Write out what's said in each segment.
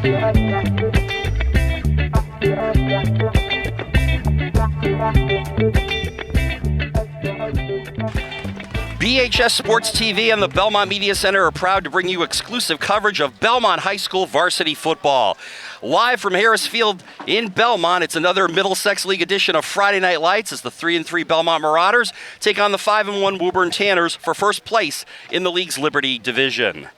BHS Sports TV and the Belmont Media Center are proud to bring you exclusive coverage of Belmont High School varsity football. Live from Harris Field in Belmont, it's another Middlesex League edition of Friday Night Lights as the 3-3 Belmont Marauders take on the 5-1 Woburn Tanners for first place in the league's Liberty Division.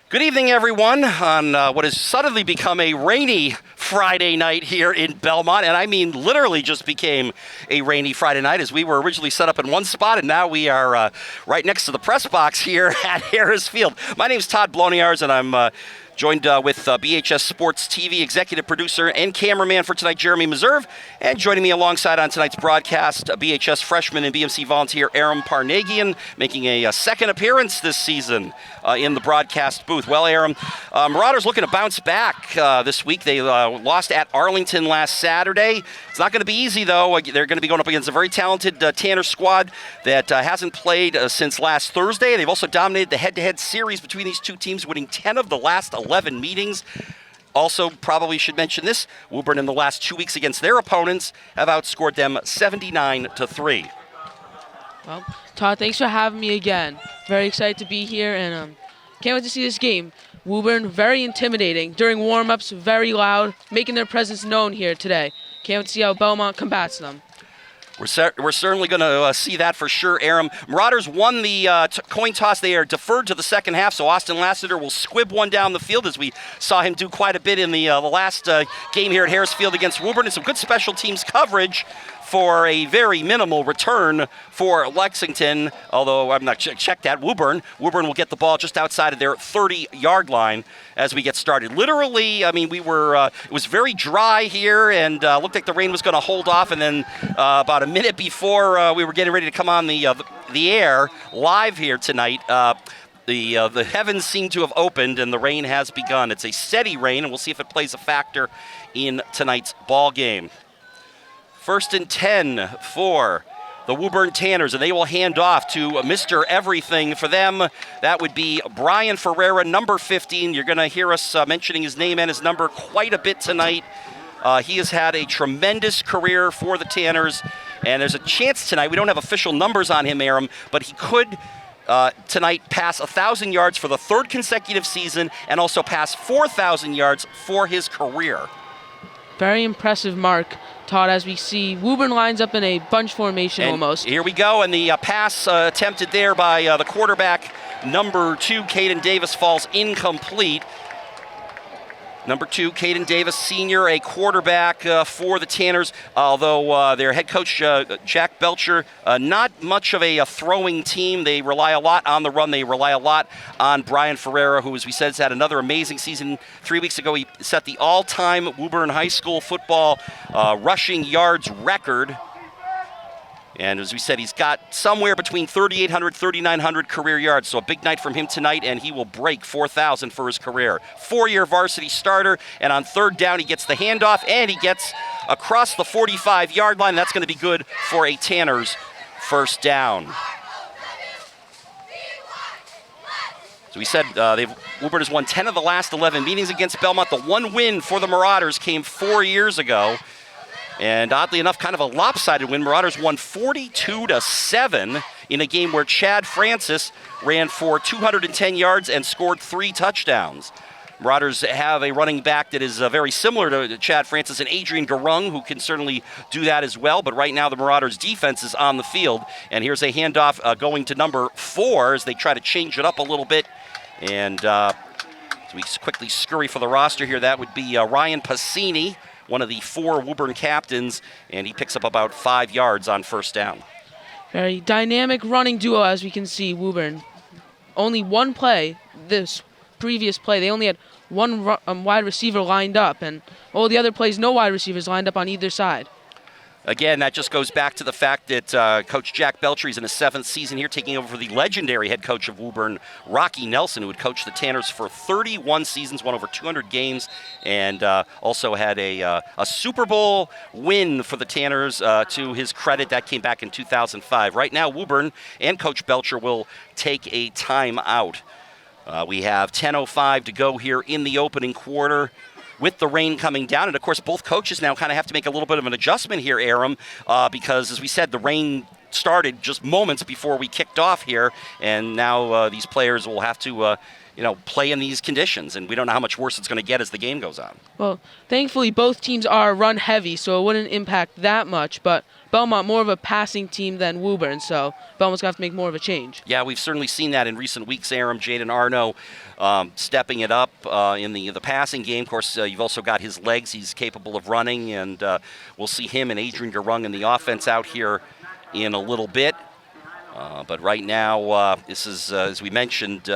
Good evening, everyone, on what has suddenly become a rainy Friday night here in Belmont, and I mean literally just became a rainy Friday night as we were originally set up in one spot, and now we are right next to the press box here at Harris Field. My name is Todd Bloniarz, and I'm joined with BHS Sports TV executive producer and cameraman for tonight, Jeremy Meserve, and joining me alongside on tonight's broadcast, BHS freshman and BMC volunteer Aram Parnagian, making a second appearance this season in the broadcast booth. Well, Aram, Marauders looking to bounce back this week. They lost at Arlington last Saturday. It's not going to be easy, though. They're going to be going up against a very talented Tanner squad that hasn't played since last Thursday. They've also dominated the head-to-head series between these two teams, winning 10 of the last 11 meetings. Also, probably should mention this, Woburn in the last 2 weeks against their opponents have outscored them 79-3. Well, Todd, thanks for having me again. Very excited to be here, and can't wait to see this game. Woburn, very intimidating. During warm-ups, very loud, making their presence known here today. Can't wait to see how Belmont combats them. We're certainly going to see that for sure, Aram. Marauders won the coin toss. They are deferred to the second half, so Austin Lassiter will squib one down the field, as we saw him do quite a bit in the last game here at Harris Field against Woburn, and some good special teams coverage for a very minimal return for Lexington, although I'm not checked that. Woburn will get the ball just outside of their 30-yard line as we get started. Literally, I mean, it was very dry here and looked like the rain was going to hold off, and then about a minute before we were getting ready to come on the air live here tonight, the heavens seem to have opened and the rain has begun. It's a steady rain, and we'll see if it plays a factor in tonight's ball game. 1st and 10 for the Woburn Tanners, and they will hand off to Mr. Everything for them. That would be Brian Ferreira, number 15. You're going to hear us mentioning his name and his number quite a bit tonight. He has had a tremendous career for the Tanners, and there's a chance tonight. We don't have official numbers on him, Aram, but he could tonight pass 1,000 yards for the third consecutive season and also pass 4,000 yards for his career. Very impressive mark, Todd, as we see Woburn lines up in a bunch formation and almost. Here we go, and the pass attempted there by the quarterback, number 2, Caden Davis, falls incomplete. Number 2, Caden Davis, senior, a quarterback for the Tanners, although their head coach, Jack Belcher, not much of a throwing team. They rely a lot on the run. They rely a lot on Brian Ferreira, who, as we said, has had another amazing season. 3 weeks ago, he set the all-time Woburn High School football rushing yards record. And as we said, he's got somewhere between 3,800, 3,900 career yards. So a big night from him tonight, and he will break 4,000 for his career. 4-year varsity starter, and on third down, he gets the handoff, and he gets across the 45-yard line. That's going to be good for a Tanner's first down. So we said Woburn has won 10 of the last 11 meetings against Belmont. The one win for the Marauders came 4 years ago. And oddly enough, kind of a lopsided win. Marauders won 42-7 in a game where Chad Francis ran for 210 yards and scored 3 touchdowns. Marauders have a running back that is very similar to Chad Francis and Adrian Garung, who can certainly do that as well. But right now, the Marauders' defense is on the field. And here's a handoff going to number 4 as they try to change it up a little bit. And so we quickly scurry for the roster here. That would be Ryan Passini, one of the 4 Woburn captains, and he picks up about 5 yards on first down. Very dynamic running duo, as we can see, Woburn. Only one play, this previous play, they only had one wide receiver lined up, and all the other plays, no wide receivers lined up on either side. Again, that just goes back to the fact that Coach Jack Belcher is in his 7th season here, taking over for the legendary head coach of Woburn, Rocky Nelson, who had coached the Tanners for 31 seasons, won over 200 games, and also had a Super Bowl win for the Tanners to his credit. That came back in 2005. Right now, Woburn and Coach Belcher will take a timeout. We have 10:05 to go here in the opening quarter. with the rain coming down. And, of course, both coaches now kind of have to make a little bit of an adjustment here, Aram, because, as we said, the rain started just moments before we kicked off here, and now these players will have to play in these conditions, and we don't know how much worse it's going to get as the game goes on. Well, thankfully, both teams are run heavy, so it wouldn't impact that much, but Belmont more of a passing team than Woburn, so Belmont's going to have to make more of a change. Yeah, we've certainly seen that in recent weeks, Aram. Jaden Arno stepping it up in the passing game. Of course, you've also got his legs. He's capable of running, and we'll see him and Adrian Garung in the offense out here in a little bit. But right now, this is, as we mentioned,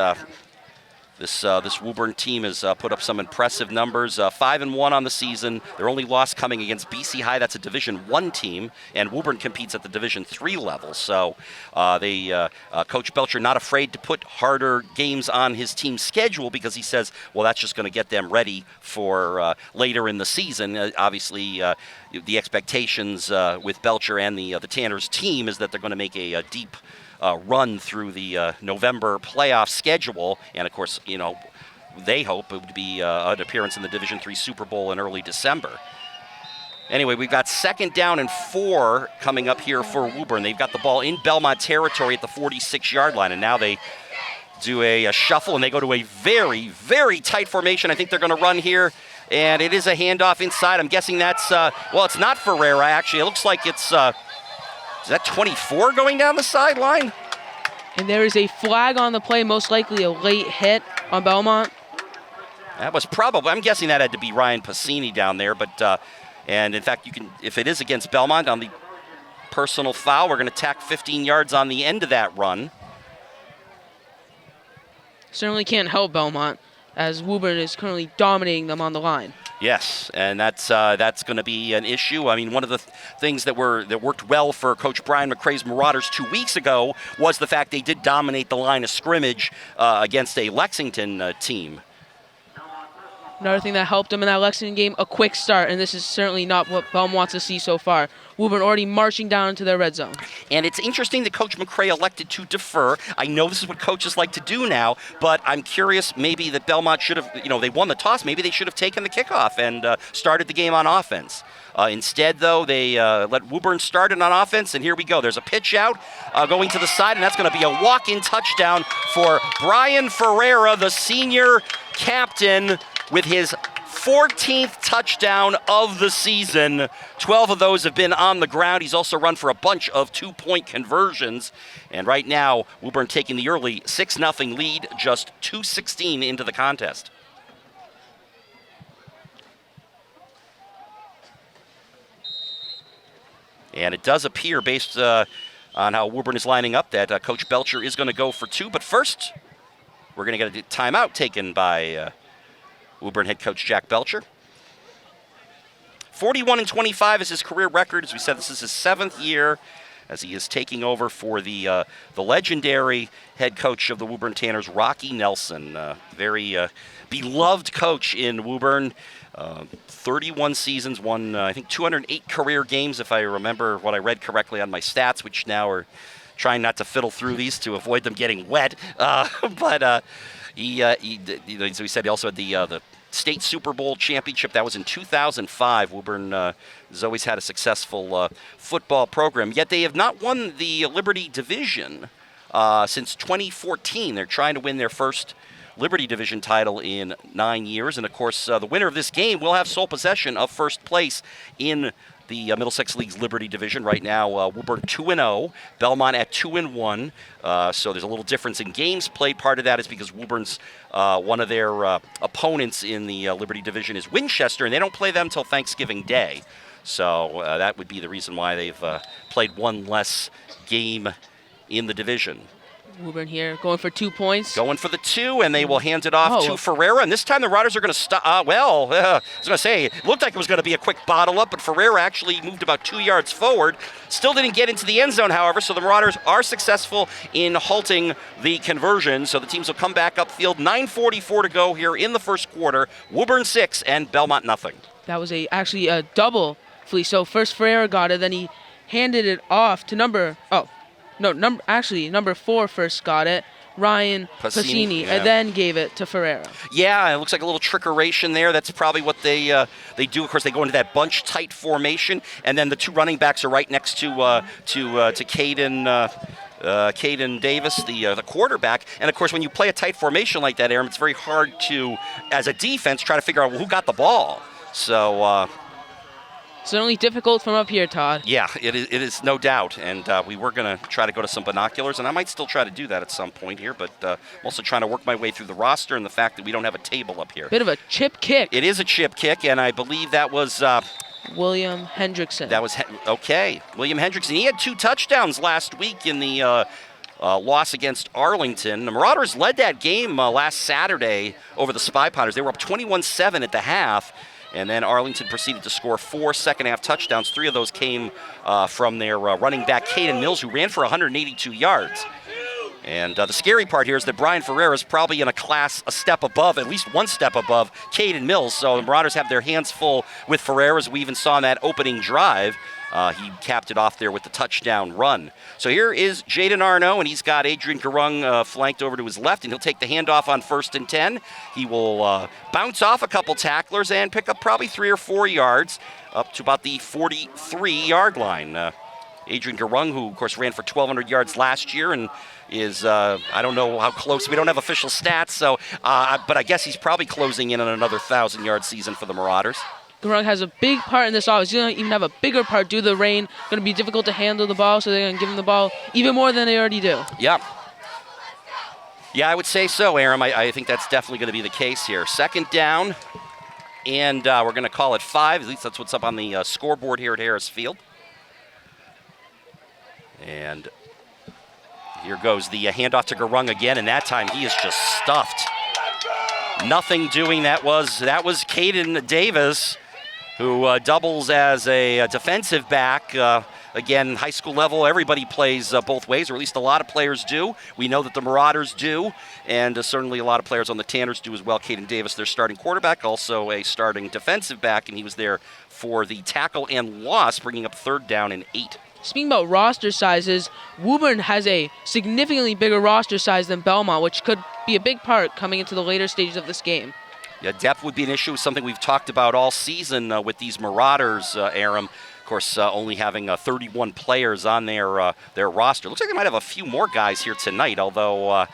this Woburn team has put up some impressive numbers. 5-1 on the season. Their only loss coming against BC High. That's a Division I team, and Woburn competes at the Division III level. So Coach Belcher not afraid to put harder games on his team's schedule because he says, well, that's just going to get them ready for later in the season. Obviously, the expectations with Belcher and the Tanners team is that they're going to make a deep run through the November playoff schedule, and of course, they hope it would be an appearance in the Division III Super Bowl in early December. Anyway, we've got 2nd down and 4 coming up here for Woburn. They've got the ball in Belmont territory at the 46-yard line, and now they do a shuffle, and they go to a very, very tight formation. I think they're going to run here, and it is a handoff inside. I'm guessing that's, it's not Ferreira, actually. It looks like it's... is that 24 going down the sideline? And there is a flag on the play, most likely a late hit on Belmont. That was probably, I'm guessing that had to be Ryan Passini down there, but, and in fact, you can, if it is against Belmont on the personal foul, we're going to tack 15 yards on the end of that run. Certainly can't help Belmont, as Woburn is currently dominating them on the line. Yes, and that's going to be an issue. I mean, one of the things that worked well for Coach Brian McCrae's Marauders 2 weeks ago was the fact they did dominate the line of scrimmage against a Lexington team. Another thing that helped them in that Lexington game, a quick start, and this is certainly not what Belmont wants to see so far. Woburn already marching down into their red zone. And it's interesting that Coach McCrae elected to defer. I know this is what coaches like to do now, but I'm curious maybe that Belmont should have, they won the toss, maybe they should have taken the kickoff and started the game on offense. Instead, though, they let Woburn start it on offense, and here we go. There's a pitch out going to the side, and that's going to be a walk-in touchdown for Brian Ferreira, the senior captain, with his 14th touchdown of the season. 12 of those have been on the ground. He's also run for a bunch of 2-point conversions. And right now, Woburn taking the early 6-0 lead, just 2:16 into the contest. And it does appear, based on how Woburn is lining up, that Coach Belcher is going to go for 2. But first, we're going to get a timeout taken by Woburn head coach Jack Belcher. 41-25 is his career record. As we said, this is his 7th year as he is taking over for the legendary head coach of the Woburn Tanners, Rocky Nelson. Very beloved coach in Woburn. 31 seasons, won, I think, 208 career games, if I remember what I read correctly on my stats, which now are trying not to fiddle through these to avoid them getting wet. But he as we said, he also had the state Super Bowl championship. That was in 2005. Woburn has always had a successful football program, yet they have not won the Liberty Division since 2014. They're trying to win their first Liberty Division title in 9 years. And, of course, the winner of this game will have sole possession of first place in the Middlesex League's Liberty Division. Right now, Woburn 2-0, Belmont at 2-1. So there's a little difference in games played. Part of that is because Woburn's one of their opponents in the Liberty Division is Winchester, and they don't play them until Thanksgiving Day. So that would be the reason why they've played one less game in the division. Woburn here going for 2 points. Going for the 2, and they will hand it off to Ferreira. And this time the Marauders are going to stop. I was going to say, it looked like it was going to be a quick bottle up, but Ferreira actually moved about 2 yards forward. Still didn't get into the end zone, however, so the Marauders are successful in halting the conversion. So the teams will come back upfield. 9:44 to go here in the first quarter. Woburn 6 and Belmont nothing. That was actually a double fleece. So first Ferreira got it, then he handed it off to number 4 first got it, Ryan Pacini, yeah. and then gave it to Ferreira. Yeah, it looks like a little trickeration there. That's probably what they do. Of course, they go into that bunch tight formation, and then the two running backs are right next to Caden Davis, the quarterback. And of course, when you play a tight formation like that, Aram, it's very hard to, as a defense, try to figure out who got the ball. So. Certainly difficult from up here, Todd. Yeah, it is no doubt. And we were going to try to go to some binoculars, and I might still try to do that at some point here, but I'm also trying to work my way through the roster and the fact that we don't have a table up here. Bit of a chip kick. It is a chip kick, and I believe that was... William Hendrickson. That was... okay. William Hendrickson. He had 2 touchdowns last week in the... loss against Arlington. The Marauders led that game last Saturday over the Spy Potters. They were up 21-7 at the half, and then Arlington proceeded to score 4 second-half touchdowns. 3 of those came from their running back, Caden Mills, who ran for 182 yards. And the scary part here is that Brian Ferreira is probably in a class a step above, at least one step above, Caden Mills. So the Marauders have their hands full with Ferreira, as we even saw in that opening drive. He capped it off there with the touchdown run. So here is Jaden Arno, and he's got Adrian Garung flanked over to his left, and he'll take the handoff on 1st and 10. He will bounce off a couple tacklers and pick up probably 3 or 4 yards up to about the 43-yard line. Adrian Garung, who, of course, ran for 1,200 yards last year and is, I don't know how close, we don't have official stats, so, but I guess he's probably closing in on another 1,000-yard season for the Marauders. Garung has a big part in this offense. He's going to even have a bigger part due to the rain. Going to be difficult to handle the ball, so they're going to give him the ball even more than they already do. Yeah. Yeah, I would say so, Aram. I think that's definitely going to be the case here. 2nd down, and we're going to call it 5. At least that's what's up on the scoreboard here at Harris Field. And here goes the handoff to Garung again, and that time he is just stuffed. Nothing doing. That was Caden Davis, who doubles as a defensive back. Again, high school level, everybody plays both ways, or at least a lot of players do. We know that the Marauders do, and certainly a lot of players on the Tanners do as well. Caden Davis, their starting quarterback, also a starting defensive back, and he was there for the tackle and loss, bringing up 3rd down and 8. Speaking about roster sizes, Woburn has a significantly bigger roster size than Belmont, which could be a big part coming into the later stages of this game. Yeah, depth would be an issue, something we've talked about all season with these Marauders, Aram. Of course, only having 31 players on their roster. Looks like they might have a few more guys here tonight, although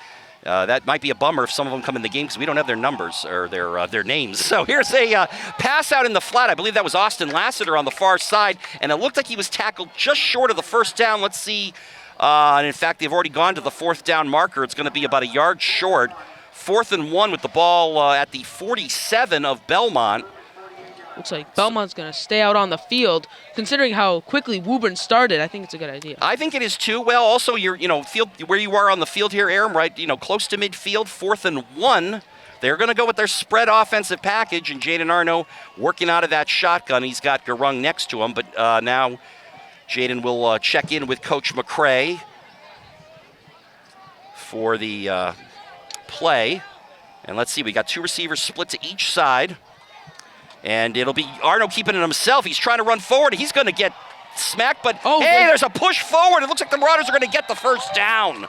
that might be a bummer if some of them come in the game because we don't have their numbers or their names. So here's a pass out in the flat. I believe that was Austin Lassiter on the far side, and it looked like he was tackled just short of the 1st down. Let's see. And in fact, they've already gone to the 4th down marker. It's going to be about a yard short. 4th and 1 with the ball at the 47 of Belmont. Looks like Belmont's going to stay out on the field. Considering how quickly Woburn started, I think it's a good idea. I think it is too. Well, also, field where you are on the field here, Aram, right? Close to midfield, 4th and 1. They're going to go with their spread offensive package, and Jaden Arno working out of that shotgun. He's got Garung next to him, but now Jaden will check in with Coach McCrae for the play. And let's see, we got 2 receivers split to each side. And it'll be Arno keeping it himself. He's trying to run forward. He's going to get smacked, but hey, there's a push forward. It looks like the Marauders are going to get the 1st down.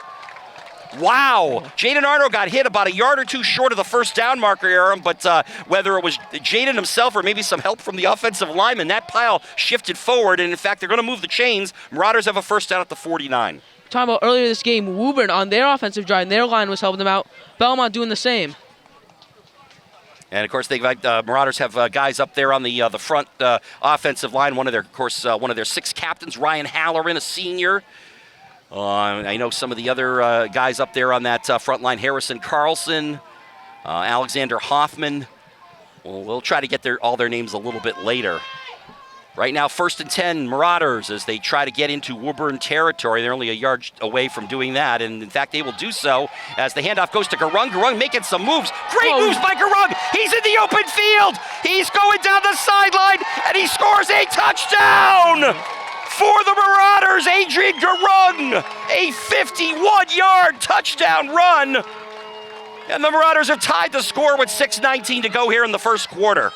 Wow. Jaden Arno got hit about a yard or 2 short of the 1st down marker, Aram, but whether it was Jaden himself or maybe some help from the offensive lineman, that pile shifted forward, and in fact, they're going to move the chains. Marauders have a 1st down at the 49. Talking about earlier this game, Woburn on their offensive drive, their line was helping them out. Belmont doing the same. And of course, they Marauders have guys up there on the front offensive line. One of their 6 captains, Ryan Halloran, a senior. I know some of the other guys up there on that front line: Harrison Carlson, Alexander Hoffman. We'll try to get all their names a little bit later. Right now, 1st and 10, Marauders, as they try to get into Woburn territory. They're only a yard away from doing that, and in fact, they will do so as the handoff goes to Garung. Garung making some moves. Great moves by Garung. He's in the open field. He's going down the sideline, and he scores a touchdown for the Marauders. Adrian Garung, a 51-yard touchdown run, and the Marauders have tied the score with 6:19 to go here in the 1st quarter.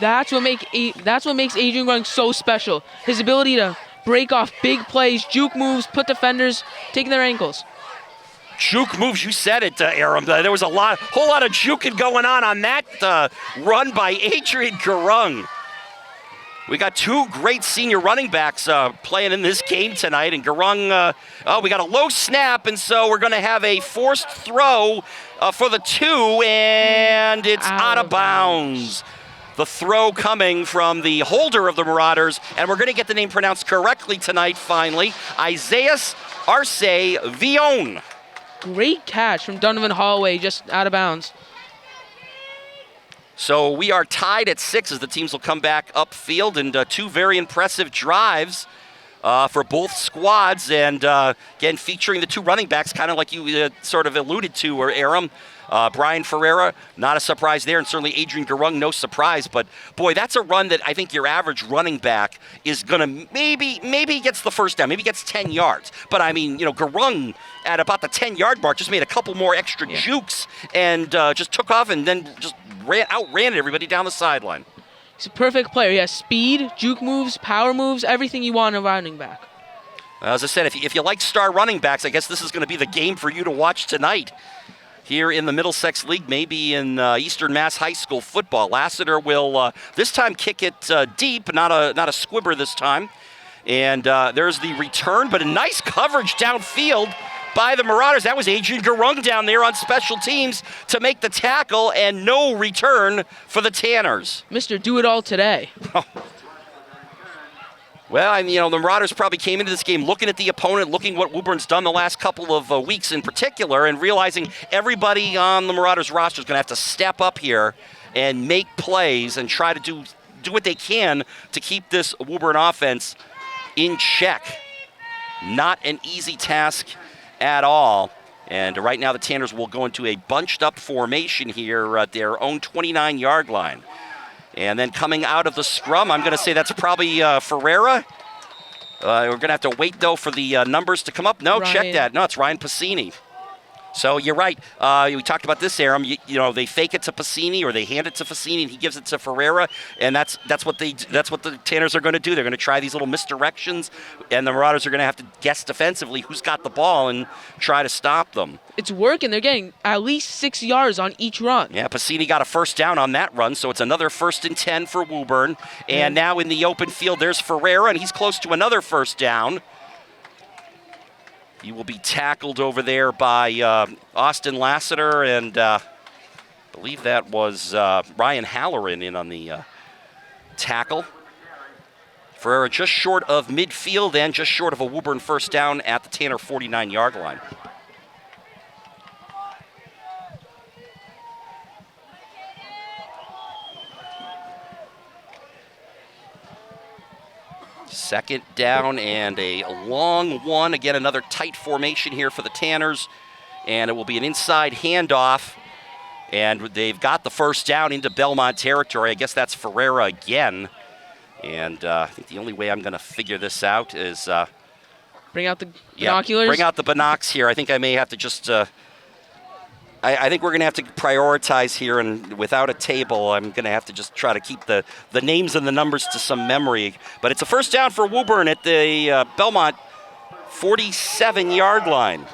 That's what makes Adrian Garung so special. His ability to break off big plays, juke moves, put defenders taking their ankles. Juke moves, you said it, Aram. There was whole lot of juking going on that run by Adrian Garung. We got two great senior running backs playing in this game tonight, and Garung, we got a low snap, and so we're going to have a forced throw for the 2, and it's out of bounds. The throw coming from the holder of the Marauders, and we're going to get the name pronounced correctly tonight, finally. Isaias Arce Vion. Great catch from Donovan Holloway, just out of bounds. So we are tied at 6 as the teams will come back upfield, and 2 very impressive drives for both squads. And again, featuring the 2 running backs, kind of like you sort of alluded to, or Aram. Brian Ferreira, not a surprise there, and certainly Adrian Garung, no surprise. But boy, that's a run that I think your average running back is gonna maybe gets the first down, maybe gets 10 yards. But I mean, Garung at about the 10-yard mark just made a couple more extra jukes and just took off and then just outran everybody down the sideline. He's a perfect player. He has speed, juke moves, power moves, everything you want in a running back. As I said, if you like star running backs, I guess this is going to be the game for you to watch tonight. Here in the Middlesex League, maybe in Eastern Mass High School football. Lassiter will this time kick it deep, not a squibber this time. And there's the return, but a nice coverage downfield by the Marauders. That was Adrian Garung down there on special teams to make the tackle, and no return for the Tanners. Mr. Do-It-All today. Well, the Marauders probably came into this game looking at the opponent, looking what Woburn's done the last couple of weeks in particular, and realizing everybody on the Marauders roster is going to have to step up here and make plays and try to do what they can to keep this Woburn offense in check. Not an easy task at all. And right now the Tanners will go into a bunched up formation here at their own 29-yard line. And then coming out of the scrum, I'm going to say that's probably Ferreira. We're going to have to wait, though, for the numbers to come up. No, Ryan. Check that. No, it's Ryan Passini. So you're right. We talked about this, Aram. They fake it to Passini or they hand it to Passini and he gives it to Ferreira, and that's what the Tanners are going to do. They're going to try these little misdirections, and the Marauders are going to have to guess defensively who's got the ball and try to stop them. It's working. They're getting at least 6 yards on each run. Yeah, Passini got a first down on that run, so it's another 1st and 10 for Woburn. And now in the open field, there's Ferreira, and he's close to another first down. He will be tackled over there by Austin Lassiter, and I believe that was Ryan Halloran in on the tackle. Ferreira just short of midfield and just short of a Woburn first down at the Tanner 49-yard line. Second down and a long one. Again, another tight formation here for the Tanners. And it will be an inside handoff. And they've got the first down into Belmont territory. I guess that's Ferreira again. And I think the only way I'm going to figure this out is... bring out the binoculars? Bring out the binocs here. I think I may have to just... I think we're going to have to prioritize here, and without a table, I'm going to have to just try to keep the names and the numbers to some memory. But it's a first down for Woburn at the Belmont 47-yard line.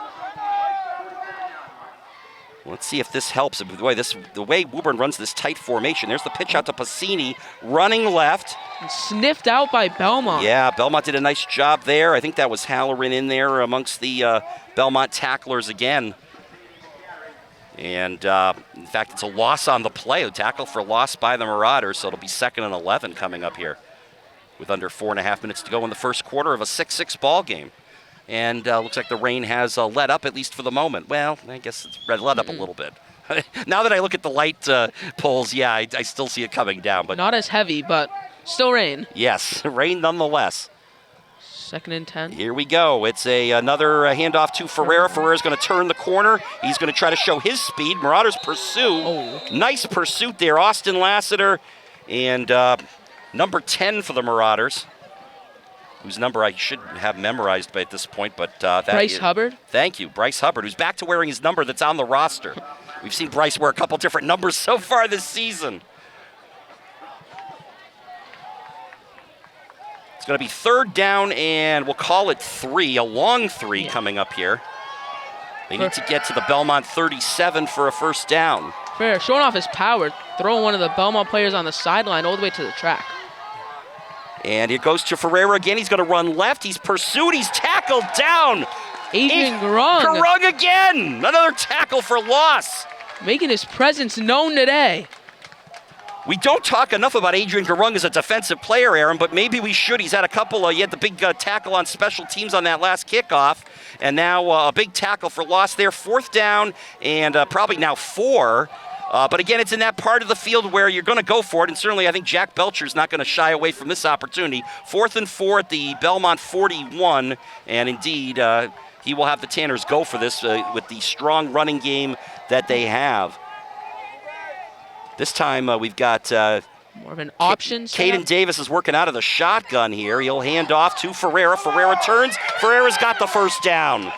Let's see if this helps. The way Woburn runs this tight formation, there's the pitch out to Passini, running left. Sniffed out by Belmont. Yeah, Belmont did a nice job there. I think that was Halloran in there amongst the Belmont tacklers again. And, in fact, it's a loss on the play, a tackle for loss by the Marauders, so it'll be 2nd and 11 coming up here with under 4.5 minutes to go in the first quarter of a 6-6 ball game. And looks like the rain has let up, at least for the moment. Well, I guess it's let up a little bit. Now that I look at the light poles, yeah, I still see it coming down. But not as heavy, but still rain. Yes, rain nonetheless. 2nd and 10. Here we go. It's another handoff to Ferreira. Ferreira's going to turn the corner. He's going to try to show his speed. Marauders pursue. Oh. Nice pursuit there. Austin Lassiter and number 10 for the Marauders, whose number I should have memorized by at this point. But Bryce Hubbard. Thank you, Bryce Hubbard, who's back to wearing his number that's on the roster. We've seen Bryce wear a couple different numbers so far this season. It's going to be 3rd down, and we'll call it 3, a long 3 coming up here. They need to get to the Belmont 37 for a first down. Ferreira showing off his power, throwing one of the Belmont players on the sideline all the way to the track. And it goes to Ferreira again. He's going to run left. He's pursued. He's tackled down. Adrian Garung. Garung again. Another tackle for loss. Making his presence known today. We don't talk enough about Adrian Garung as a defensive player, Aram, but maybe we should. He's had a couple, he had the big tackle on special teams on that last kickoff, and now a big tackle for loss there. Fourth down and probably now 4. But again, it's in that part of the field where you're going to go for it, and certainly I think Jack Belcher's not going to shy away from this opportunity. 4th and 4 at the Belmont 41, and indeed he will have the Tanners go for this with the strong running game that they have. This time we've got more of an option. Caden Davis is working out of the shotgun here. He'll hand off to Ferreira. Ferreira turns. Ferreira's got the first down.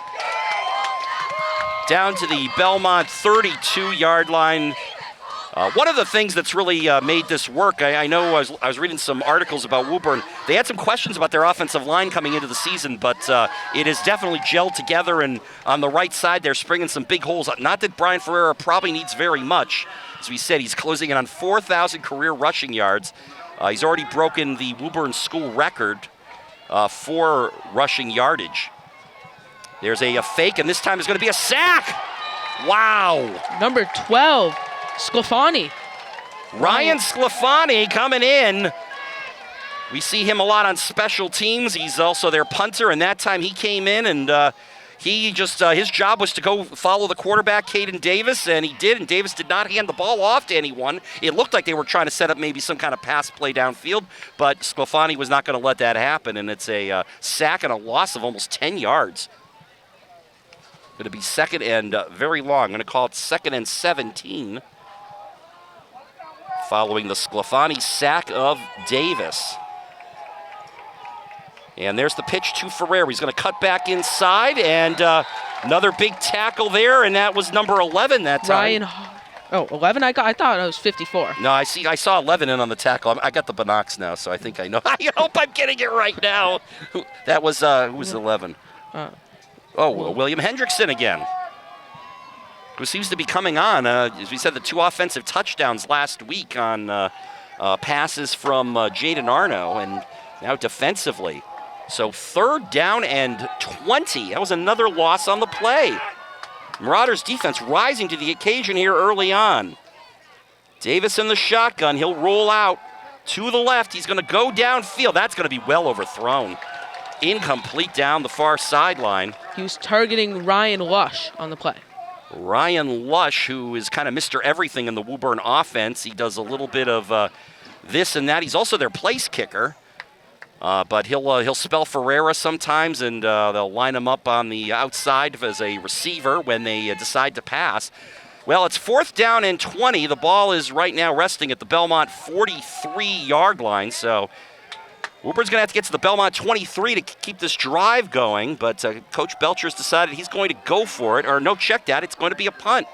Down to the Belmont 32-yard line. One of the things that's really made this work, I know I was reading some articles about Woburn. They had some questions about their offensive line coming into the season, but it has definitely gelled together, and on the right side they're springing some big holes. Not that Brian Ferreira probably needs very much. As we said, he's closing in on 4,000 career rushing yards. He's already broken the Woburn school record for rushing yardage. There's a fake, and this time it's going to be a sack. Wow. Number 12, Sclafani. Ryan Sclafani coming in. We see him a lot on special teams. He's also their punter, and that time he came in and he just, his job was to go follow the quarterback, Caden Davis, and he did, and Davis did not hand the ball off to anyone. It looked like they were trying to set up maybe some kind of pass play downfield, but Sclafani was not going to let that happen, and it's a sack and a loss of almost 10 yards. Going to be second and very long. I'm going to call it 2nd and 17. Following the Sclafani sack of Davis. And there's the pitch to Ferreira. He's going to cut back inside, and another big tackle there, and that was number 11 that time. 11? I thought it was 54. No, I saw 11 in on the tackle. I got the binocs now, so I think I know. I hope I'm getting it right now. That was, who was 11? William Hendrickson again, who seems to be coming on. As we said, the 2 offensive touchdowns last week on passes from Jaden Arno, and now defensively. So 3rd down and 20. That was another loss on the play. Marauders defense rising to the occasion here early on. Davis in the shotgun. He'll roll out to the left. He's going to go downfield. That's going to be well overthrown. Incomplete down the far sideline. He was targeting Ryan Lush on the play. Ryan Lush, who is kind of Mr. Everything in the Woburn offense. He does a little bit of this and that. He's also their place kicker. But he'll spell Ferreira sometimes, and they'll line him up on the outside as a receiver when they decide to pass. Well, it's 4th down and 20. The ball is right now resting at the Belmont 43-yard line, so Woburn's going to have to get to the Belmont 23 to keep this drive going, but Coach Belcher's decided he's going to go for it, or no, check that, it's going to be a punt.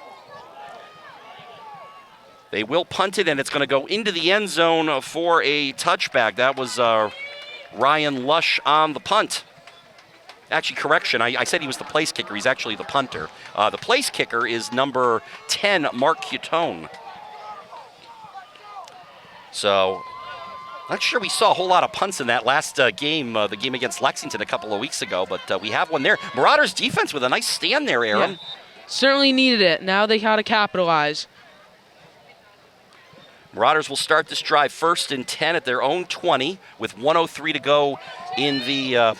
They will punt it, and it's going to go into the end zone for a touchback. That was Ryan Lush on the punt. Actually, correction, I said he was the place kicker. He's actually the punter. The place kicker is number 10, Mark Cutone. So, not sure we saw a whole lot of punts in that last game, the game against Lexington a couple of weeks ago, but we have one there. Marauders defense with a nice stand there, Aram. Yeah. Certainly needed it. Now they got to capitalize. Marauders will start this drive 1st and 10 at their own 20 with 1:03 to go in the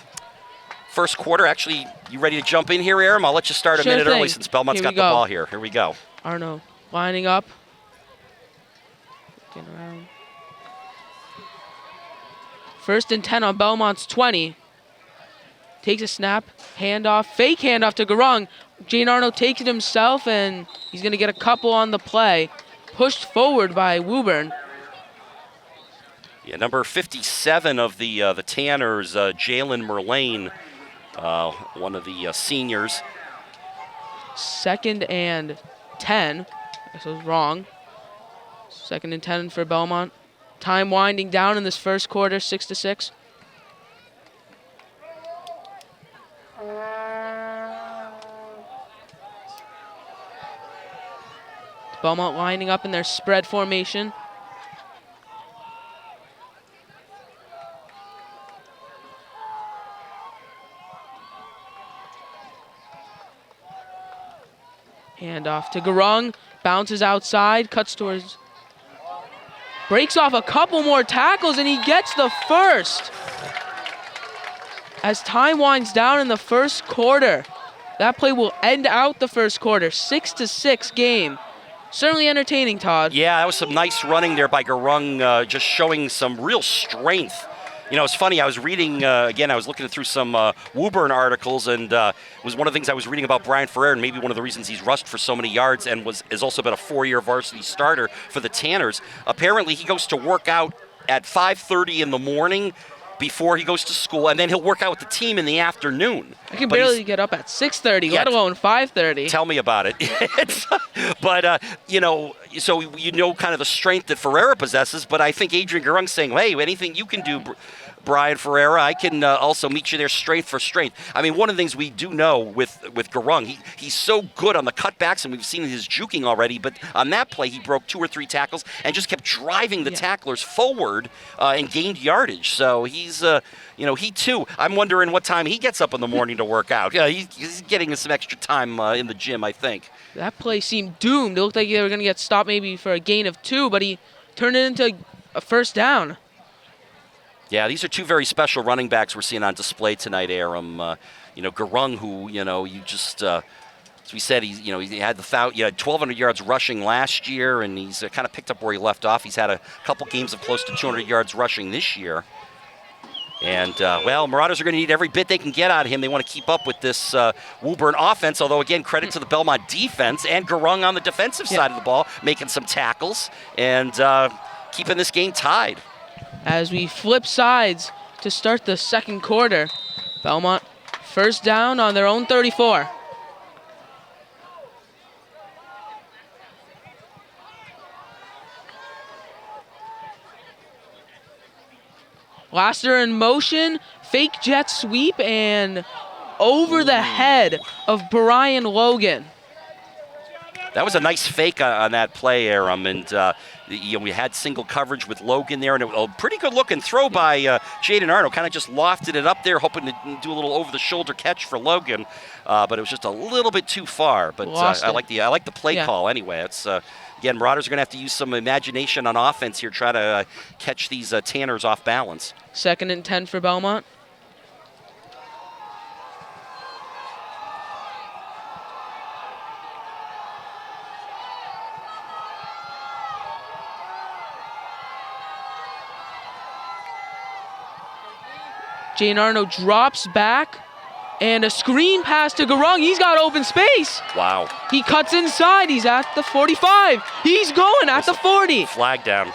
first quarter. Actually, you ready to jump in here, Aram? I'll let you start a minute early since Belmont's got the ball here. Here we go. Arno lining up. Looking around. 1st and 10 on Belmont's 20. Takes a snap, handoff, fake handoff to Garung. Jane Arno takes it himself, and he's going to get a couple on the play. Pushed forward by Woburn. Yeah, number 57 of the Tanners, Jalen Merlane, one of the seniors. 2nd and 10. I was wrong. 2nd and 10 for Belmont. Time winding down in this first quarter, 6-6. Belmont lining up in their spread formation. Hand off to Garung, bounces outside, cuts towards, breaks off a couple more tackles, and he gets the first. As time winds down in the first quarter, that play will end out the first quarter, 6-6 game. Certainly entertaining, Todd. Yeah, that was some nice running there by Garung, just showing some real strength. You know, it's funny, I was reading, again, I was looking through some Woburn articles, and was one of the things I was reading about Brian Ferrer, and maybe one of the reasons he's rushed for so many yards and has also been a 4-year varsity starter for the Tanners. Apparently, he goes to work out at 5:30 in the morning before he goes to school, and then he'll work out with the team in the afternoon. I can barely get up at 6:30, Yeah, let alone 5:30. Tell me about it. But, you know, so you know kind of the strength that Ferreira possesses, but I think Adrian Garung's saying, hey, anything you can do, Brian Ferreira, I can also meet you there strength for strength. I mean, one of the things we do know with Garung, he's so good on the cutbacks, and we've seen his juking already, but on that play, he broke 2 or 3 tackles and just kept driving the tacklers forward and gained yardage. So he's, you know, he too, I'm wondering what time he gets up in the morning to work out. Yeah, he's getting some extra time in the gym, I think. That play seemed doomed. It looked like they were going to get stopped maybe for a gain of 2, but he turned it into a first down. Yeah, these are 2 very special running backs we're seeing on display tonight, Aram. You know, Garung, who, you know, you just, as we said, he had 1,200 yards rushing last year, and he's kind of picked up where he left off. He's had a couple games of close to 200 yards rushing this year. And, well, Marauders are going to need every bit they can get out of him. They want to keep up with this Woburn offense, although, again, credit to the Belmont defense and Garung on the defensive side of the ball, making some tackles and keeping this game tied. As we flip sides to start the second quarter, Belmont first down on their own 34. Laster in motion, fake jet sweep, and over the head of Brian Logan. That was a nice fake on that play, Aram, and you know, we had single coverage with Logan there, and a pretty good-looking throw by Jaden Arnold. Kind of just lofted it up there, hoping to do a little over-the-shoulder catch for Logan, but it was just a little bit too far. But I like the play call anyway. It's again, Marauders are going to have to use some imagination on offense here, try to catch these Tanners off balance. 2nd and 10 for Belmont. Jane Arno drops back, and a screen pass to Garung. He's got open space. Wow. He cuts inside. He's at the 45. He's going at the 40. Flag down.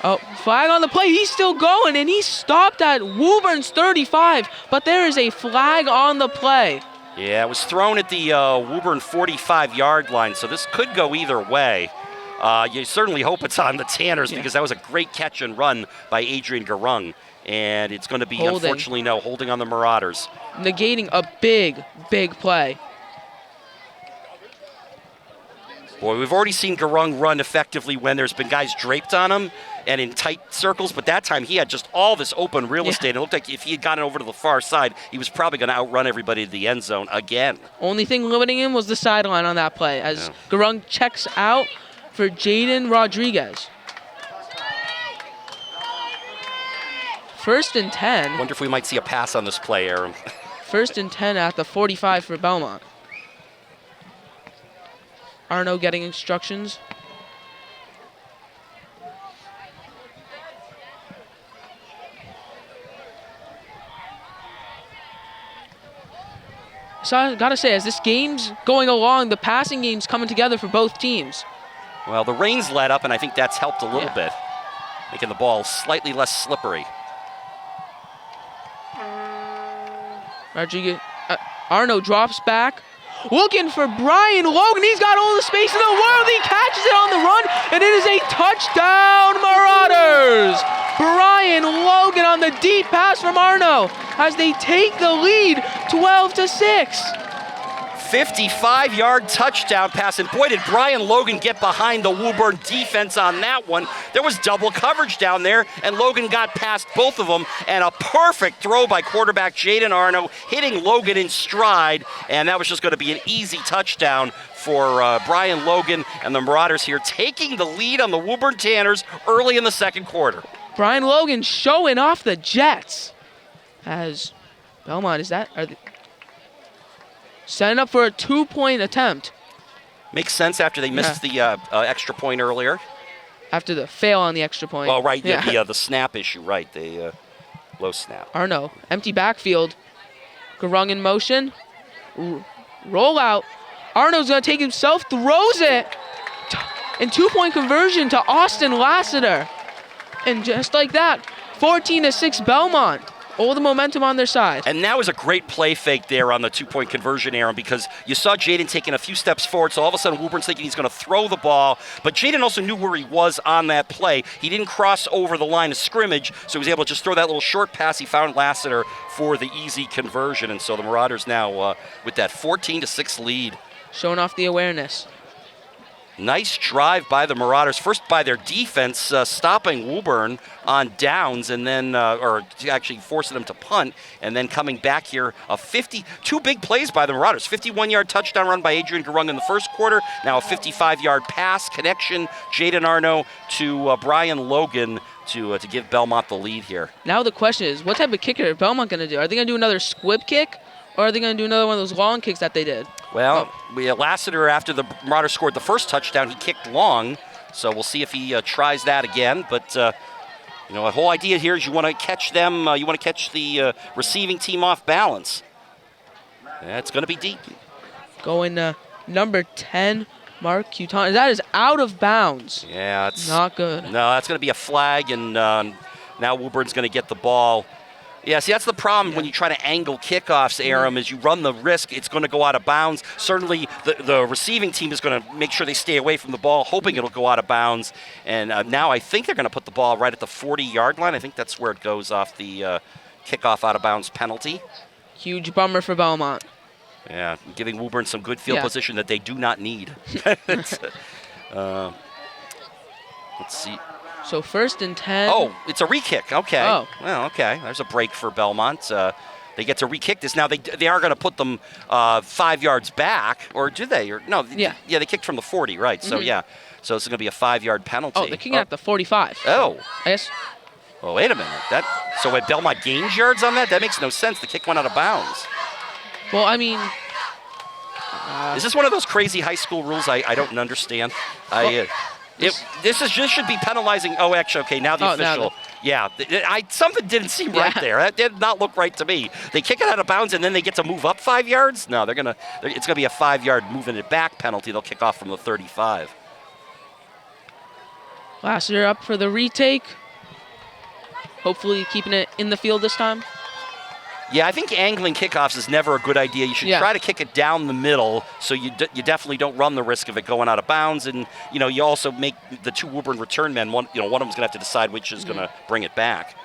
Oh, flag on the play. He's still going, and he's stopped at Woburn's 35, but there is a flag on the play. Yeah, it was thrown at the Woburn 45-yard line, so this could go either way. You certainly hope it's on the Tanners because that was a great catch and run by Adrian Garung. And it's going to be, unfortunately, holding on the Marauders. Negating a big, big play. Boy, we've already seen Garung run effectively when there's been guys draped on him and in tight circles, but that time he had just all this open real estate. It looked like if he had gotten over to the far side, he was probably going to outrun everybody to the end zone again. Only thing limiting him was the sideline on that play, as Garung checks out for Jaden Rodriguez. 1st and 10. Wonder if we might see a pass on this play, Aram. 1st and 10 at the 45 for Belmont. Arno getting instructions. So I gotta say, as this game's going along, the passing game's coming together for both teams. Well, the rain's let up, and I think that's helped a little bit, making the ball slightly less slippery. Rodriguez, Arno drops back, looking for Brian Logan. He's got all the space in the world. He catches it on the run, and it is a touchdown, Marauders. Brian Logan on the deep pass from Arno as they take the lead 12-6. 55-yard touchdown pass, and boy, did Brian Logan get behind the Woburn defense on that one. There was double coverage down there, and Logan got past both of them, and a perfect throw by quarterback Jaden Arno, hitting Logan in stride, and that was just going to be an easy touchdown for Brian Logan, and the Marauders here taking the lead on the Woburn Tanners early in the second quarter. Brian Logan showing off the Jets as Belmont, setting up for a 2-point attempt. Makes sense after they missed the extra point earlier. After the fail on the extra point. Well, right, the snap issue, right, the low snap. Arno, empty backfield. Garung in motion. Roll out. Arno's going to take himself, throws it. And 2-point conversion to Austin Lassiter. And just like that, 14-6 Belmont. All the momentum on their side. And that was a great play fake there on the 2-point conversion, Aram, because you saw Jaden taking a few steps forward, so all of a sudden Woburn's thinking he's going to throw the ball, but Jaden also knew where he was on that play. He didn't cross over the line of scrimmage, so he was able to just throw that little short pass. He found Lassiter for the easy conversion, and so the Marauders now with that 14-6 lead. Showing off the awareness. Nice drive by the Marauders, first by their defense, stopping Woburn on downs, and then, or actually forcing them to punt, and then coming back here, two big plays by the Marauders. 51-yard touchdown run by Adrian Garung in the first quarter, now a 55-yard pass connection, Jaden Arno to Brian Logan to give Belmont the lead here. Now the question is, what type of kicker is Belmont going to do? Are they going to do another squib kick, or are they going to do another one of those long kicks that they did? Well, Lassiter, after the Marauders scored the first touchdown, he kicked long, so we'll see if he tries that again. But, the whole idea here is you want to catch them, you want to catch the receiving team off balance. It's going to be deep. Going number 10, Mark Cuton. That is out of bounds. Yeah, it's not good. No, that's going to be a flag, and now Woburn's going to get the ball. Yeah, see, that's the problem when you try to angle kickoffs, Aram, is you run the risk it's going to go out of bounds. Certainly, the receiving team is going to make sure they stay away from the ball, hoping it'll go out of bounds. And now I think they're going to put the ball right at the 40-yard line. I think that's where it goes off the kickoff out of bounds penalty. Huge bummer for Belmont. Yeah, giving Woburn some good field position that they do not need. Let's see. So 1st and 10. Oh, it's a re-kick. Okay. Oh. Well, okay. There's a break for Belmont. They get to re-kick this. Now, they are going to put them 5 yards back, or do they? Or no. Yeah. Yeah, they kicked from the 40, right. So, yeah. So it's going to be a 5-yard penalty. Oh, they're kicking at the 45. Oh. I guess. Oh, wait a minute. So when Belmont gains yards on that? That makes no sense. The kick went out of bounds. Well, I mean. Is this one of those crazy high school rules I don't understand? This should be penalizing. Oh, actually, okay. Now the official. Something didn't seem right there. That did not look right to me. They kick it out of bounds and then they get to move up 5 yards. No, it's gonna be a 5-yard moving it back penalty. They'll kick off from the 35. Lassiter up for the retake. Hopefully keeping it in the field this time. Yeah, I think angling kickoffs is never a good idea. You should try to kick it down the middle so you definitely don't run the risk of it going out of bounds. And, you also make the two Woburn return men, one of them's going to have to decide which is going to bring it back.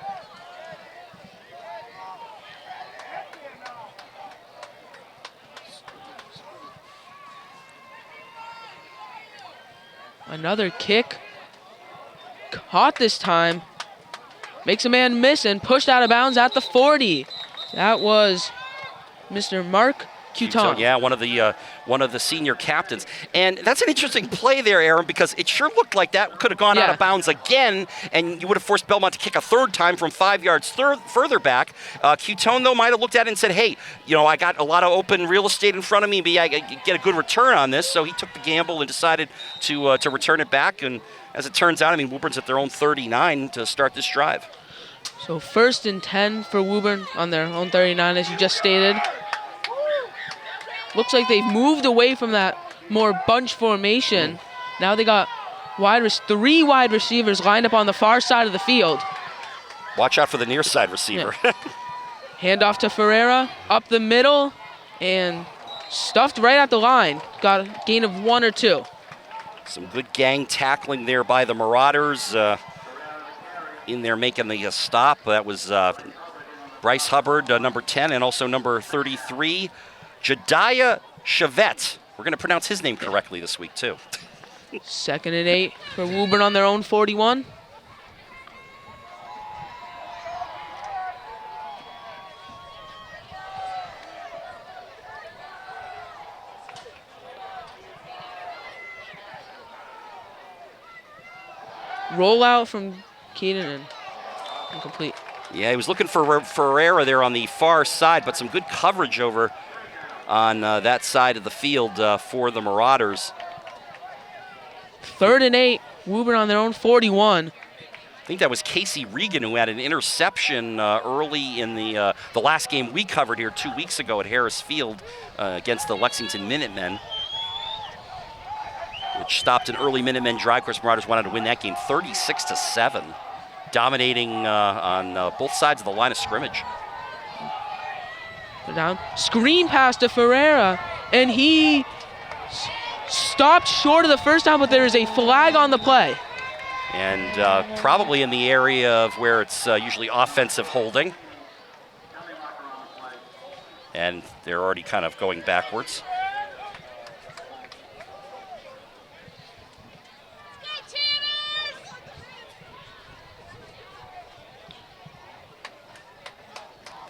Another kick. Caught this time. Makes a man miss and pushed out of bounds at the 40. That was Mr. Mark Cuton. Yeah, one of the senior captains. And that's an interesting play there, Aram, because it sure looked like that could have gone out of bounds again, and you would have forced Belmont to kick a third time from 5 yards further back. Cuton, though, might have looked at it and said, hey, I got a lot of open real estate in front of me, but I get a good return on this. So he took the gamble and decided to return it back. And as it turns out, Woburn's at their own 39 to start this drive. So 1st and 10 for Woburn on their own 39, as you just stated. Looks like they've moved away from that more bunch formation. Now they got 3 wide receivers lined up on the far side of the field. Watch out for the near side receiver. Hand off to Ferreira, up the middle, and stuffed right at the line. Got a gain of 1 or 2. Some good gang tackling there by the Marauders. In there making the stop. That was Bryce Hubbard, number 10, and also number 33. Jediah Chavette. We're going to pronounce his name correctly this week, too. 2nd and 8 for Woburn on their own 41. Rollout from Keaton and incomplete. Yeah, he was looking for Ferreira there on the far side, but some good coverage over on that side of the field for the Marauders. 3rd and 8, Woburn on their own 41. I think that was Casey Regan who had an interception early in the last game we covered here 2 weeks ago at Harris Field against the Lexington Minutemen, which stopped an early Minutemen drive. Of course, Marauders wanted to win that game 36-7, dominating on both sides of the line of scrimmage. Down, screen pass to Ferreira, and he stopped short of the first down, but there is a flag on the play. And probably in the area of where it's usually offensive holding. And they're already kind of going backwards.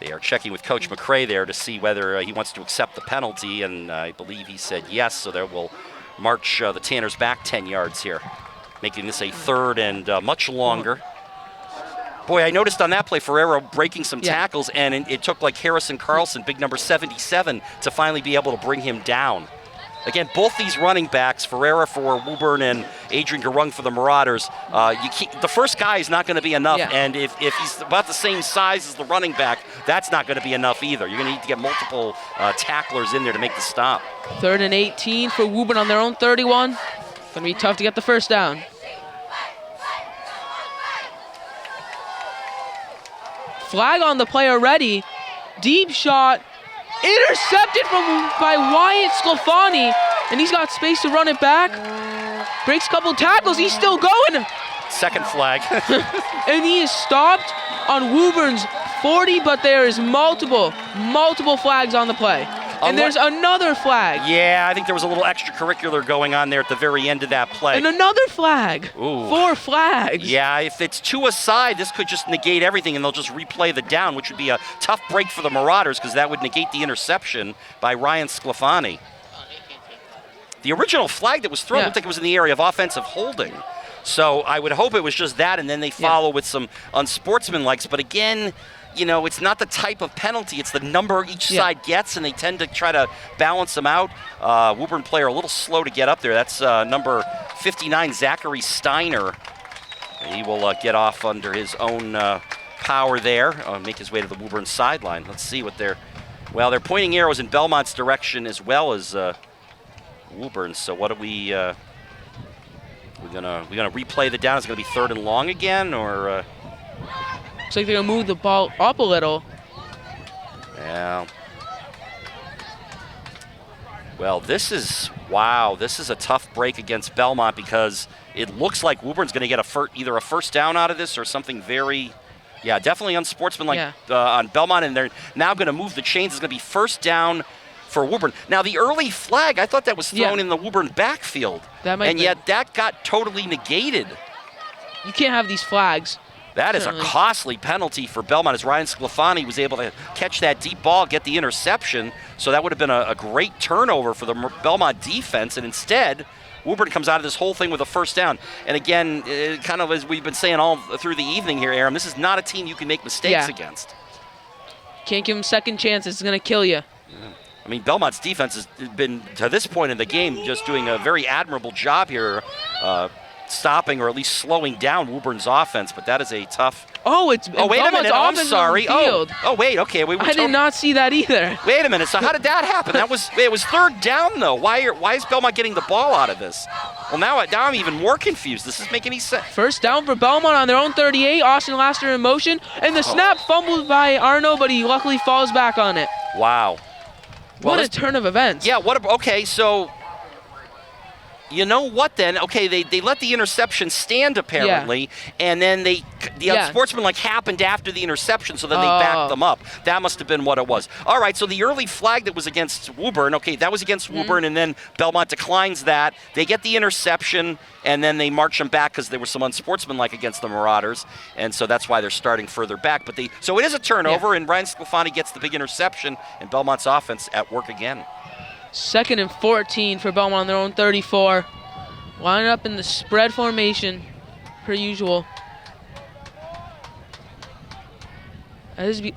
They are checking with Coach McCray there to see whether he wants to accept the penalty, and I believe he said yes, so they will march the Tanners back 10 yards here, making this a 3rd and much longer. Boy, I noticed on that play, Ferreira breaking some tackles, and it took like Harrison Carlson, big number 77, to finally be able to bring him down. Again, both these running backs, Ferreira for Woburn and Adrian Garung for the Marauders, the first guy is not going to be enough, and if he's about the same size as the running back, that's not going to be enough either. You're going to need to get multiple tacklers in there to make the stop. 3rd and 18 for Woburn on their own 31. Going to be tough to get the first down. Flag on the play already. Deep shot. Intercepted by Wyatt Sclafani, and he's got space to run it back. Breaks a couple tackles, he's still going. Second flag. And he is stopped on Woburn's 40, but there is multiple flags on the play. And there's another flag. Yeah, I think there was a little extracurricular going on there at the very end of that play. And another flag. Ooh. 4 flags. Yeah, if it's 2 aside, this could just negate everything, and they'll just replay the down, which would be a tough break for the Marauders because that would negate the interception by Ryan Sclafani. The original flag that was thrown looked like it was in the area of offensive holding. So I would hope it was just that, and then they follow with some unsportsmanlikes. But again, you know, it's not the type of penalty. It's the number each side gets, and they tend to try to balance them out. Woburn player a little slow to get up there. That's number 59, Zachary Steiner. He will get off under his own power there, make his way to the Woburn sideline. Let's see what they're pointing arrows in Belmont's direction as well as Woburn. So what do we gonna replay the down? Is it gonna be 3rd and long again, or? Looks like they're gonna move the ball up a little. Yeah. Well, this is a tough break against Belmont because it looks like Woburn's going to get either a first down out of this or something very, definitely unsportsmanlike on Belmont, and they're now going to move the chains. It's going to be first down for Woburn. Now, the early flag, I thought that was thrown in the Woburn backfield, and yet that got totally negated. You can't have these flags. That is a costly penalty for Belmont, as Ryan Sclafani was able to catch that deep ball, get the interception. So that would have been a great turnover for the Belmont defense. And instead, Woburn comes out of this whole thing with a first down. And again, kind of as we've been saying all through the evening here, Aram, this is not a team you can make mistakes against. Can't give them second chances. It's going to kill you. Yeah. I mean, Belmont's defense has been, to this point in the game, just doing a very admirable job here, stopping or at least slowing down Woburn's offense, but that is a tough. Wait a minute. I'm sorry. Wait. Okay, I did not see that either. Wait a minute. So how did that happen? It was 3rd down though. Why is Belmont getting the ball out of this? Well, now I'm even more confused. This doesn't make any sense. First down for Belmont on their own 38. Austin Laster in motion, and the snap fumbled by Arno, but he luckily falls back on it. Wow. What a turn of events. Yeah. Okay. So. You know what then? Okay, they let the interception stand apparently, and then the unsportsmanlike happened after the interception, so then they backed them up. That must have been what it was. All right, so the early flag that was against Woburn, okay, that was against Woburn, and then Belmont declines that. They get the interception, and then they march them back because there was some unsportsmanlike against the Marauders, and so that's why they're starting further back. But so it is a turnover, and Ryan Sclafani gets the big interception, and Belmont's offense at work again. 2nd and 14 for Belmont on their own 34. Line up in the spread formation, per usual. As it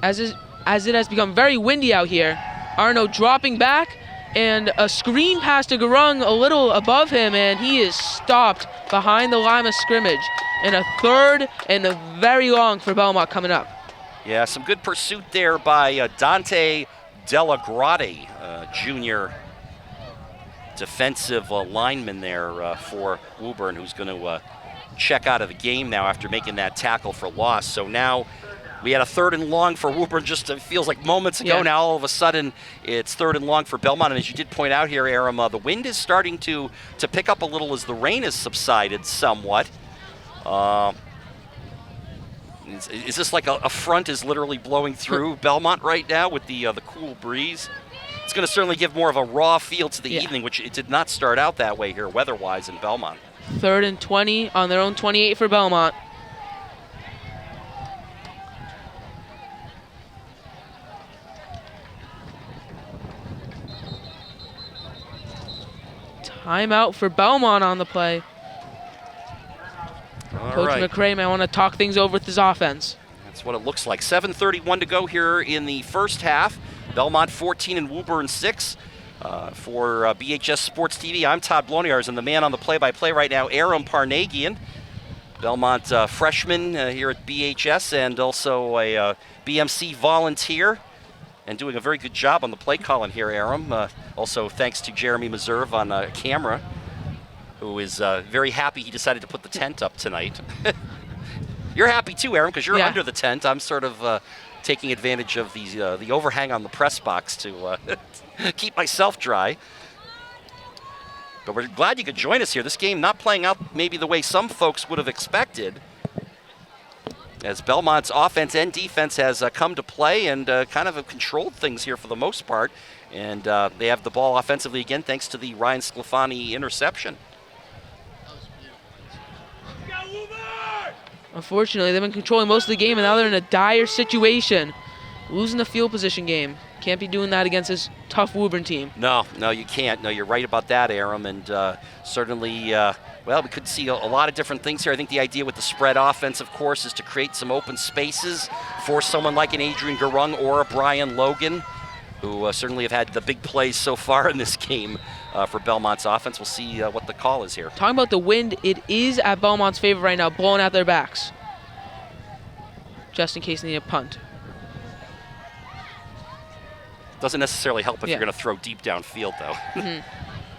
has become very windy out here, Arno dropping back, and a screen pass to Garung a little above him, and he is stopped behind the line of scrimmage. And a 3rd and a very long for Belmont coming up. Yeah, some good pursuit there by Dante Delagrade, junior defensive lineman there for Woburn, who's going to check out of the game now after making that tackle for loss. So now we had a 3rd and long for Woburn just feels like moments ago. Now all of a sudden it's 3rd and long for Belmont. And as you did point out here, Aram, the wind is starting to pick up a little as the rain has subsided somewhat. Is this like a front is literally blowing through Belmont right now with the cool breeze? It's going to certainly give more of a raw feel to the evening, which it did not start out that way here weather-wise in Belmont. 3rd and 20 on their own 28 for Belmont. Timeout for Belmont on the play. Coach McRae may want to talk things over with his offense. That's what it looks like. 7:31 to go here in the first half. Belmont 14 and Woburn 6. For BHS Sports TV, I'm Todd Bloniarz, and the man on the play-by-play right now, Aram Parnagian, Belmont freshman here at BHS, and also a BMC volunteer, and doing a very good job on the play calling here, Aram. Also, thanks to Jeremy Meserve on camera, who is very happy he decided to put the tent up tonight. You're happy too, Aram, because you're under the tent. I'm sort of taking advantage of the overhang on the press box to keep myself dry. But we're glad you could join us here. This game not playing out maybe the way some folks would have expected, as Belmont's offense and defense has come to play and kind of have controlled things here for the most part. And they have the ball offensively again thanks to the Ryan Sclafani interception. Unfortunately, they've been controlling most of the game, and now they're in a dire situation. Losing the field position game. Can't be doing that against this tough Woburn team. No, you can't. No, you're right about that, Aram. And certainly, well, we could see a lot of different things here. I think the idea with the spread offense, of course, is to create some open spaces for someone like an Adrian Garung or a Brian Logan, who certainly have had the big plays so far in this game for Belmont's offense. We'll see what the call is here. Talking about the wind, it is at Belmont's favor right now, blowing out their backs. Just in case they need a punt. Doesn't necessarily help if you're going to throw deep downfield, though.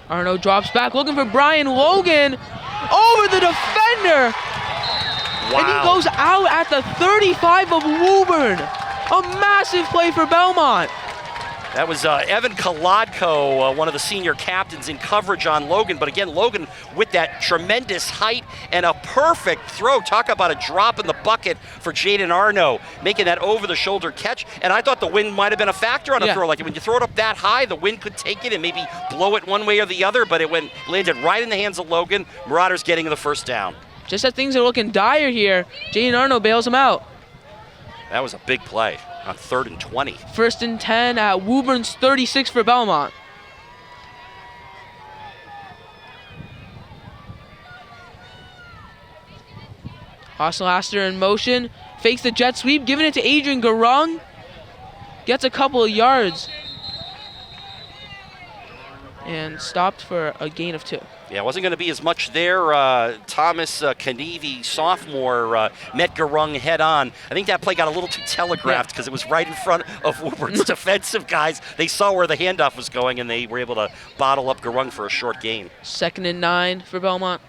Arno drops back, looking for Brian Logan. Over the defender! Wow. And he goes out at the 35 of Woburn. A massive play for Belmont. That was Evan Kolodko, one of the senior captains, in coverage on Logan. But again, Logan with that tremendous height and a perfect throw. Talk about a drop in the bucket for Jaden Arno, making that over-the-shoulder catch. And I thought the wind might have been a factor on a throw. Like when you throw it up that high, the wind could take it and maybe blow it one way or the other. But it landed right in the hands of Logan. Marauders getting the first down. Just as things are looking dire here, Jaden Arno bails him out. That was a big play on 3rd and 20. 1st and 10 at Woburn's 36 for Belmont. Hostelaster in motion, fakes the jet sweep, giving it to Adrian Garung. Gets a couple of yards. And stopped for a gain of 2. Yeah, it wasn't going to be as much there. Thomas Kanevi, sophomore, met Garung head on. I think that play got a little too telegraphed because it was right in front of Woburn's defensive guys. They saw where the handoff was going, and they were able to bottle up Garung for a short gain. 2nd and 9 for Belmont.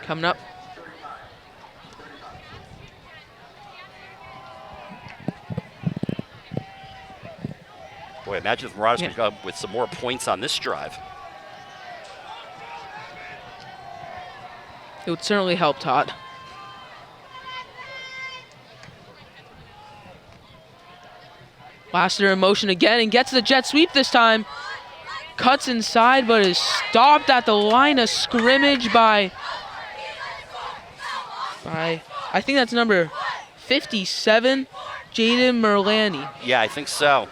Coming up. Boy, imagine if Marauders could come up with some more points on this drive. It would certainly help, Todd. Lassiter in motion again and gets the jet sweep this time. Cuts inside, but is stopped at the line of scrimmage by I think that's number 57, Jaden Merlani. Yeah, I think so.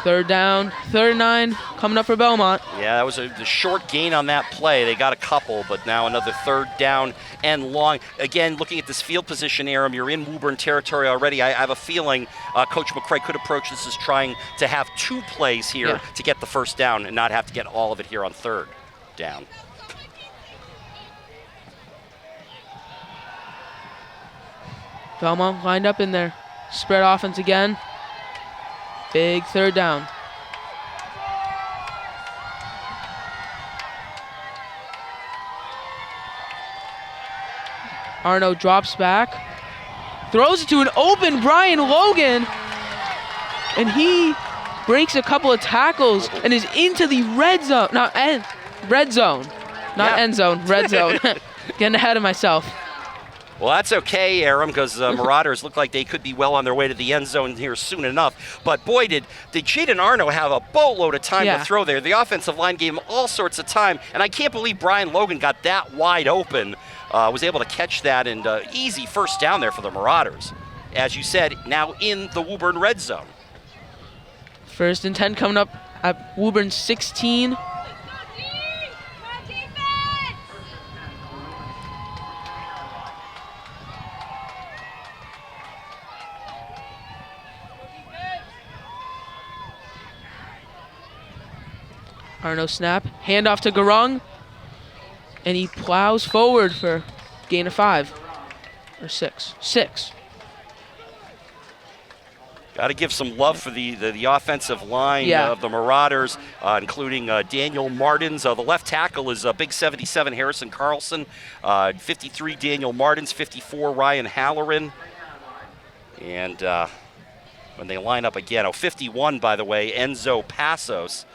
Third down, 39, coming up for Belmont. Yeah, that was the short gain on that play. They got a couple, but now another third down and long. Again, looking at this field position, Aram, you're in Woburn territory already. I have a feeling Coach McCray could approach this as trying to have 2 plays here to get the first down and not have to get all of it here on third down. Belmont lined up in there. Spread offense again. Big third down. Arno drops back. Throws it to an open Brian Logan. And he breaks a couple of tackles and is into the red zone. Red zone. Not end zone, red zone. Getting ahead of myself. Well, that's okay, Aram, because Marauders look like they could be well on their way to the end zone here soon enough. But boy, did Jaden Arno have a boatload of time to throw there. The offensive line gave him all sorts of time, and I can't believe Brian Logan got that wide open, was able to catch that, and easy first down there for the Marauders. As you said, now in the Woburn red zone. First and 10 coming up at Woburn 16. Arno snap, handoff to Garung, and he plows forward for gain of 5, or 6. 6. Got to give some love for the offensive line of the Marauders, including Daniel Martins. The left tackle is big 77 Harrison Carlson, 53 Daniel Martins, 54 Ryan Halloran. And when they line up again, 51, by the way, Enzo Passos,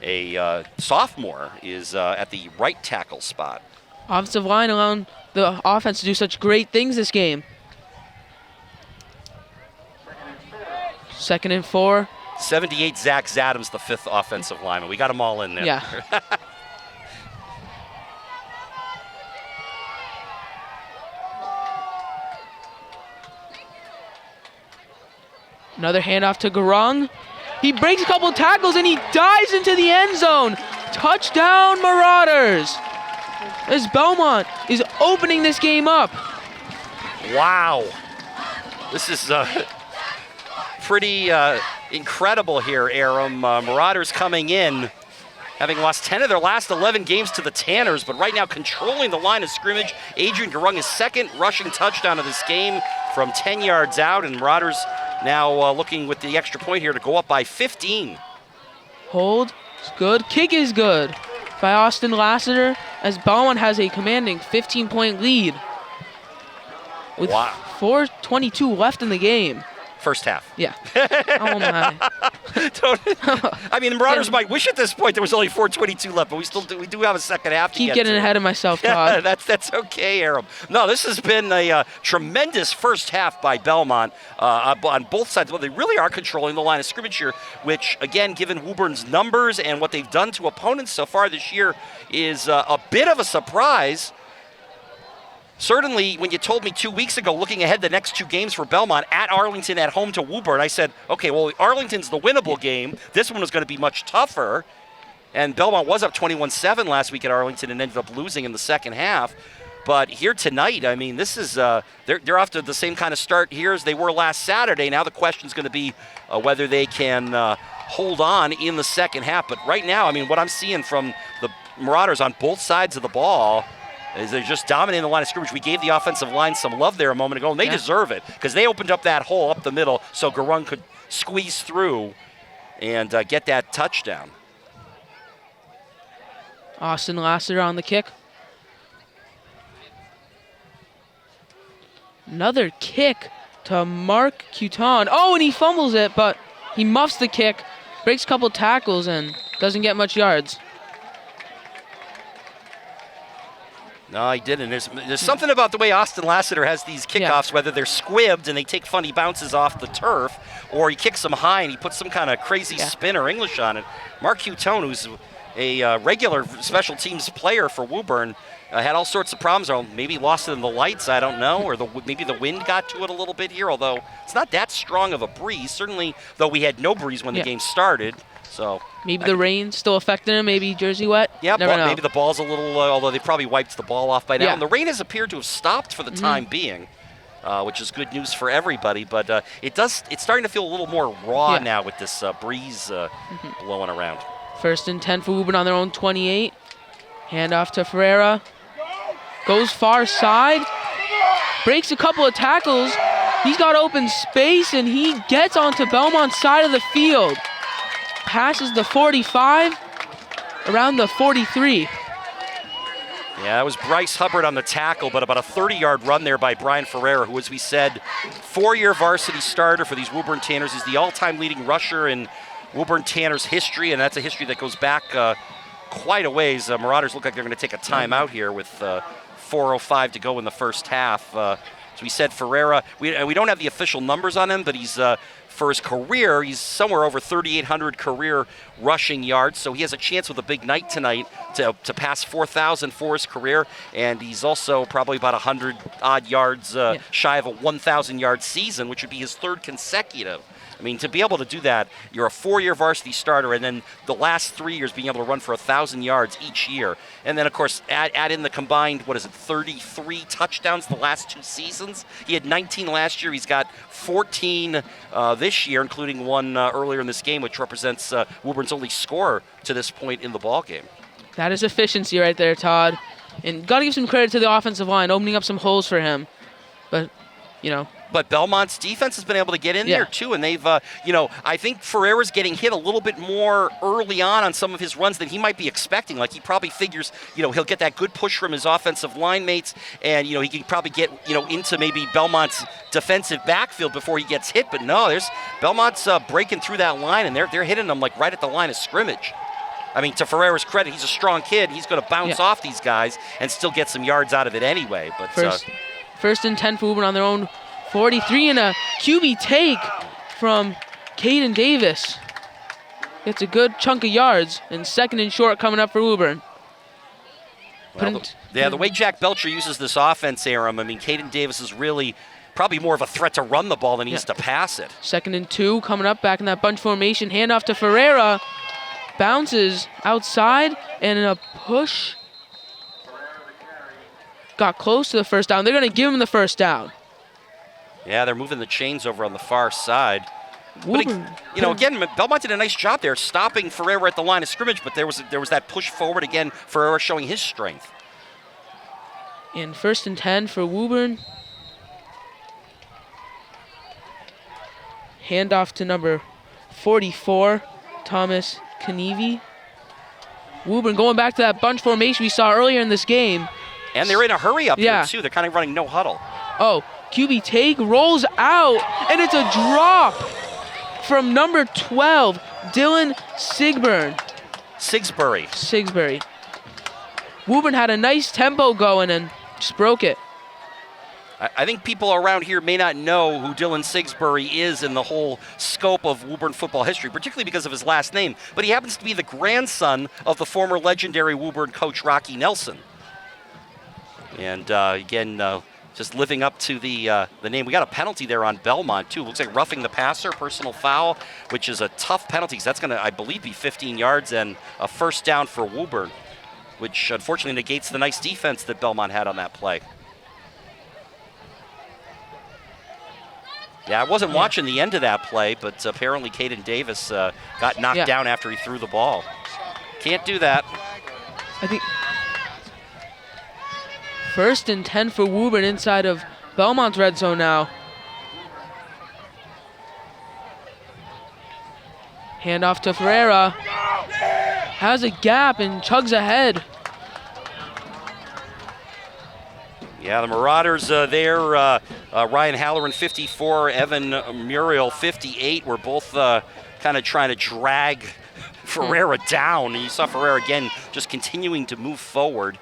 a sophomore, is at the right tackle spot. Offensive line allowing the offense to do such great things this game. 2nd and 4. 78 Zach Zadams, the 5th offensive lineman. We got them all in there. Yeah. Another handoff to Garung. He breaks a couple of tackles and he dives into the end zone. Touchdown, Marauders. As Belmont is opening this game up. Wow. This is pretty incredible here, Aram. Marauders coming in, having lost 10 of their last 11 games to the Tanners, but right now controlling the line of scrimmage. Adrian Garung, his 2nd rushing touchdown of this game from 10 yards out, and Marauders now looking with the extra point here to go up by 15. Hold is good. Kick is good by Austin Lassiter, as Belmont has a commanding 15-point lead with 4:22 left in the game. First half. Yeah. Oh, my. I mean, the Marauders might wish at this point there was only 4:22 left, but we do have a second half to Keep get getting to. ahead of myself, Todd. Yeah, that's okay, Aram. No, this has been a tremendous first half by Belmont on both sides. Well, they really are controlling the line of scrimmage here, which, again, given Woburn's numbers and what they've done to opponents so far this year, is a bit of a surprise. Certainly, when you told me 2 weeks ago, looking ahead the next 2 games for Belmont, at Arlington, at home to Woburn, I said, okay, well, Arlington's the winnable game. This one was going to be much tougher. And Belmont was up 21-7 last week at Arlington and ended up losing in the second half. But here tonight, I mean, this is they're off to the same kind of start here as they were last Saturday. Now the question's going to be whether they can hold on in the second half. But right now, I mean, what I'm seeing from the Marauders on both sides of the ball is they're just dominating the line of scrimmage. We gave the offensive line some love there a moment ago, and they deserve it because they opened up that hole up the middle so Garung could squeeze through and get that touchdown. Austin Lassiter on the kick. Another kick to Mark Cuton. Oh, and he fumbles it, but he muffs the kick, breaks a couple tackles, and Doesn't get much yards. No, he didn't. There's something about the way Austin Lassiter has these kickoffs, whether they're squibbed and they take funny bounces off the turf, or he kicks them high and he puts some kind of crazy spin or English on it. Mark Hutone, who's a regular special teams player for Woburn, had all sorts of problems, or maybe lost it in the lights, I don't know, or maybe the wind got to it a little bit here, although it's not that strong of a breeze. Certainly, though we had no breeze when the game started. So maybe the rain still affecting him, maybe jersey wet. Yeah, Never know. Maybe the ball's a little, although they probably wiped the ball off by now. Yeah. And the rain has appeared to have stopped for the time being, which is good news for everybody. But it's starting to feel a little more raw now with this breeze blowing around. 1st and 10 for Woburn on their own 28. Handoff to Ferreira. Goes far side. Breaks a couple of tackles. He's got open space, and he gets onto Belmont's side of the field. Passes the 45, around the 43. Yeah, it was Bryce Hubbard on the tackle, but about a 30-yard run there by Brian Ferreira, who, as we said, 4-year varsity starter for these Woburn Tanners. He's the all-time leading rusher in Woburn Tanners history, and that's a history that goes back quite a ways. Marauders look like they're going to take a timeout here with 4:05 to go in the first half. As we said, Ferreira, we don't have the official numbers on him, but he's for his career, he's somewhere over 3,800 career rushing yards, so he has a chance with a big night tonight to pass 4,000 for his career, and he's also probably about 100-odd yards shy of a 1,000-yard season, which would be his 3rd consecutive. I mean, to be able to do that, you're a 4-year varsity starter, and then the last 3 years being able to run for 1,000 yards each year. And then, of course, add in the combined, 33 touchdowns the last 2 seasons. He had 19 last year. He's got 14 this year, including one earlier in this game, which represents Woburn's only scorer to this point in the ballgame. That is efficiency right there, Todd. And got to give some credit to the offensive line, opening up some holes for him. But, But Belmont's defense has been able to get in there, too. And they've, I think Ferreira's getting hit a little bit more early on some of his runs than he might be expecting. Like, he probably figures, he'll get that good push from his offensive line mates. And, he can probably get, into maybe Belmont's defensive backfield before he gets hit. But no, Belmont's breaking through that line, and they're hitting him, like, right at the line of scrimmage. I mean, to Ferreira's credit, he's a strong kid. He's going to bounce off these guys and still get some yards out of it anyway. But First and 10 for Woburn on their own 43, and a QB take from Caden Davis. Gets a good chunk of yards, and 2nd and short coming up for Woburn. The way Jack Belcher uses this offense, Aram, I mean, Caden Davis is really probably more of a threat to run the ball than he is to pass it. 2nd and 2 coming up, back in that bunch formation. Handoff to Ferreira. Bounces outside, and in a push. Got close to the first down. They're going to give him the first down. Yeah, they're moving the chains over on the far side. Woburn. But, again, Belmont did a nice job there stopping Ferreira at the line of scrimmage, but there was that push forward again, Ferreira showing his strength. And 1st and 10 for Woburn. Handoff to number 44, Thomas Kanevi. Woburn going back to that bunch formation we saw earlier in this game. And they're in a hurry up here, too. They're kind of running no huddle. Oh, QB take, rolls out, and it's a drop from number 12, Dylan Sigsbury. Woburn had a nice tempo going and just broke it. I think people around here may not know who Dylan Sigsbury is in the whole scope of Woburn football history, particularly because of his last name. But he happens to be the grandson of the former legendary Woburn coach Rocky Nelson. And again, just living up to the name. We got a penalty there on Belmont, too. Looks like roughing the passer, personal foul, which is a tough penalty because that's going to, I believe, be 15 yards and a first down for Woburn, which unfortunately negates the nice defense that Belmont had on that play. Yeah, I wasn't watching the end of that play, but apparently Caden Davis got knocked down after he threw the ball. Can't do that. I think 1st and 10 for Woburn inside of Belmont's red zone now. Handoff to Ferreira. Has a gap and chugs ahead. Yeah, the Marauders there, Ryan Halloran 54, Evan Muriel 58, were both kind of trying to drag Ferreira down. And you saw Ferreira again just continuing to move forward.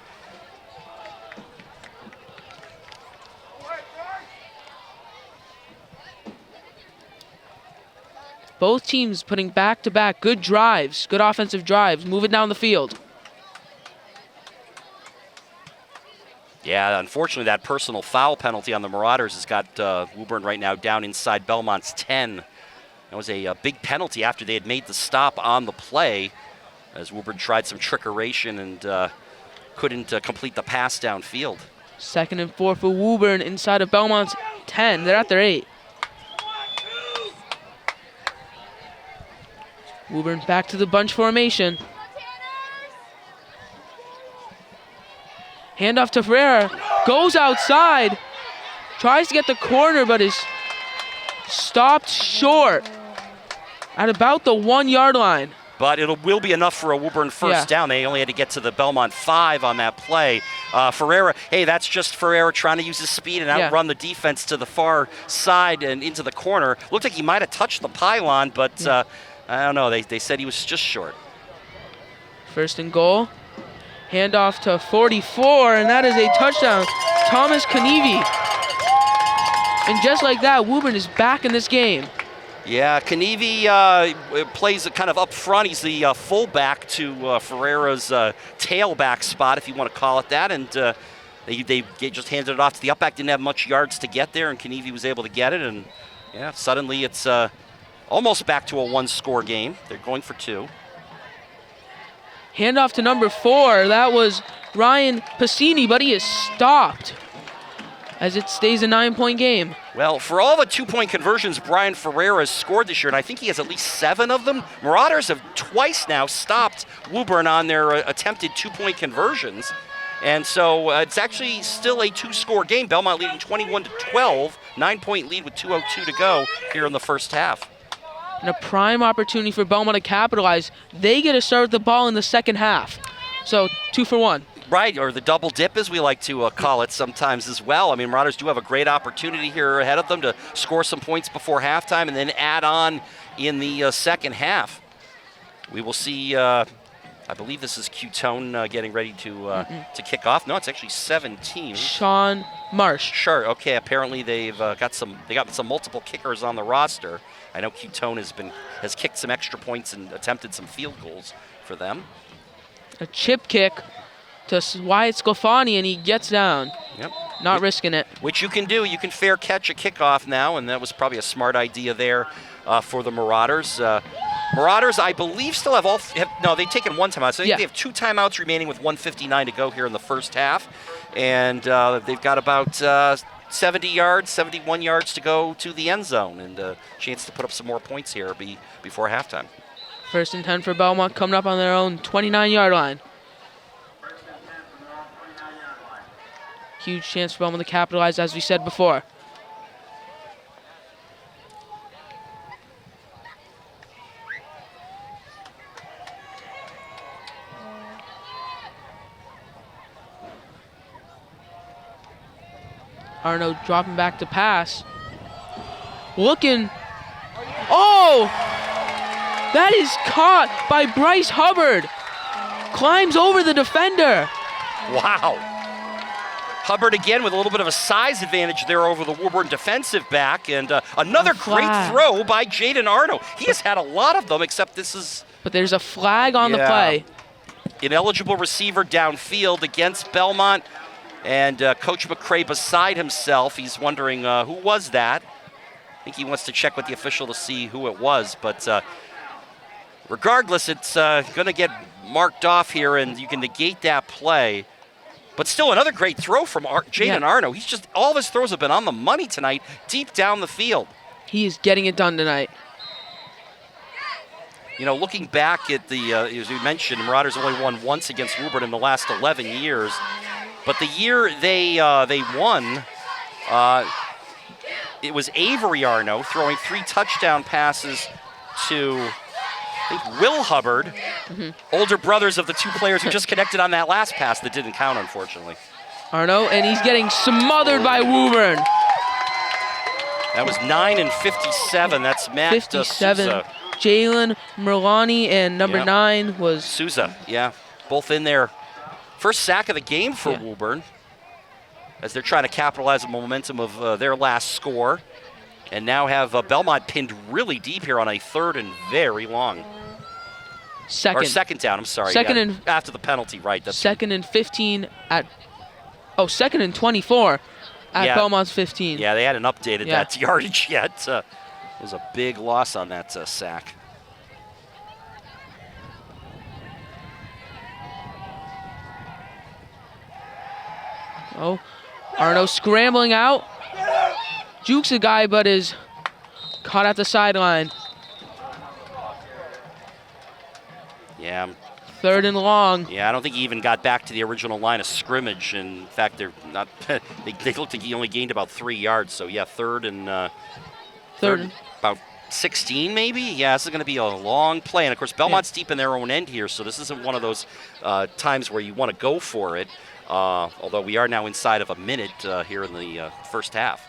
Both teams putting back-to-back good drives, good offensive drives, moving down the field. Yeah, unfortunately, that personal foul penalty on the Marauders has got Woburn right now down inside Belmont's 10. That was a big penalty after they had made the stop on the play, as Woburn tried some trickeration and couldn't complete the pass downfield. 2nd and 4 for Woburn inside of Belmont's 10. They're at their 8. Woburn back to the bunch formation. Handoff to Ferreira. Goes outside. Tries to get the corner, but is stopped short at about the 1-yard line. But it will be enough for a Woburn first down. They only had to get to the Belmont 5 on that play. Ferreira, hey, that's just Ferreira trying to use his speed and outrun the defense to the far side and into the corner. Looked like he might have touched the pylon, but I don't know. They said he was just short. 1st and goal. Handoff to 44, and that is a touchdown. Thomas Kanevi. And just like that, Woburn is back in this game. Yeah, Kanevi plays kind of up front. He's the fullback to Ferreira's tailback spot, if you want to call it that. And they just handed it off to the upback. Didn't have much yards to get there, and Kanevi was able to get it. And yeah, suddenly it's almost back to a 1-score game. They're going for 2. Handoff to number 4. That was Ryan Pacini, but he is stopped as it stays a 9-point game. Well, for all the 2-point conversions Brian Ferreira has scored this year, and I think he has at least 7 of them, Marauders have twice now stopped Woburn on their attempted 2-point conversions. And so it's actually still a 2-score game. Belmont leading 21-12, 9-point lead with 2:02 to go here in the first half. And a prime opportunity for Belmont to capitalize. They get to start with the ball in the second half. So 2 for 1. Right, or the double dip, as we like to call it sometimes as well. I mean, Marauders do have a great opportunity here ahead of them to score some points before halftime and then add on in the second half. We will see, I believe this is Q-Tone getting ready to kick off. No, it's actually 17. Sean Marsh. Sure, okay, apparently they got some multiple kickers on the roster. I know Q-Tone has kicked some extra points and attempted some field goals for them. A chip kick to Wyatt Sclafani, and he gets down. Yep. Not risking it. Which you can do. You can fair catch a kickoff now, and that was probably a smart idea there for the Marauders. Marauders, I believe, still have they've taken 1 timeout. So they have 2 timeouts remaining with 1:59 to go here in the first half. And they've got about 71 yards to go to the end zone, and a chance to put up some more points here before halftime. 1st and 10 for Belmont, coming up on their own 29-yard line. Huge chance for Belmont to capitalize, as we said before. Arno dropping back to pass. Looking. Oh! That is caught by Bryce Hubbard. Climbs over the defender. Wow. Hubbard again with a little bit of a size advantage there over the Woburn defensive back. And another great throw by Jaden Arno. He has had a lot of them, except this is... But there's a flag on the play. Ineligible receiver downfield against Belmont. And Coach McCray beside himself. He's wondering who was that. I think he wants to check with the official to see who it was. But regardless, it's going to get marked off here, and you can negate that play. But still another great throw from Jaden Arno. He's just, all of his throws have been on the money tonight, deep down the field. He is getting it done tonight. You know, looking back at the, as we mentioned, Marauders only won once against Woburn in the last 11 years. But the year they won, it was Avery Arno throwing 3 touchdown passes to, I think, Will Hubbard, older brothers of the 2 players who just connected on that last pass that didn't count, unfortunately. Arno, and he's getting smothered by Woburn. That was 9 and 57. That's Matt 57. Sousa. Jalen Merlani and number Yep. 9 was Souza, yeah. Both in there. First sack of the game for Woburn, as they're trying to capitalize on the momentum of their last score. And now have Belmont pinned really deep here on a 3rd and very long. second. Or second down, I'm sorry. Second yeah, and after the penalty, right. That's second and 15 at, second and 24 at Belmont's 15. Yeah, they hadn't updated that yardage yet. It was a big loss on that sack. Oh, Arno scrambling out. Jukes a guy, but is caught at the sideline. Yeah. 3rd and long. Yeah, I don't think he even got back to the original line of scrimmage. In fact, they're not. they looked like he only gained about 3 yards. So yeah, third and about 16 maybe. Yeah, this is going to be a long play, and of course Belmont's deep in their own end here, so this isn't one of those times where you want to go for it. Although we are now inside of a minute here in the first half.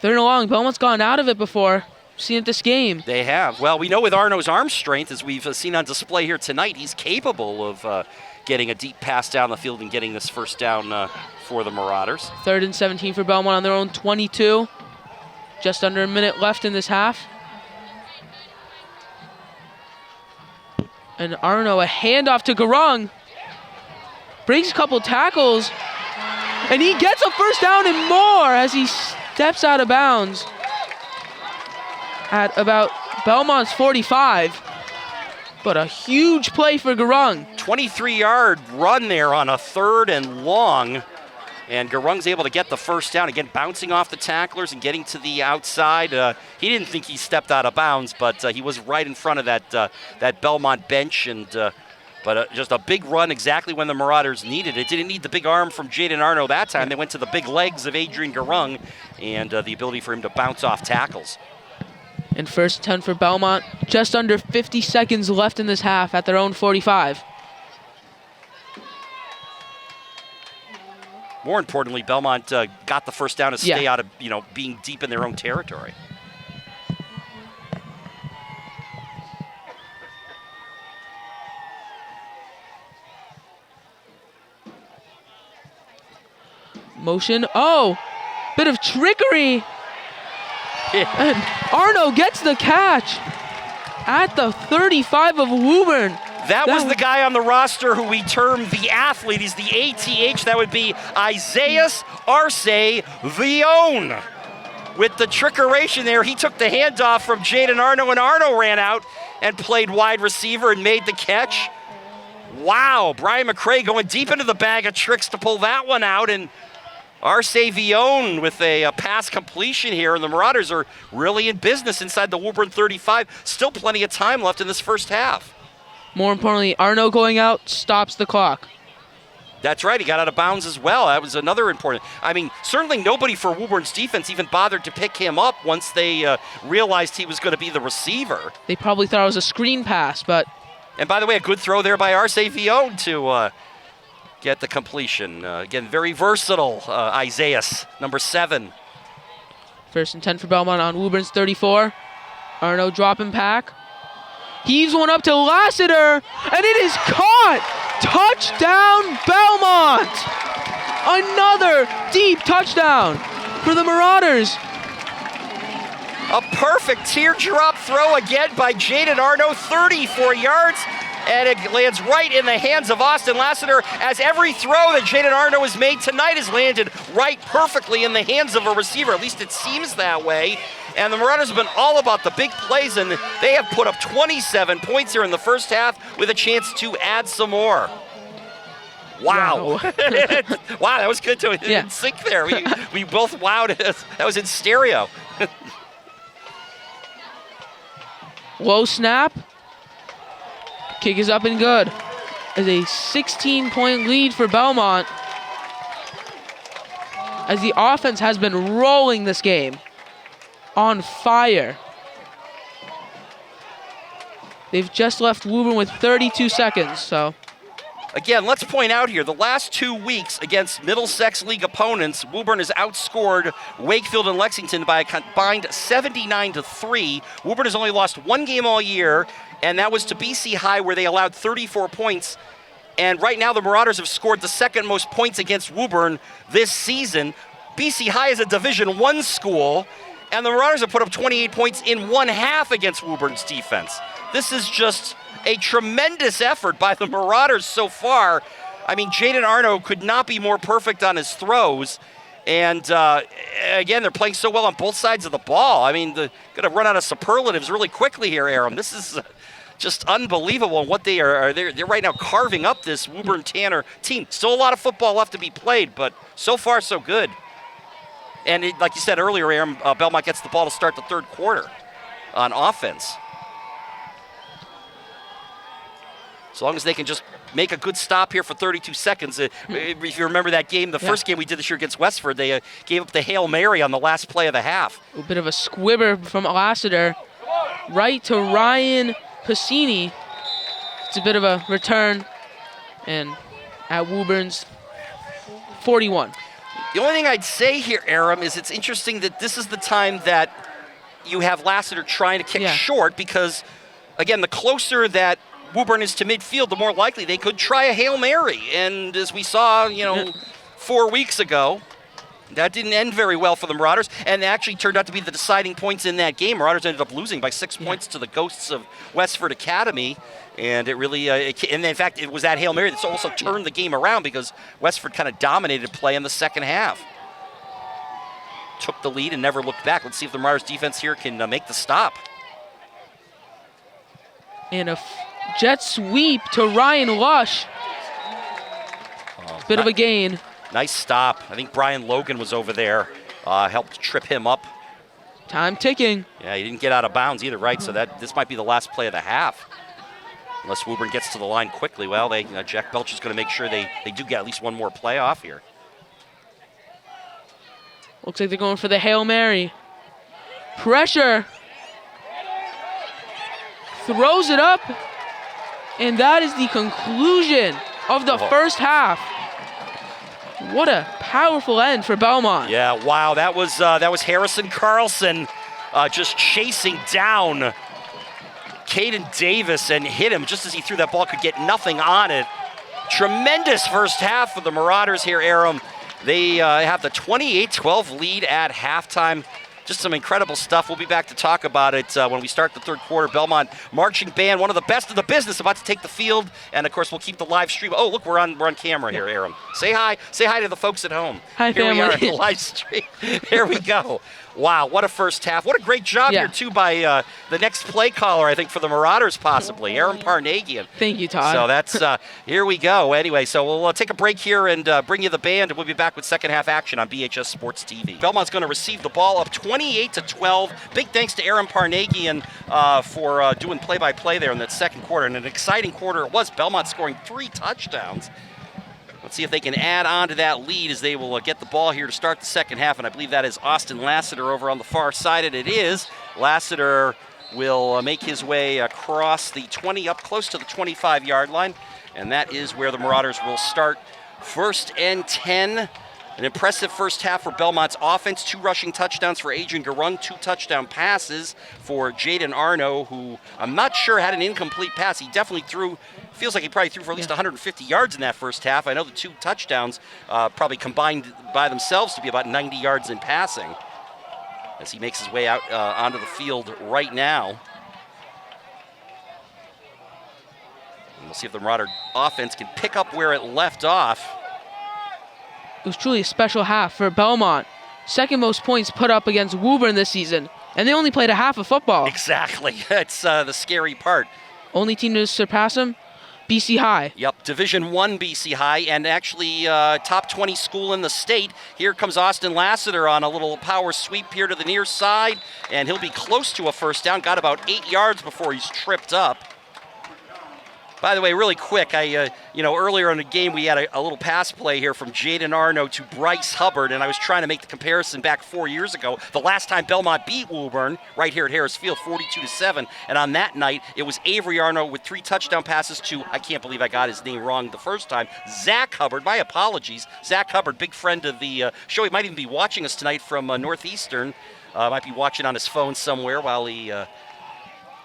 3rd and long. Belmont's gone out of it before. Seen it this game. They have. Well, we know with Arno's arm strength, as we've seen on display here tonight, he's capable of getting a deep pass down the field and getting this first down for the Marauders. 3rd and 17 for Belmont on their own 22. Just under a minute left in this half. And Arno, a handoff to Garung. Breaks a couple tackles. And he gets a first down and more as he steps out of bounds at about Belmont's 45. But a huge play for Garung. 23-yard run there on a 3rd and long. And Garung's able to get the first down, again bouncing off the tacklers and getting to the outside. He didn't think he stepped out of bounds, but he was right in front of that Belmont bench. But just a big run exactly when the Marauders needed it. Didn't need the big arm from Jaden Arno that time. They went to the big legs of Adrian Garung and the ability for him to bounce off tackles. And 1st and 10 for Belmont. Just under 50 seconds left in this half at their own 45. More importantly, Belmont got the first down to stay out of being deep in their own territory. Motion. Oh, bit of trickery. And Arno gets the catch at the 35 of Woburn. That was the guy on the roster who we term the athlete. He's the ATH. That would be Isaias Arce Vion. With the trickeration there, he took the handoff from Jaden Arno, and Arno ran out and played wide receiver and made the catch. Wow, Brian McCray going deep into the bag of tricks to pull that one out, and Arce Vion with a pass completion here, and the Marauders are really in business inside the Woburn 35. Still plenty of time left in this first half. More importantly, Arno going out stops the clock. That's right, he got out of bounds as well. That was another important. I mean, certainly nobody for Woburn's defense even bothered to pick him up once they realized he was going to be the receiver. They probably thought it was a screen pass, but... And by the way, a good throw there by Arce Vion to get the completion. Again, very versatile, Isaias, number 7. 1st and 10 for Belmont on Woburn's 34. Arno dropping back. Heaves one up to Lassiter, and it is caught! Touchdown, Belmont! Another deep touchdown for the Marauders. A perfect teardrop throw again by Jaden Arno, 34 yards, and it lands right in the hands of Austin Lassiter, as every throw that Jaden Arno has made tonight has landed right perfectly in the hands of a receiver. At least it seems that way. And the Marauders have been all about the big plays, and they have put up 27 points here in the first half with a chance to add some more. Wow. Wow, that was good to in sync there. We both wowed. That was in stereo. Low snap. Kick is up and good. As a 16-point lead for Belmont. As the offense has been rolling this game. On fire. They've just left Woburn with 32 seconds, so Again, let's point out here, the last 2 weeks against Middlesex League opponents, Woburn has outscored Wakefield and Lexington by a combined 79-3. Woburn has only lost 1 game all year, and that was to BC High, where they allowed 34 points. And right now, the Marauders have scored the second most points against Woburn this season. BC High is a Division I school, and the Marauders have put up 28 points in 1/2 against Woburn's defense. This is just a tremendous effort by the Marauders so far. I mean, Jaden Arno could not be more perfect on his throws. And again, they're playing so well on both sides of the ball. I mean, they're going to run out of superlatives really quickly here, Aram. This is just unbelievable what they are. They're right now carving up this Woburn Tanner team. Still a lot of football left to be played, but so far so good. And like you said earlier, Aram, Belmont gets the ball to start the third quarter on offense. As long as they can just make a good stop here for 32 seconds. If you remember that game, the first game we did this year against Westford, they gave up the Hail Mary on the last play of the half. A bit of a squibber from Lassiter. Right to Ryan Piscini. It's a bit of a return. And at Woburn's 41. The only thing I'd say here, Aram, is it's interesting that this is the time that you have Lassiter trying to kick short because, again, the closer that Woburn is to midfield, the more likely they could try a Hail Mary. And as we saw, 4 weeks ago, that didn't end very well for the Marauders, and it actually turned out to be the deciding points in that game. Marauders ended up losing by 6 points to the Ghosts of Westford Academy, and it really, and in fact, it was that Hail Mary that's also turned the game around because Westford kind of dominated play in the second half. Took the lead and never looked back. Let's see if the Marauders defense here can make the stop. And a jet sweep to Ryan Lush. Bit of a gain. Nice stop. I think Brian Logan was over there. Helped trip him up. Time ticking. Yeah, he didn't get out of bounds either, right? So this might be the last play of the half. Unless Woburn gets to the line quickly. Well, Jack Belch is going to make sure they do get at least one more play off here. Looks like they're going for the Hail Mary. Pressure. Throws it up. And that is the conclusion of the first half. What a powerful end for Belmont. Yeah, wow, that was Harrison Carlson just chasing down Caden Davis and hit him just as he threw that ball, could get nothing on it. Tremendous first half for the Marauders here, Aram. They have the 28-12 lead at halftime. Just some incredible stuff. We'll be back to talk about it when we start the third quarter. Belmont marching band, one of the best of the business, about to take the field. And of course, we'll keep the live stream. Oh, look, we're on camera here, Aram. Say hi. Say hi to the folks at home. Hi, here family. We are at the live stream. Here we go. Wow, what a first half. What a great job here, too, by the next play caller, I think, for the Marauders, possibly, Aram Parnagian. Thank you, Todd. So that's, here we go. Anyway, so we'll take a break here and bring you the band, and we'll be back with second half action on BHS Sports TV. Belmont's going to receive the ball up 28-12. Big thanks to Aram Parnagian for doing play-by-play there in that second quarter, and an exciting quarter it was. Belmont scoring 3 touchdowns. Let's see if they can add on to that lead as they will get the ball here to start the second half. And I believe that is Austin Lassiter over on the far side, and it is. Lassiter will make his way across the 20, up close to the 25-yard line. And that is where the Marauders will start. 1st and 10. An impressive first half for Belmont's offense. 2 rushing touchdowns for Adrian Garung, 2 touchdown passes for Jaden Arno, who I'm not sure had an incomplete pass. He definitely threw, feels like he probably threw for at least 150 yards in that first half. I know the 2 touchdowns probably combined by themselves to be about 90 yards in passing as he makes his way out onto the field right now. And we'll see if the Marauder offense can pick up where it left off. It was truly a special half for Belmont. Second most points put up against Woburn this season. And they only played a half of football. Exactly. That's the scary part. Only team to surpass them, BC High. Yep, Division I BC High, and actually top 20 school in the state. Here comes Austin Lassiter on a little power sweep here to the near side, and he'll be close to a first down. Got about 8 yards before he's tripped up. By the way, really quick, earlier in the game we had a little pass play here from Jaden Arno to Bryce Hubbard, and I was trying to make the comparison back 4 years ago. The last time Belmont beat Woburn, right here at Harris Field, 42-7, and on that night it was Avery Arno with 3 touchdown passes to, I can't believe I got his name wrong the first time, Zach Hubbard. My apologies. Zach Hubbard, big friend of the show. He might even be watching us tonight from Northeastern. Might be watching on his phone somewhere while he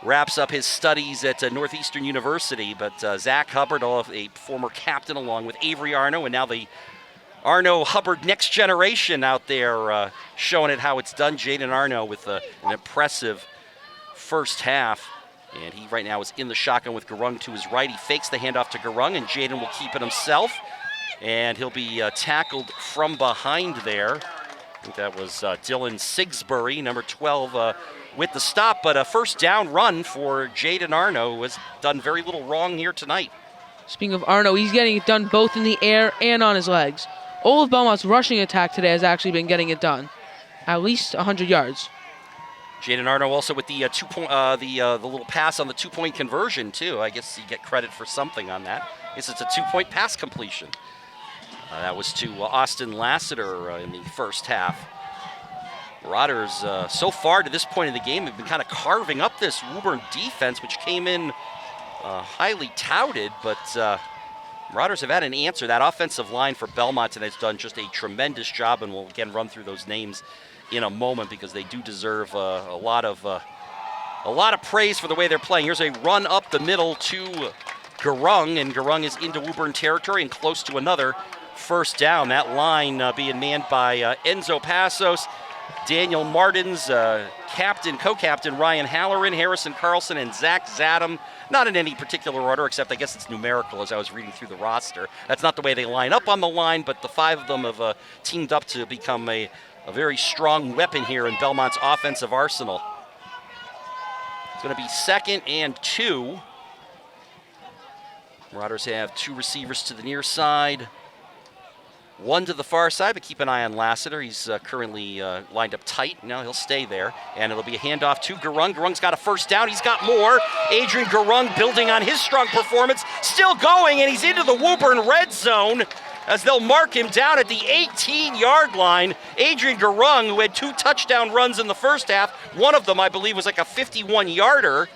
wraps up his studies at Northeastern University. But Zach Hubbard, a former captain, along with Avery Arno, and now the Arno-Hubbard next generation out there showing it how it's done. Jaden Arno with an impressive first half. And he right now is in the shotgun with Garung to his right. He fakes the handoff to Garung, and Jaden will keep it himself. And he'll be tackled from behind there. I think that was Dylan Sigsbury, number 12, with the stop, but a first down run for Jaden Arno, who has done very little wrong here tonight. Speaking of Arno, he's getting it done both in the air and on his legs. All of Belmont's rushing attack today has actually been getting it done, at least 100 yards. Jaden Arno also with the the little pass on the 2-point conversion too. I guess you get credit for something on that. I guess it's a 2-point pass completion. That was to Austin Lassiter in the first half. Marauders, so far to this point in the game, have been kind of carving up this Woburn defense, which came in highly touted, but Marauders have had an answer. That offensive line for Belmont tonight has done just a tremendous job, and we'll again run through those names in a moment because they do deserve a lot of praise for the way they're playing. Here's a run up the middle to Garung, and Garung is into Woburn territory and close to another first down. That line being manned by Enzo Passos, Daniel Martins, co-captain Ryan Halloran, Harrison Carlson, and Zach Zadam. Not in any particular order, except I guess it's numerical as I was reading through the roster. That's not the way they line up on the line, but the 5 of them have teamed up to become a very strong weapon here in Belmont's offensive arsenal. It's going to be 2nd and 2. Marauders have 2 receivers to the near side, 1 to the far side, but keep an eye on Lassiter. He's currently lined up tight. Now he'll stay there, and it'll be a handoff to Garung. Garung's got a first down. He's got more. Adrian Garung building on his strong performance. Still going, and he's into the Woburn red zone as they'll mark him down at the 18-yard line. Adrian Garung, who had 2 touchdown runs in the first half. One of them, I believe, was like a 51-yarder.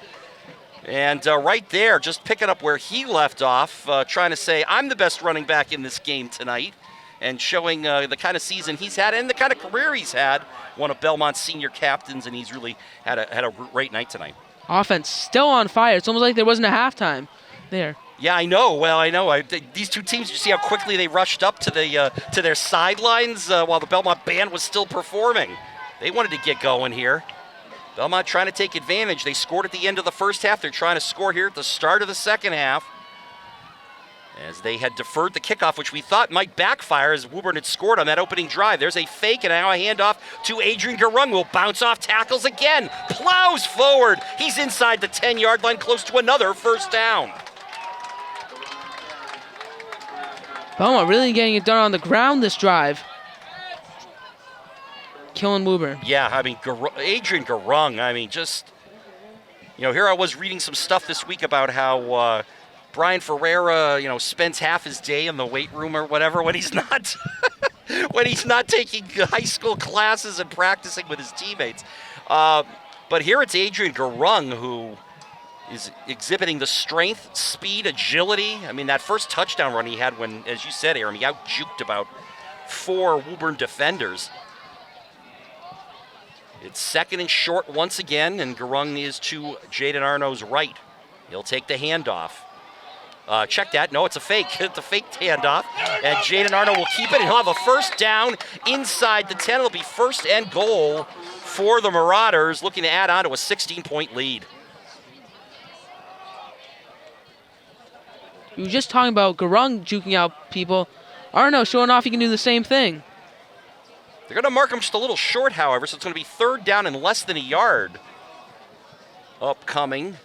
And right there, just picking up where he left off, trying to say, I'm the best running back in this game tonight, and showing the kind of season he's had and the kind of career he's had. One of Belmont's senior captains, and he's really had a great night tonight. Offense still on fire. It's almost like there wasn't a halftime there. Yeah, I know. Well, I know. These 2 teams, you see how quickly they rushed up to their sidelines while the Belmont band was still performing. They wanted to get going here. Belmont trying to take advantage. They scored at the end of the first half. They're trying to score here at the start of the second half, as they had deferred the kickoff, which we thought might backfire as Woburn had scored on that opening drive. There's a fake, and now a handoff to Adrian Garung. Will bounce off tackles again. Plows forward. He's inside the 10-yard line, close to another first down. Belmont really getting it done on the ground this drive. Killing Woburn. Yeah, I mean, Adrian Garung, I mean, just, here I was reading some stuff this week about how Brian Ferreira, spends half his day in the weight room or whatever when he's not taking high school classes and practicing with his teammates. But here it's Adrian Garung who is exhibiting the strength, speed, agility. I mean, that first touchdown run he had when, as you said, Aram, he out-juked about 4 Woburn defenders. It's 2nd and short once again, and Garung is to Jaden Arno's right. He'll take the handoff. Check that. No, it's a fake. It's a fake handoff. And Jaden Arno will keep it, and he'll have a first down inside the 10. It'll be 1st and goal for the Marauders, looking to add on to a 16-point lead. We were just talking about Garung juking out people. Arno showing off he can do the same thing. They're going to mark him just a little short, however, so it's going to be 3rd down and less than a yard. Upcoming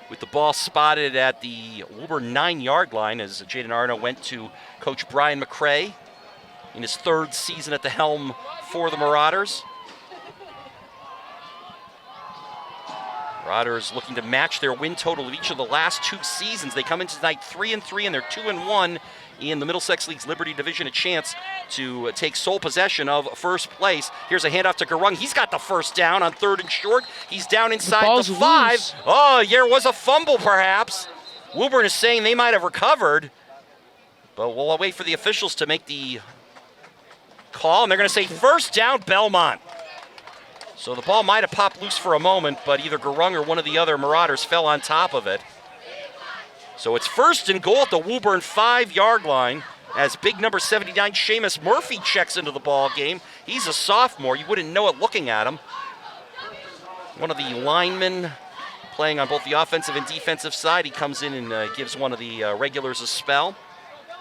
with the ball spotted at the Woburn 9-yard line as Jaden Arno went to Coach Brian McCrae in his 3rd season at the helm for the Marauders. Marauders looking to match their win total of each of the last 2 seasons. They come into tonight 3-3, and they're 2-1 in the Middlesex League's Liberty Division, a chance to take sole possession of first place. Here's a handoff to Garung. He's got the first down on 3rd and short. He's down inside the 5. Loose. Oh, there was a fumble perhaps. Woburn is saying they might have recovered, but we'll wait for the officials to make the call, and they're going to say first down Belmont. So the ball might have popped loose for a moment, but either Garung or one of the other Marauders fell on top of it. So it's 1st and goal at the Woburn 5-yard line as big number 79, Seamus Murphy, checks into the ball game. He's a sophomore. You wouldn't know it looking at him. One of the linemen playing on both the offensive and defensive side. He comes in and gives one of the regulars a spell,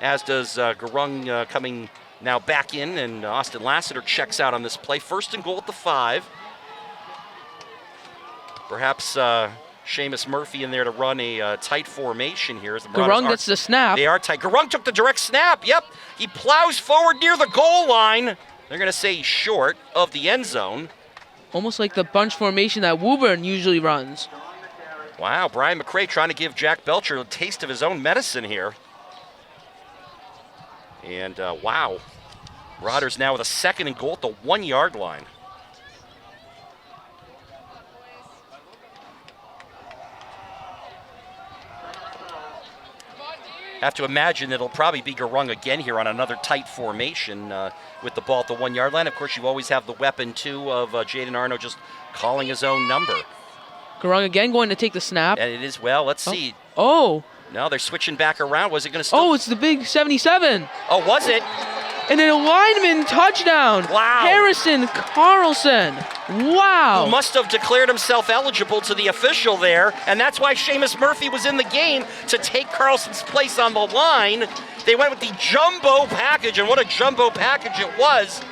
as does Garung coming now back in, and Austin Lassiter checks out on this play. 1st and goal at the 5. Perhaps Seamus Murphy in there to run a tight formation here. As the Garung gets the snap. They are tight. Garung took the direct snap. Yep. He plows forward near the goal line. They're going to say he's short of the end zone. Almost like the bunch formation that Woburn usually runs. Wow, Brian McRae trying to give Jack Belcher a taste of his own medicine here. And wow, Marauders now with a 2nd and goal at the 1-yard line. Have to imagine it'll probably be Garung again here on another tight formation with the ball at the 1-yard line. Of course, you always have the weapon, too, of Jaden Arno just calling his own number. Garung again going to take the snap. And it is, well, let's see. Oh. No, they're switching back around. Was it going to still? Oh, it's the big 77. Oh, was it? And an lineman touchdown. Wow. Harrison Carlson. Wow. Who must have declared himself eligible to the official there, and that's why Seamus Murphy was in the game to take Carlson's place on the line. They went with the jumbo package, and what a jumbo package it was.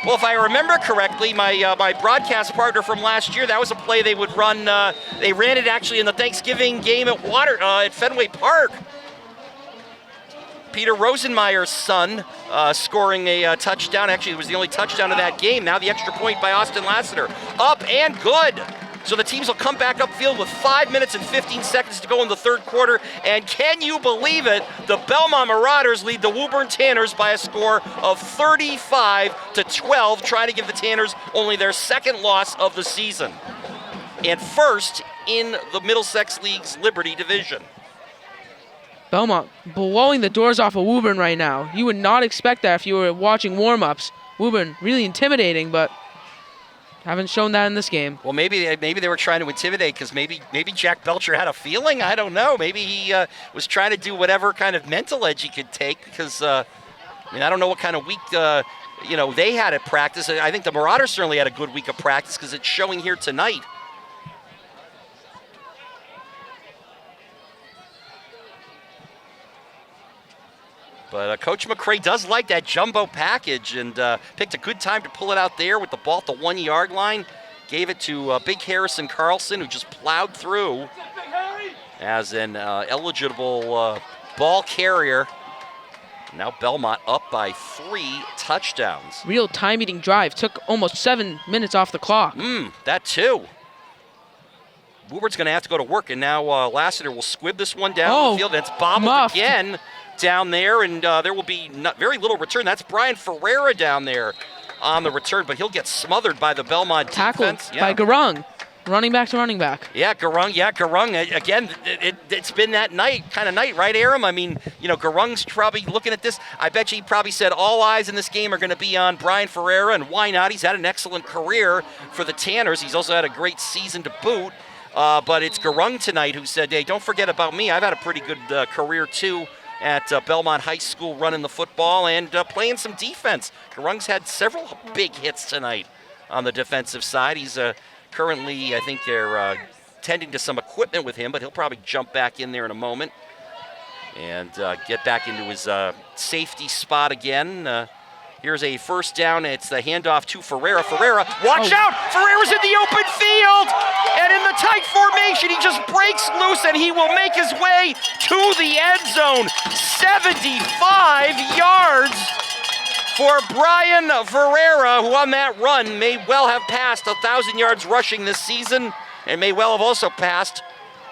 Well, if I remember correctly, my broadcast partner from last year, that was a play they would run. They ran it actually in the Thanksgiving game at Fenway Park. Peter Rosenmeyer's son scoring a touchdown. Actually, it was the only touchdown of that game. Now the extra point by Austin Lassiter. Up and good. So the teams will come back upfield with 5 minutes and 15 seconds to go in the 3rd quarter. And can you believe it? The Belmont Marauders lead the Woburn Tanners by a score of 35-12, trying to give the Tanners only their 2nd loss of the season. And 1st in the Middlesex League's Liberty Division. Belmont blowing the doors off of Woburn right now. You would not expect that if you were watching warm-ups. Woburn really intimidating, but haven't shown that in this game. Well, maybe they were trying to intimidate because maybe Jack Belcher had a feeling. I don't know. Maybe he was trying to do whatever kind of mental edge he could take because, I don't know what kind of week, they had at practice. I think the Marauders certainly had a good week of practice because it's showing here tonight. But Coach McRae does like that jumbo package and picked a good time to pull it out there with the ball at the 1-yard line. Gave it to big Harrison Carlson, who just plowed through as an eligible ball carrier. Now Belmont up by 3 touchdowns. Real time-eating drive. Took almost 7 minutes off the clock. That too. Woburn's going to have to go to work, and now Lassiter will squib this one down the field. And it's bobbled again down there, and there will be very little return. That's Brian Ferreira down there on the return, but he'll get smothered by the Belmont defense. Tackled by Garung. Running back to running back. Yeah, Garung. Again, it's been that kind of night, right, Aram? I mean, Garung's probably looking at this. I bet you he probably said all eyes in this game are going to be on Brian Ferreira, and why not? He's had an excellent career for the Tanners. He's also had a great season to boot. But it's Garung tonight who said, hey, don't forget about me. I've had a pretty good career, too, at Belmont High School running the football and playing some defense. Garung's had several big hits tonight on the defensive side. He's currently, I think they're tending to some equipment with him, but he'll probably jump back in there in a moment and get back into his safety spot again. Here's a first down. It's the handoff to Ferreira. Watch out! Ferreira's in the open field! And in the tight formation, he just breaks loose and he will make his way to the end zone. 75 yards for Brian Ferreira, who on that run may well have passed 1,000 yards rushing this season. and may well have also passed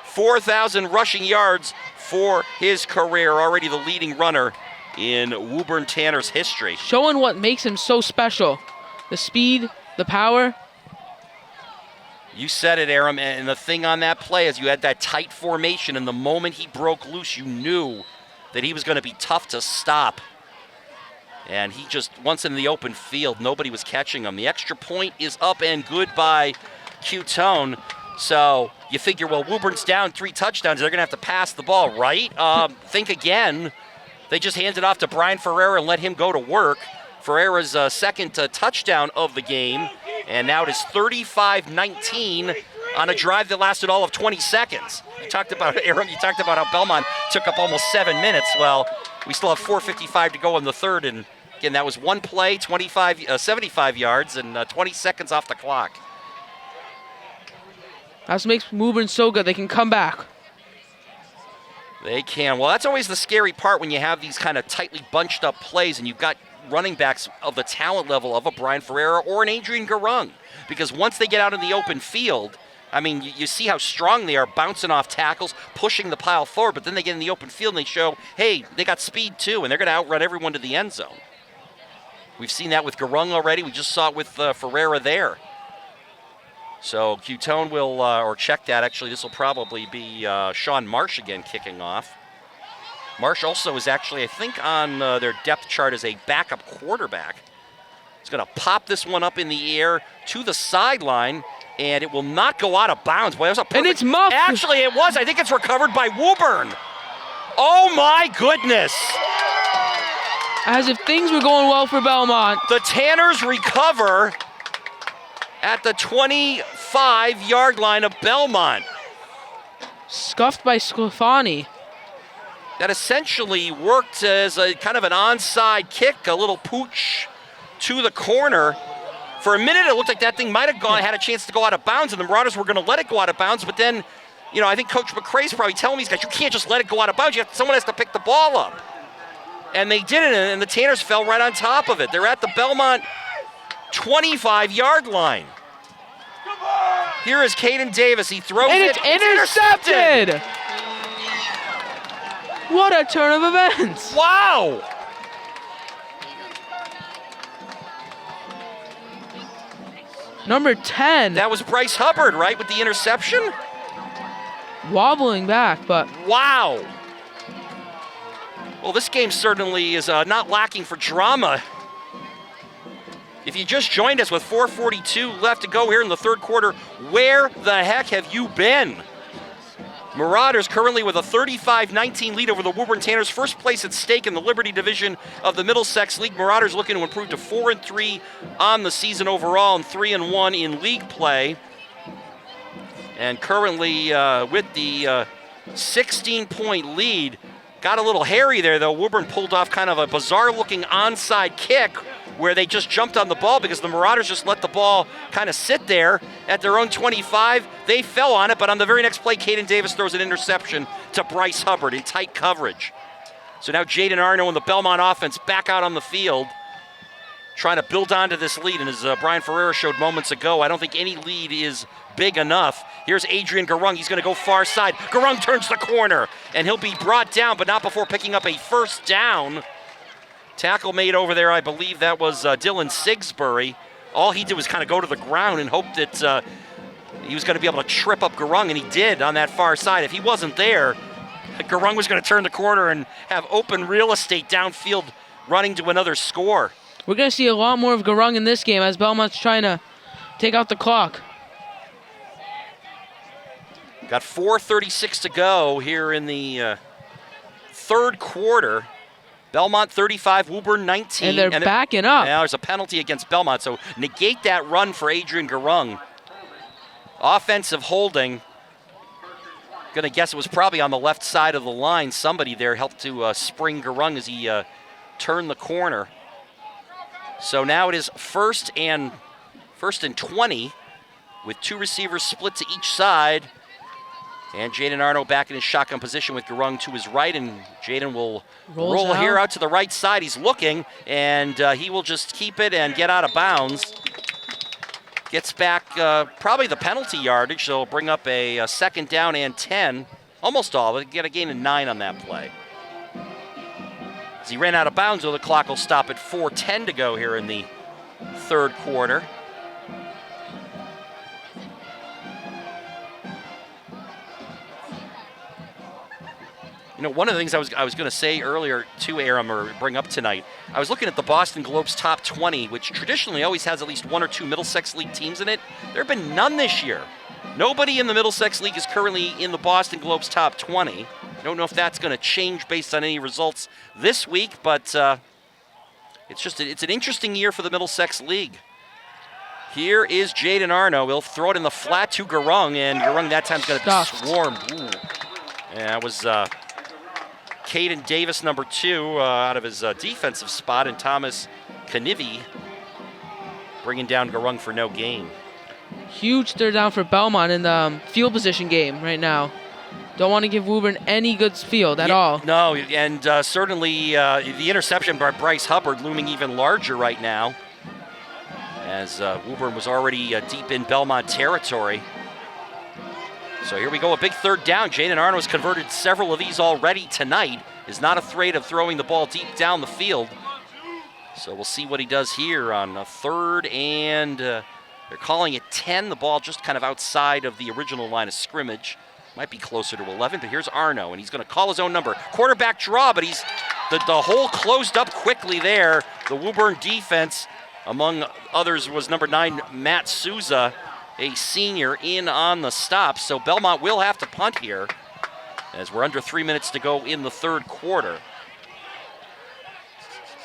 4,000 rushing yards for his career. Already the leading runner in Woburn Tanner's history. Showing what makes him so special. The speed, the power. You said it, Aram, and the thing on that play is you had that tight formation, and the moment he broke loose, you knew that he was going to be tough to stop. And he just, once in the open field, nobody was catching him. The extra point is up and good by Q-Tone. So you figure, well, Woburn's down 3 touchdowns. They're going to have to pass the ball, right? Think again. They just handed off to Brian Ferreira and let him go to work. Ferreira's second touchdown of the game. And now it is 35-19 on a drive that lasted all of 20 seconds. You talked about, Aram, you talked about how Belmont took up almost 7 minutes. Well, we still have 4:55 to go in the third. And again, that was one play, 75 yards, and 20 seconds off the clock. That's what makes Woburn so good. They can come back. They can. Well, that's always the scary part when you have these kind of tightly bunched up plays and you've got running backs of the talent level of a Brian Ferreira or an Adrian Garung. Because once they get out in the open field, I mean, you see how strong they are, bouncing off tackles, pushing the pile forward, but then they get in the open field and they show, hey, they got speed too, and they're going to outrun everyone to the end zone. We've seen that with Garung already. We just saw it with Ferreira there. So Q-Tone will, or check that, actually, this will probably be Sean Marsh again kicking off. Marsh also is actually, I think, on their depth chart as a backup quarterback. He's going to pop this one up in the air to the sideline, and it will not go out of bounds. Boy, that was a perfect... And it's muffed. Actually, it was. I think it's recovered by Woburn. Oh, my goodness. As if things were going well for Belmont. The Tanners recover at the 25-yard line of Belmont. Scuffed by Sclafani. That essentially worked as a kind of an onside kick, a little pooch to the corner. For a minute, it looked like that thing might have had a chance to go out of bounds, and the Marauders were going to let it go out of bounds, but then, you know, I think Coach McCrae's probably telling these guys, you can't just let it go out of bounds. Someone has to pick the ball up. And they didn't, and the Tanners fell right on top of it. They're at the Belmont 25-yard line. Here is Caden Davis. He throws and it. It's intercepted! What a turn of events! Wow! Number 10. That was Bryce Hubbard, right, with the interception? Wobbling back, but... Wow! Well, this game certainly is not lacking for drama. If you just joined us with 4:42 left to go here in the third quarter, where the heck have you been? Marauders currently with a 35-19 lead over the Woburn Tanners. First place at stake in the Liberty Division of the Middlesex League. Marauders looking to improve to 4-3 on the season overall and 3-1 in league play. And currently with the 16-point lead, got a little hairy there though. Woburn pulled off kind of a bizarre-looking onside kick where they just jumped on the ball because the Marauders just let the ball kind of sit there at their own 25. They fell on it, but on the very next play, Caden Davis throws an interception to Bryce Hubbard in tight coverage. So now Jaden Arno and the Belmont offense back out on the field trying to build onto this lead. And as Brian Ferreira showed moments ago, I don't think any lead is big enough. Here's Adrian Garung. He's going to go far side. Garung turns the corner, and he'll be brought down, but not before picking up a first down. Tackle made over there, I believe that was Dylan Sigsbury. All he did was kind of go to the ground and hope that he was going to be able to trip up Garung, and he did on that far side. If he wasn't there, Garung was going to turn the corner and have open real estate downfield running to another score. We're going to see a lot more of Garung in this game as Belmont's trying to take out the clock. Got 4:36 to go here in the third quarter. Belmont 35, Woburn 19. And they're backing up. Now there's a penalty against Belmont, so negate that run for Adrian Garung. Offensive holding. Gonna guess it was probably on the left side of the line. Somebody there helped to spring Garung as he turned the corner. So now it is first and 20 with two receivers split to each side. And Jaden Arno back in his shotgun position with Garung to his right, and Jaden will roll here out to the right side. He's looking, and he will just keep it and get out of bounds. gets back probably the penalty yardage. They'll bring up a second down and 10. Almost all. They get a gain of 9 on that play. As he ran out of bounds, though, the clock will stop at 4:10 to go here in the third quarter. You know, one of the things I was going to say earlier to Aram, or bring up tonight, I was looking at the Boston Globe's top 20, which traditionally always has at least 1 or 2 Middlesex League teams in it. There have been none this year. Nobody in the Middlesex League is currently in the Boston Globe's top 20. I don't know if that's going to change based on any results this week, but it's an interesting year for the Middlesex League. Here is Jaden Arno. He'll throw it in the flat to Garung, and Garung that time's going to be swarmed. Ooh. Yeah, that was Caden Davis, number 2, out of his defensive spot, and Thomas Kanivi bringing down Garung for no gain. Huge third down for Belmont in the field position game right now. Don't want to give Woburn any good field at all. No, and certainly the interception by Bryce Hubbard looming even larger right now, as Woburn was already deep in Belmont territory. So here we go, a big third down. Jaden Arno has converted several of these already tonight, is not afraid of throwing the ball deep down the field. So we'll see what he does here on a third and they're calling it 10. The ball just kind of outside of the original line of scrimmage. Might be closer to 11, but here's Arno, and he's going to call his own number. Quarterback draw, but he's the hole closed up quickly there. The Woburn defense, among others, was number 9, Matt Souza, a senior, in on the stop. So Belmont will have to punt here, as we're under 3 minutes to go in the third quarter.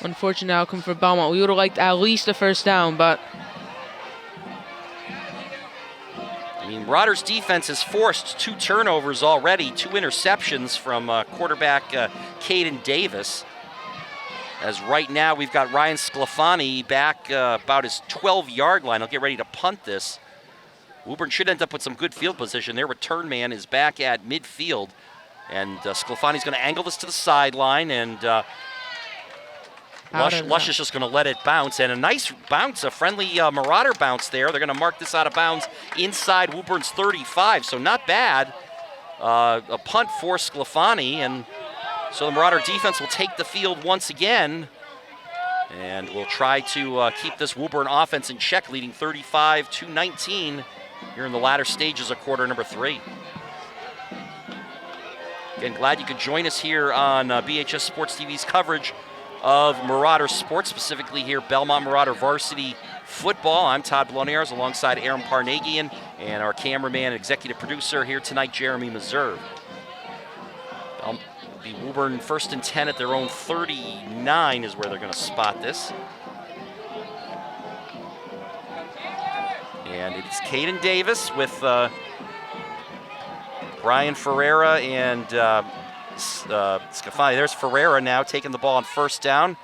Unfortunate outcome for Belmont. We would have liked at least a first down, but I mean, Marauders defense has forced 2 turnovers already, 2 interceptions from quarterback Caden Davis. As right now we've got Ryan Sclafani back about his 12-yard line. He'll get ready to punt this. Woburn should end up with some good field position. Their return man is back at midfield. And Sclafani's going to angle this to the sideline, and Lush is just going to let it bounce, and a nice bounce, a friendly Marauder bounce there. They're going to mark this out of bounds inside Woburn's 35, so not bad. A punt for Sclafani, and so the Marauder defense will take the field once again, and we'll try to keep this Woburn offense in check, leading 35-19 here in the latter stages of quarter number 3. Again, glad you could join us here on BHS Sports TV's coverage of Marauder sports, specifically here Belmont Marauder Varsity football. I'm Todd Bloniarz alongside Aram Parnagian and our cameraman and executive producer here tonight, Jeremy Meserve. The Woburn 1st and 10 at their own 39 is where they're going to spot this. And it's Caden Davis with Brian Ferreira and Scafani. There's Ferreira now taking the ball on first down.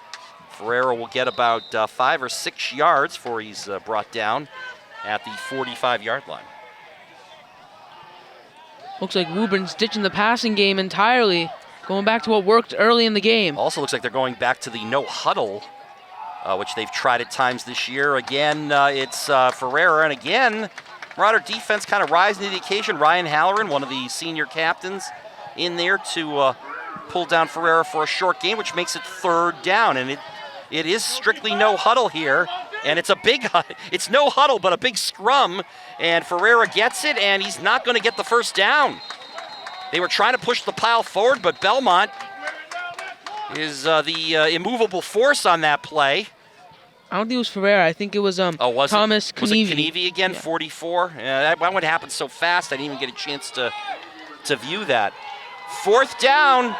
Ferreira will get about 5 or 6 yards before he's brought down at the 45-yard line. Looks like Woburn's ditching the passing game entirely, going back to what worked early in the game. Also looks like they're going back to the no huddle, which they've tried at times this year. Again, it's Ferreira, and again, Marauder defense kind of rising to the occasion. Ryan Halloran, one of the senior captains, in there to pull down Ferreira for a short gain, which makes it third down. And it is strictly no huddle here. And it's it's no huddle, but a big scrum. And Ferreira gets it, and he's not going to get the first down. They were trying to push the pile forward, but Belmont is the immovable force on that play. I don't think it was Ferreira. I think it was Thomas Kanivi. Was it Kanivi again, yeah. 44? That one happened so fast, I didn't even get a chance to view that. Fourth down.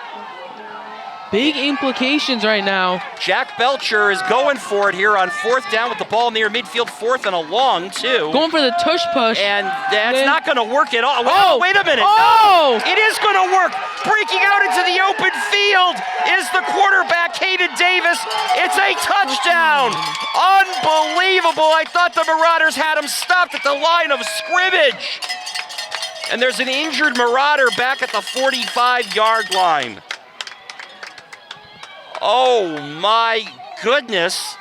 Big implications right now. Jack Belcher is going for it here on fourth down with the ball near midfield, 4th and a long, too. Going for the tush push. And that's not going to work at all. Oh, wait a minute. Oh! No, it is going to work. Breaking out into the open field is the quarterback, Caden Davis. It's a touchdown. Unbelievable. I thought the Marauders had him stopped at the line of scrimmage. And there's an injured Marauder back at the 45-yard line. Oh, my goodness.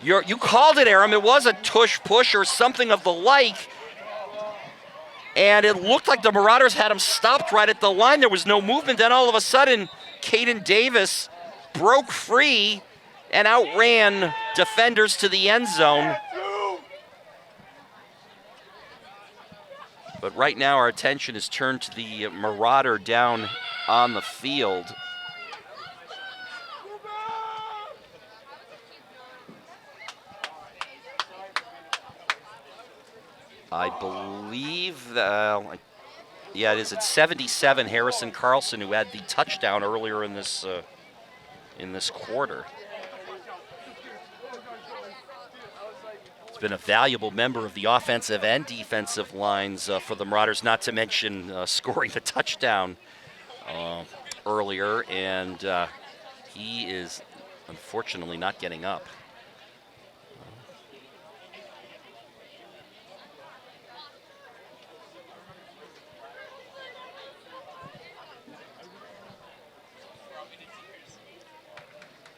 You called it, Aram. It was a tush push or something of the like. And it looked like the Marauders had him stopped right at the line. There was no movement. Then all of a sudden, Caden Davis broke free and outran defenders to the end zone. But right now our attention is turned to the Marauder down on the field. I believe that, yeah, it is at 77, Harrison Carlson, who had the touchdown earlier in this quarter. He's been a valuable member of the offensive and defensive lines for the Marauders, not to mention scoring the touchdown earlier, and he is unfortunately not getting up.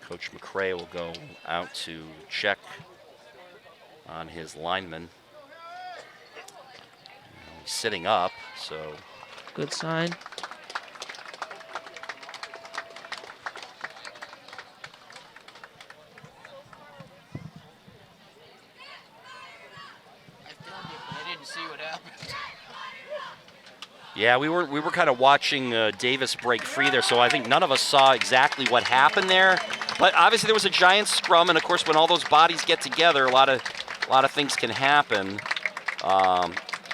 Coach McCray will go out to check on his lineman. He's sitting up, so. Good sign. I didn't see what happened. Yeah, we were kind of watching Davis break free there, so I think none of us saw exactly what happened there. But obviously there was a giant scrum, and of course when all those bodies get together, a lot of things can happen.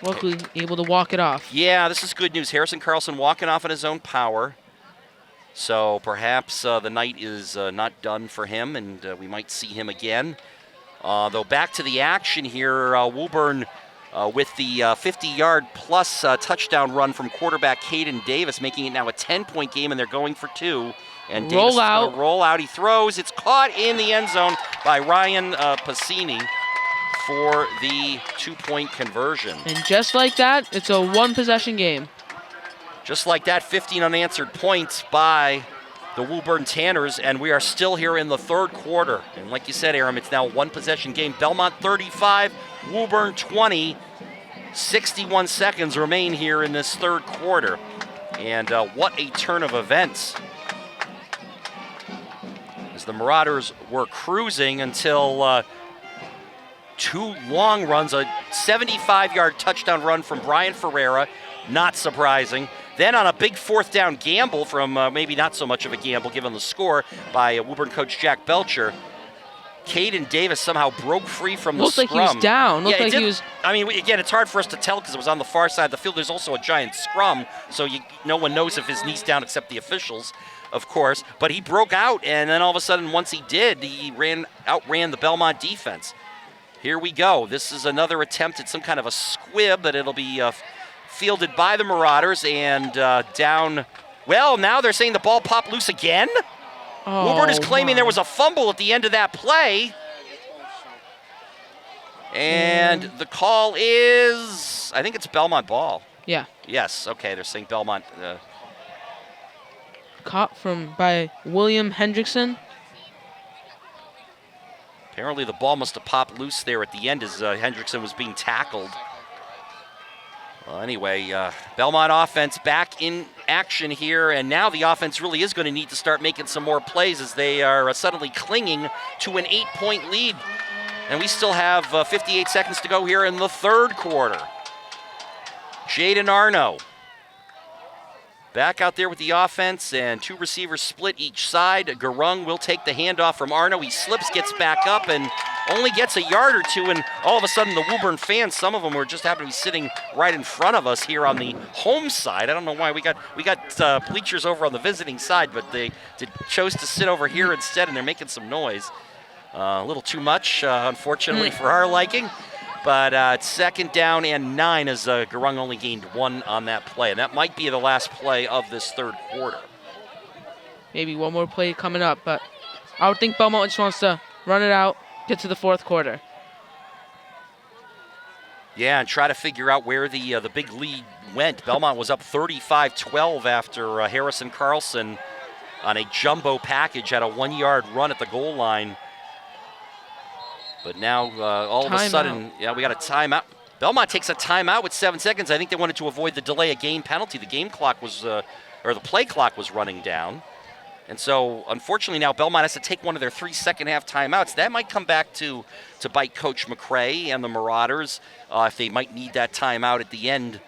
Luckily able to walk it off. Yeah, this is good news. Harrison Carlson walking off on his own power. So perhaps the night is not done for him, and we might see him again. Though back to the action here, Woburn with the 50-yard plus touchdown run from quarterback Caden Davis, making it now a 10-point game, and they're going for 2. And Davis roll out. He throws. It's caught in the end zone by Ryan Pacini for the 2-point conversion. And just like that, it's a one-possession game. Just like that, 15 unanswered points by the Woburn Tanners, and we are still here in the third quarter. And like you said, Aram, it's now a one-possession game. Belmont 35, Woburn 20. 61 seconds remain here in this third quarter. And what a turn of events. As the Marauders were cruising until 2 long runs, a 75-yard touchdown run from Brian Ferreira, not surprising. Then on a big 4th down gamble from maybe not so much of a gamble given the score by Woburn coach Jack Belcher, Caden Davis somehow broke free from the scrum. Looked like he was down. Looked like he was. I mean, again, it's hard for us to tell because it was on the far side of the field. There's also a giant scrum, so no one knows if his knee's down except the officials, of course. But he broke out, and then all of a sudden, once he did, he outran the Belmont defense. Here we go. This is another attempt at some kind of a squib, but it'll be fielded by the Marauders and down. Well, now they're saying the ball popped loose again. Woburn is claiming there was a fumble at the end of that play. And the call is, I think it's Belmont ball. Yeah. Yes, okay, they're saying Belmont. Caught by William Hendrickson. Apparently the ball must have popped loose there at the end as Hendrickson was being tackled. Well, anyway, Belmont offense back in action here, and now the offense really is going to need to start making some more plays as they are suddenly clinging to an 8-point lead. And we still have 58 seconds to go here in the third quarter. Jaden Arno back out there with the offense, and 2 receivers split each side. Garung will take the handoff from Arno. He slips, gets back up, and only gets a yard or 2, and all of a sudden the Woburn fans, some of them were just happen to be sitting right in front of us here on the home side. I don't know why we got bleachers over on the visiting side, but they chose to sit over here instead, and they're making some noise. A little too much, unfortunately, for our liking. But it's 2nd down and 9 as Garung only gained 1 on that play. And that might be the last play of this third quarter. Maybe one more play coming up, but I would think Belmont just wants to run it out, get to the fourth quarter. Yeah, and try to figure out where the big lead went. Belmont was up 35-12 after Harrison Carlson on a jumbo package had a 1-yard run at the goal line. But now, all of a sudden, yeah, we got a timeout. Belmont takes a timeout with 7 seconds. I think they wanted to avoid the delay of game penalty. The game clock was, or the play clock was running down. And so, unfortunately, now Belmont has to take one of their 3 second-half timeouts. That might come back to bite Coach McCray and the Marauders if they might need that timeout at the end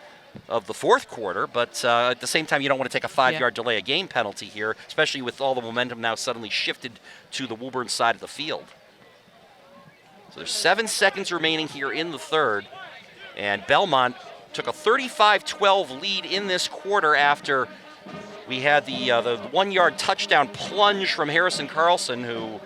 of the fourth quarter. But at the same time, you don't want to take a 5-yard delay of game penalty here, especially with all the momentum now suddenly shifted to the Woburn side of the field. So there's 7 seconds remaining here in the third. And Belmont took a 35-12 lead in this quarter after we had the 1-yard touchdown plunge from Harrison Carlson, who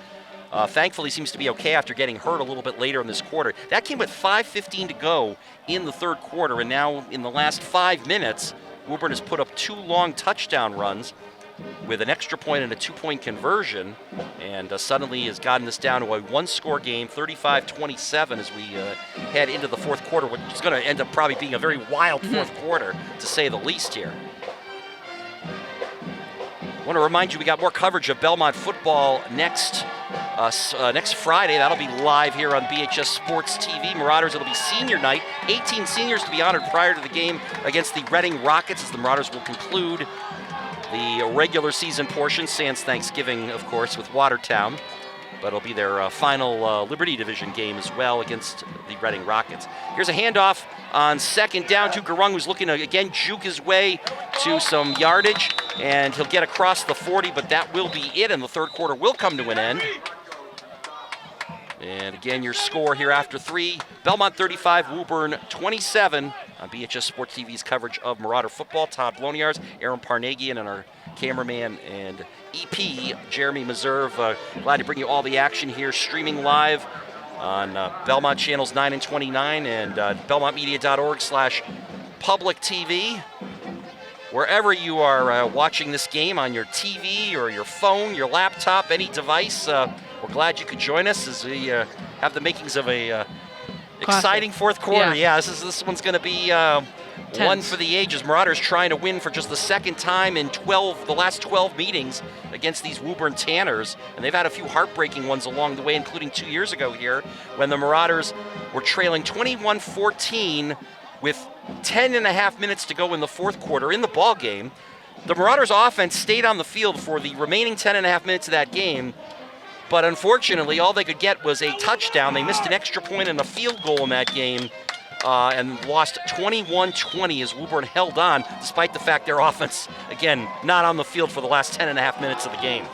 thankfully seems to be okay after getting hurt a little bit later in this quarter. That came with 5:15 to go in the third quarter, and now in the last 5 minutes, Woburn has put up 2 long touchdown runs with an extra point and a 2-point conversion, and suddenly has gotten this down to a 1-score game, 35-27, as we head into the fourth quarter, which is going to end up probably being a very wild fourth quarter, to say the least here. I want to remind you we got more coverage of Belmont football next Friday. That'll be live here on BHS Sports TV. Marauders, it'll be senior night. 18 seniors to be honored prior to the game against the Reading Rockets, as the Marauders will conclude the regular season portion, sans Thanksgiving, of course, with Watertown. But it'll be their final Liberty Division game as well against the Reading Rockets. Here's a handoff on second down to Garung, who's looking to, again, juke his way to some yardage. And he'll get across the 40, but that will be it, and the third quarter will come to an end. And again, your score here after 3, Belmont 35, Woburn 27 on BHS Sports TV's coverage of Marauder football. Todd Bloniarz, Aram Parnagian, and our cameraman and EP, Jeremy Meserve. Glad to bring you all the action here, streaming live on Belmont channels 9 and 29 and belmontmedia.org/public TV. Wherever you are watching this game, on your TV or your phone, your laptop, any device, we're glad you could join us as we have the makings of a exciting fourth quarter. Yeah, this one's going to be one for the ages. Marauders trying to win for just the second time in the last 12 meetings against these Woburn Tanners, and they've had a few heartbreaking ones along the way, including 2 years ago here when the Marauders were trailing 21-14 with 10 and a half minutes to go in the fourth quarter in the ball game. The Marauders offense stayed on the field for the remaining 10 and a half minutes of that game, but unfortunately all they could get was a touchdown. They missed an extra point and a field goal in that game and lost 21-20 as Woburn held on, despite the fact their offense, again, not on the field for the last 10 and a half minutes of the game.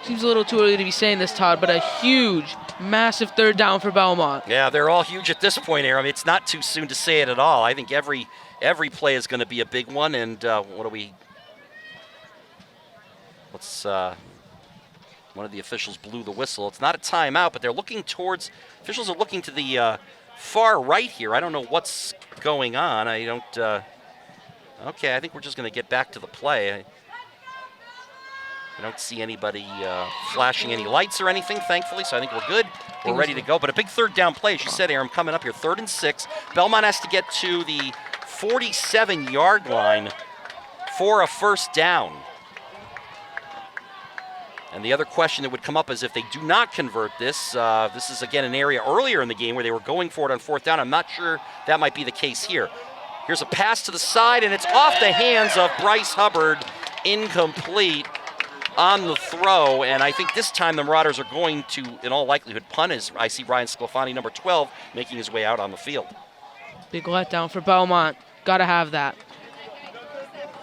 Seems a little too early to be saying this, Todd, but a huge, massive third down for Belmont. Yeah, they're all huge at this point, Aram. It's not too soon to say it at all. I think every play is going to be a big one, and one of the officials blew the whistle. It's not a timeout, but officials are looking to the far right here. I don't know what's going on. Okay, I think we're just going to get back to the play. I don't see anybody flashing any lights or anything, thankfully, so I think we're good. We're ready to go. But a big third down play, as you said, Aram, coming up here, 3rd and 6. Belmont has to get to the 47-yard line for a first down. And the other question that would come up is if they do not convert this, this is, again, an area earlier in the game where they were going for it on 4th down. I'm not sure that might be the case here. Here's a pass to the side, and it's off the hands of Bryce Hubbard, incomplete on the throw, and I think this time the Marauders are going to, in all likelihood, punt, as I see Ryan Sclafani, number 12, making his way out on the field. Big letdown for Belmont. Got to have that.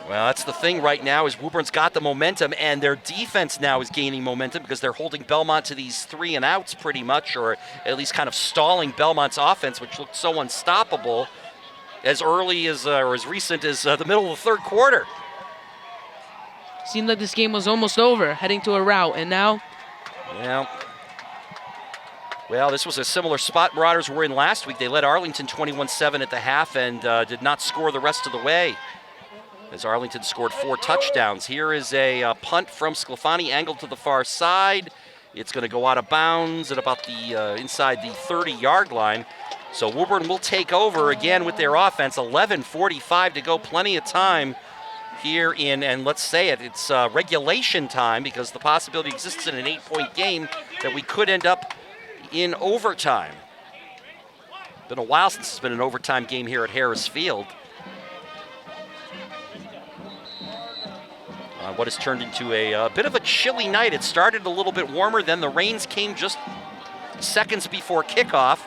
Well, that's the thing right now is Woburn's got the momentum, and their defense now is gaining momentum because they're holding Belmont to these 3 and outs pretty much, or at least kind of stalling Belmont's offense, which looked so unstoppable as early as, or as recent as the middle of the third quarter. Seemed like this game was almost over, heading to a rout, and now? Well, this was a similar spot Marauders were in last week. They led Arlington 21-7 at the half and did not score the rest of the way, as Arlington scored 4 touchdowns. Here is a punt from Sclafani, angled to the far side. It's going to go out of bounds at about the inside the 30-yard line. So Woburn will take over again with their offense. 11:45 to go, plenty of time here in, and let's say it, it's regulation time, because the possibility exists in an 8-point game that we could end up in overtime. Been a while since it's been an overtime game here at Harris Field. What has turned into a bit of a chilly night. It started a little bit warmer, then the rains came just seconds before kickoff,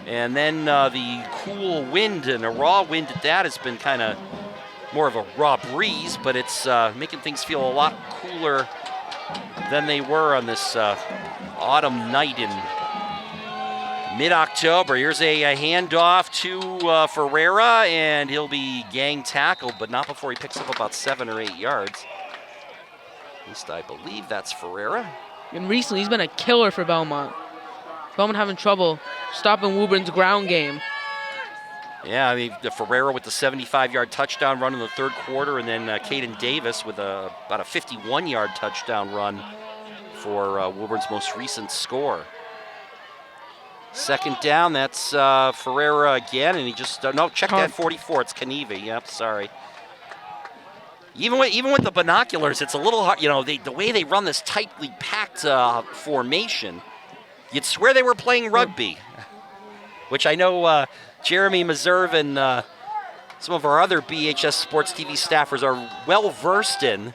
and then the cool wind, and a raw wind at that, has been kind of more of a raw breeze, but it's making things feel a lot cooler than they were on this autumn night in mid-October. Here's a handoff to Ferreira, and he'll be gang tackled, but not before he picks up about 7 or 8 yards. At least I believe that's Ferreira. And recently, he's been a killer for Belmont. Belmont having trouble stopping Woburn's ground game. Yeah, I mean, the Ferreira with the 75-yard touchdown run in the third quarter, and then Caden Davis with about a 51-yard touchdown run for Woburn's most recent score. Second down, that's Ferreira again, and he just, no, check that 44, it's Kanivi, yep, sorry. Even with the binoculars, it's a little hard, you know, the way they run this tightly packed formation, you'd swear they were playing rugby, which I know Jeremy Meserve and some of our other BHS Sports TV staffers are well versed in,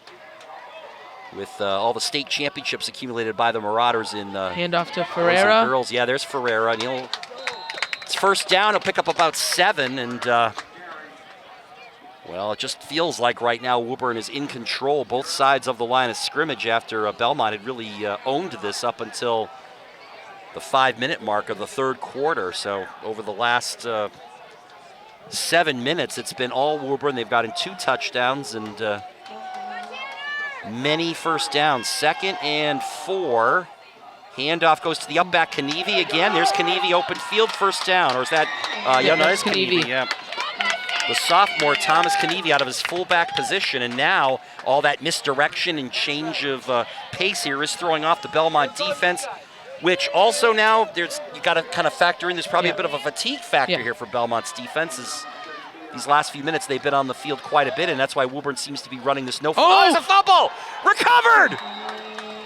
with all the state championships accumulated by the Marauders in handoff to boys Ferreira. and girls. Yeah, there's Ferreira, and it's first down. He'll pick up about 7, and well, it just feels like right now Woburn is in control, both sides of the line of scrimmage, after Belmont had really owned this up until the 5-minute mark of the third quarter. So over the last 7 minutes, it's been all Woburn. They've gotten 2 touchdowns and many first downs. 2nd and 4. Handoff goes to the up back, Kanivi again. There's Kanivi, open field, first down. Or is that, yeah, no, that's Kanivi, yeah. The sophomore, Thomas Kanivi, out of his fullback position, and now all that misdirection and change of pace here is throwing off the Belmont defense, which also now you got to kind of factor in, there's probably a bit of a fatigue factor here for Belmont's defense. These last few minutes, they've been on the field quite a bit, and that's why Woburn seems to be running this no. Oh, it's a fumble! Recovered!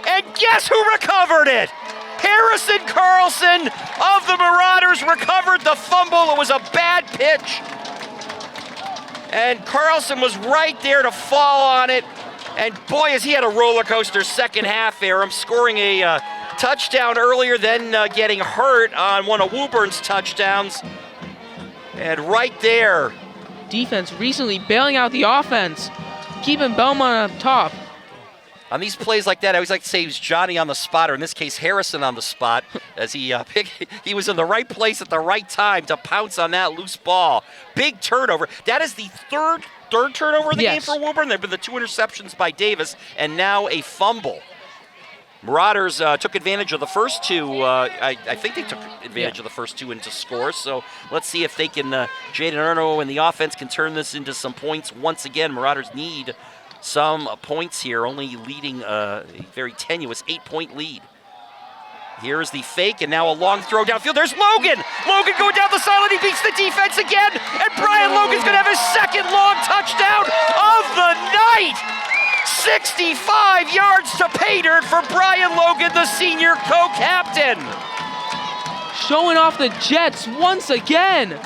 And guess who recovered it? Harrison Carlson of the Marauders recovered the fumble. It was a bad pitch. And Carlson was right there to fall on it. And boy, has he had a roller coaster second half, Aram, scoring a touchdown earlier, then getting hurt on one of Woburn's touchdowns. And right there, defense recently bailing out the offense, keeping Belmont up top. On these plays like that, I always like to say he was Johnny on the spot, or in this case, Harrison on the spot, as he was in the right place at the right time to pounce on that loose ball. Big turnover. That is the third turnover of the game for Woburn. There have been the 2 interceptions by Davis, and now a fumble. Marauders took advantage of the first 2. I think they took advantage of the first 2 into scores. So let's see if they can, Jaden Erno and the offense can turn this into some points. Once again, Marauders need some points here, only leading a very tenuous 8-point lead. Here's the fake, and now a long throw downfield. There's Logan! Logan going down the sideline, he beats the defense again, and Brian Logan's gonna have his 2nd long touchdown of the night! 65 yards to pay dirt for Brian Logan, the senior co-captain. Showing off the Jets once again.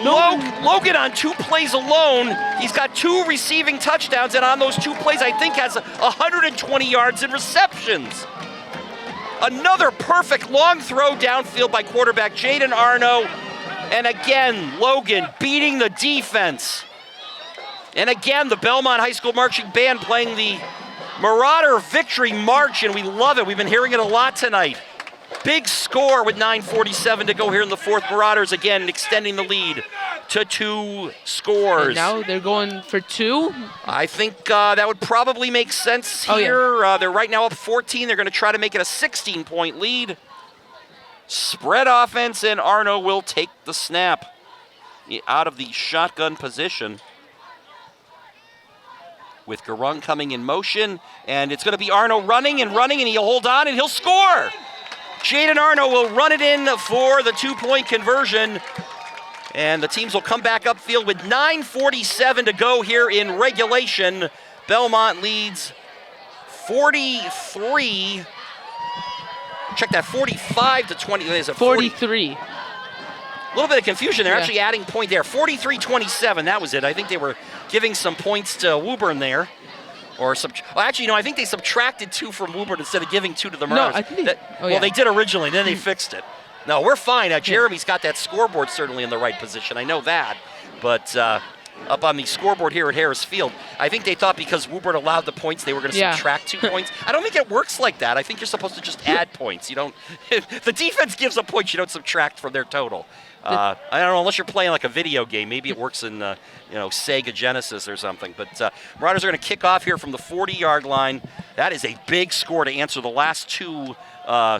Logan on 2 plays alone, he's got 2 receiving touchdowns, and on those 2 plays, I think has 120 yards in receptions. Another perfect long throw downfield by quarterback Jaden Arno, and again, Logan beating the defense. And again, the Belmont High School Marching Band playing the Marauder Victory March, and we love it. We've been hearing it a lot tonight. Big score with 9:47 to go here in the 4th. Marauders again extending the lead to 2 scores. And now they're going for 2? I think that would probably make sense here. They're right now up 14. They're going to try to make it a 16-point lead. Spread offense, and Arno will take the snap out of the shotgun position, with Garung coming in motion, and it's going to be Arno running, and he'll hold on, and he'll score. Jaden Arno will run it in for the 2-point conversion, And the teams will come back upfield with 9:47 to go here in regulation. Belmont leads 43. Check that, 45 to 20. Is it 43. A little bit of confusion. They're Yeah. actually adding point there. 43-27, that was it. I think they were giving some points to Woburn there. Or actually, no, I think they subtracted 2 from Woburn instead of giving 2 to the Marauders. I think they, Well, they did originally, then they fixed it. No, we're fine. Jeremy's got that scoreboard certainly in the right position. I know that. But up on the scoreboard here at Harris Field, I think they thought because Woburn allowed the points, they were going to subtract 2 points. I don't think it works like that. I think you're supposed to just add points. You don't. If the defense gives a point, you don't subtract from their total. I don't know, unless you're playing like a video game. Maybe it works in, Sega Genesis or something. But Marauders are going to kick off here from the 40-yard line. That is a big score to answer the last 2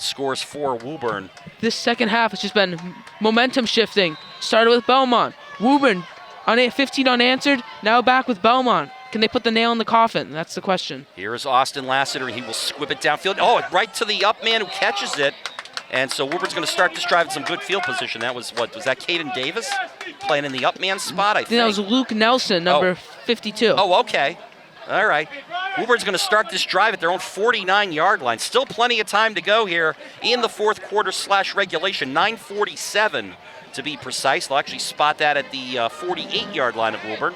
scores for Woburn. This second half has just been momentum shifting. Started with Belmont. Woburn, 15 unanswered, now back with Belmont. Can they put the nail in the coffin? That's the question. Here's Austin Lassiter. He will squib it downfield. Oh, right to the up man who catches it. And so Woburn's going to start this drive in some good field position. That was, was that Caden Davis playing in the up man spot, I think? That was Luke Nelson, number 52. Oh, okay. All right. Woburn's going to start this drive at their own 49-yard line. Still plenty of time to go here in the fourth quarter / regulation. 9:47 to be precise. They'll actually spot that at the 48-yard line of Woburn.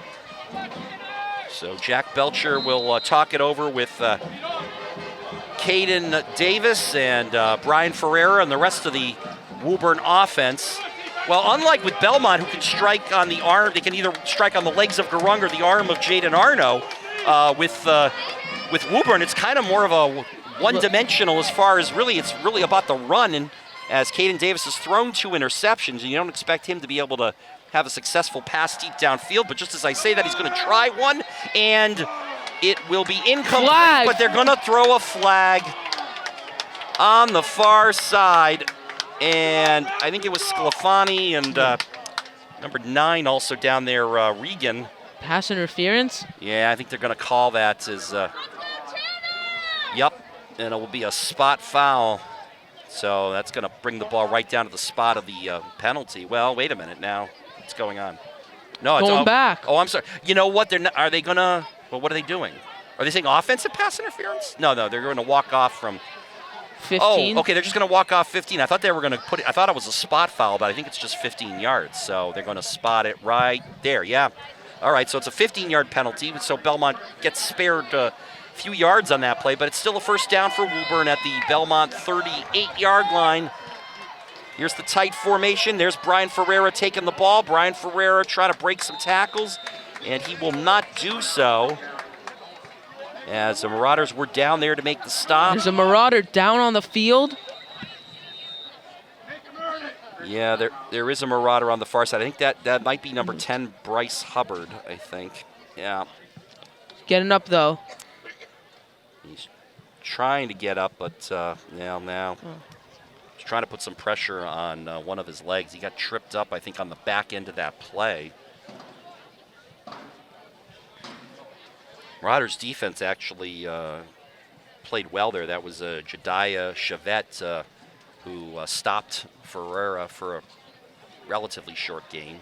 So Jack Belcher will talk it over with Caden Davis and Brian Ferreira and the rest of the Woburn offense. Well, unlike with Belmont, who can strike on the arm, they can either strike on the legs of Garung or the arm of Jaden Arno. With Woburn, it's kind of more of a one-dimensional as far as it's really about the run. And as Caden Davis has thrown 2 interceptions, and you don't expect him to be able to have a successful pass deep downfield. But just as I say that, he's going to try one, and it will be incomplete. Flag. But they're going to throw a flag on the far side. And I think it was Sclafani and number 9 also down there, Regan. Pass interference? Yeah, I think they're going to call that as, yep, and it will be a spot foul. So that's going to bring the ball right down to the spot of the penalty. Well, wait a minute now. What's going on? No, it's Going back. Oh, I'm sorry. You know what? They're not, are they going to, well, what are they doing? Are they saying offensive pass interference? No, they're going to walk off from 15. Oh, okay, they're just going to walk off 15. I thought they were going to put it, I thought it was a spot foul, but I think it's just 15 yards. So they're going to spot it right there, yeah. All right, so it's a 15-yard penalty, so Belmont gets spared a few yards on that play, but it's still a first down for Woburn at the Belmont 38-yard line. Here's the tight formation. There's Brian Ferreira taking the ball. Brian Ferreira trying to break some tackles, and he will not do so. As the Marauders were down there to make the stop. There's a Marauder down on the field. Yeah, there is a Marauder on the far side. I think that might be number 10, Bryce Hubbard, I think. Yeah. Getting up, though. He's trying to get up, but now he's trying to put some pressure on one of his legs. He got tripped up, I think, on the back end of that play. Marauders' defense actually played well there. That was Jediah Chavette who stopped Ferreira for a relatively short game.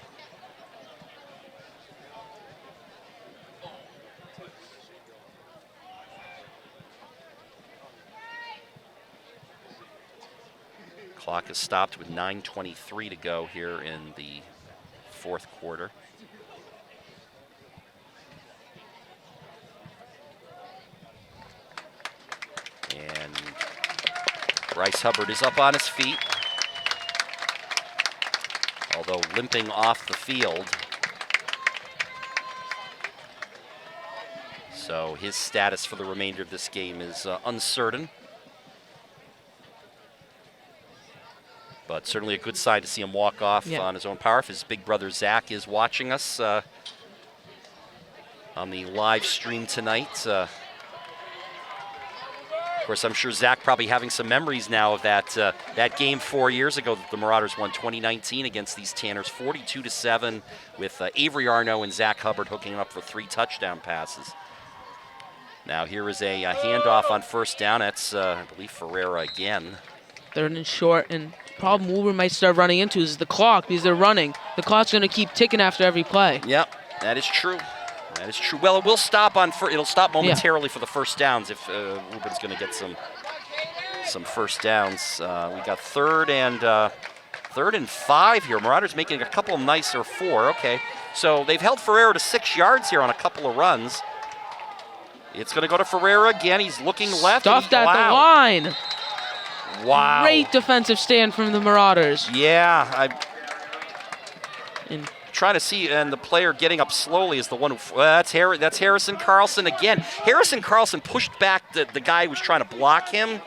Clock is stopped with 9:23 to go here in the fourth quarter. And Bryce Hubbard is up on his feet, although limping off the field. So his status for the remainder of this game is uncertain. But certainly a good sign to see him walk off on his own power. If his big brother Zach is watching us on the live stream tonight. Of course, I'm sure Zach probably having some memories now of that game 4 years ago that the Marauders won 2019 against these Tanners, 42-7, with Avery Arno and Zach Hubbard hooking up for 3 touchdown passes. Now here is a handoff on first down. That's, I believe, Ferreira again. Third and short, and the problem Woburn might start running into is the clock, because they're running. The clock's going to keep ticking after every play. Yep, that is true. That is true. Well, it will stop it'll stop momentarily for the first downs if Woburn's going to get some first downs. We got third and 5 here. Marauders making a couple nice, or 4. Okay, so they've held Ferreira to 6 yards here on a couple of runs. It's going to go to Ferreira again. He's looking left. Stuffed at the line. Wow. Great defensive stand from the Marauders. Yeah, I'm trying to see, and the player getting up slowly is the one who, that's Harrison Carlson again. Harrison Carlson pushed back the guy who was trying to block him,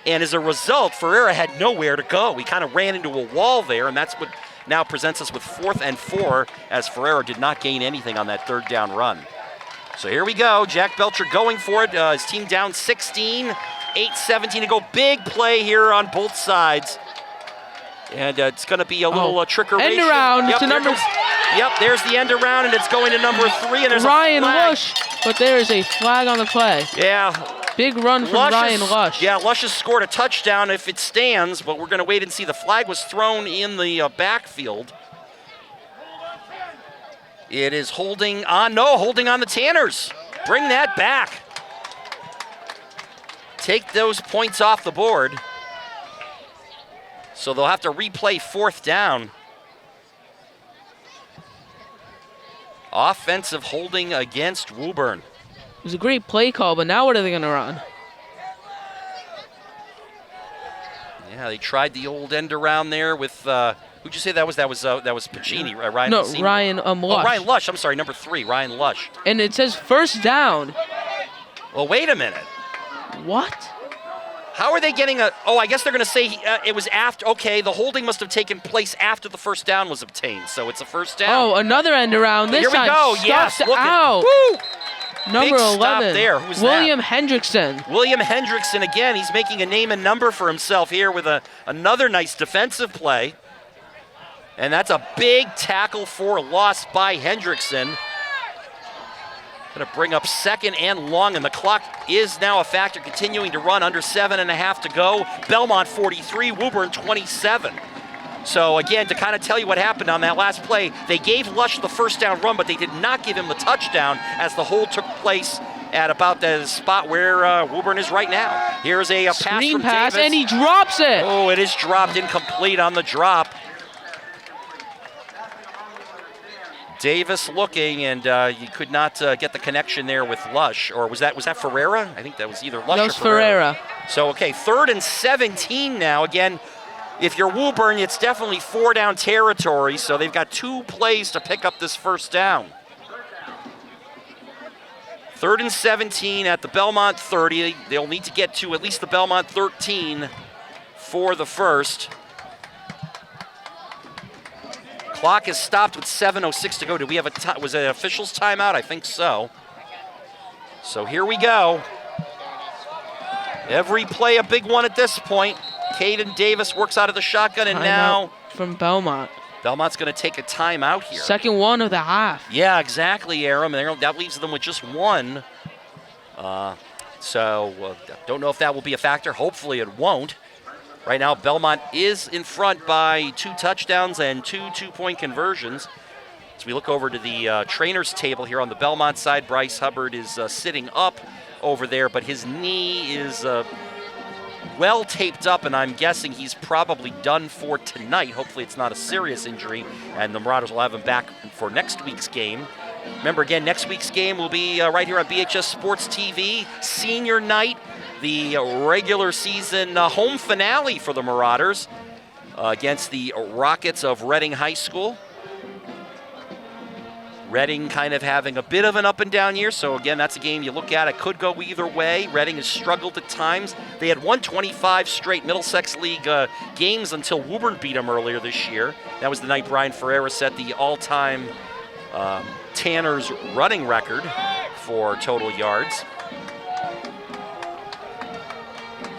and as a result, Ferreira had nowhere to go. He kind of ran into a wall there, and that's what now presents us with 4th and 4, as Ferreira did not gain anything on that 3rd down run. So here we go. Jack Belcher going for it. His team down 16, 8-17 to go. Big play here on both sides. And it's going to be a little trickeration. End around to number. Yep, there's the end around, and it's going to number 3. And there's Ryan a flag. Lush, but there is a flag on the play. Yeah. Big run from Ryan Lush. Yeah, Lush has scored a touchdown if it stands, but we're going to wait and see. The flag was thrown in the backfield. It is holding on. No, holding on the Tanners. Bring that back. Take those points off the board. So they'll have to replay 4th down. Offensive holding against Woburn. It was a great play call, but now what are they going to run? Yeah, they tried the old end around there with. Who'd you say that was? That was Pacini, Ryan. No, Pacini. Ryan Lush. Oh, Ryan Lush. I'm sorry, number 3, Ryan Lush. And it says 1st down. Well, wait a minute. What? How are they getting a? Oh, I guess they're going to say it was after. Okay, the holding must have taken place after the 1st down was obtained, so it's a 1st down. Oh, another end around. This Here we time go. Yes, stuffed look out. Woo! Number Big 11. stop there. Who's William that? Hendrickson. William Hendrickson again. He's making a name and number for himself here with another nice defensive play. And that's a big tackle for loss by Hendrickson. Going to bring up 2nd and long, and the clock is now a factor, continuing to run under 7.5 to go. Belmont 43, Woburn 27. So again, to kind of tell you what happened on that last play, they gave Lush the 1st down run, but they did not give him the touchdown as the hold took place at about the spot where Woburn is right now. Here's a pass Screen from pass, Davis. and he drops it. Oh, it is dropped, incomplete on the drop. Davis looking, and you could not get the connection there with Lush. Or was that Ferreira? I think that was either Lush That or was Ferreira. So, okay, 3rd and 17 now. Again, if you're Woburn, it's definitely 4 down territory, so they've got 2 plays to pick up this 1st down. 3rd and 17 at the Belmont 30. They'll need to get to at least the Belmont 13 for the 1st. Clock is stopped with 7:06 to go. Do we have was it an official's timeout? I think so. So here we go. Every play a big one at this point. Caden Davis works out of the shotgun, and now from Belmont. Belmont's going to take a timeout here. 2nd one of the half. Yeah, exactly, Aram. That leaves them with just 1. So don't know if that will be a factor. Hopefully it won't. Right now, Belmont is in front by 2 touchdowns and 2 two-point conversions. As we look over to the trainers table here on the Belmont side, Bryce Hubbard is sitting up over there, but his knee is well taped up, and I'm guessing he's probably done for tonight. Hopefully it's not a serious injury, and the Marauders will have him back for next week's game. Remember, again, next week's game will be right here on BHS Sports TV, senior night. The regular season home finale for the Marauders against the Rockets of Reading High School. Reading kind of having a bit of an up and down year, so again, that's a game you look at. It could go either way. Reading has struggled at times. They had won 25 straight Middlesex League games until Woburn beat them earlier this year. That was the night Brian Ferreira set the all-time Tanners running record for total yards.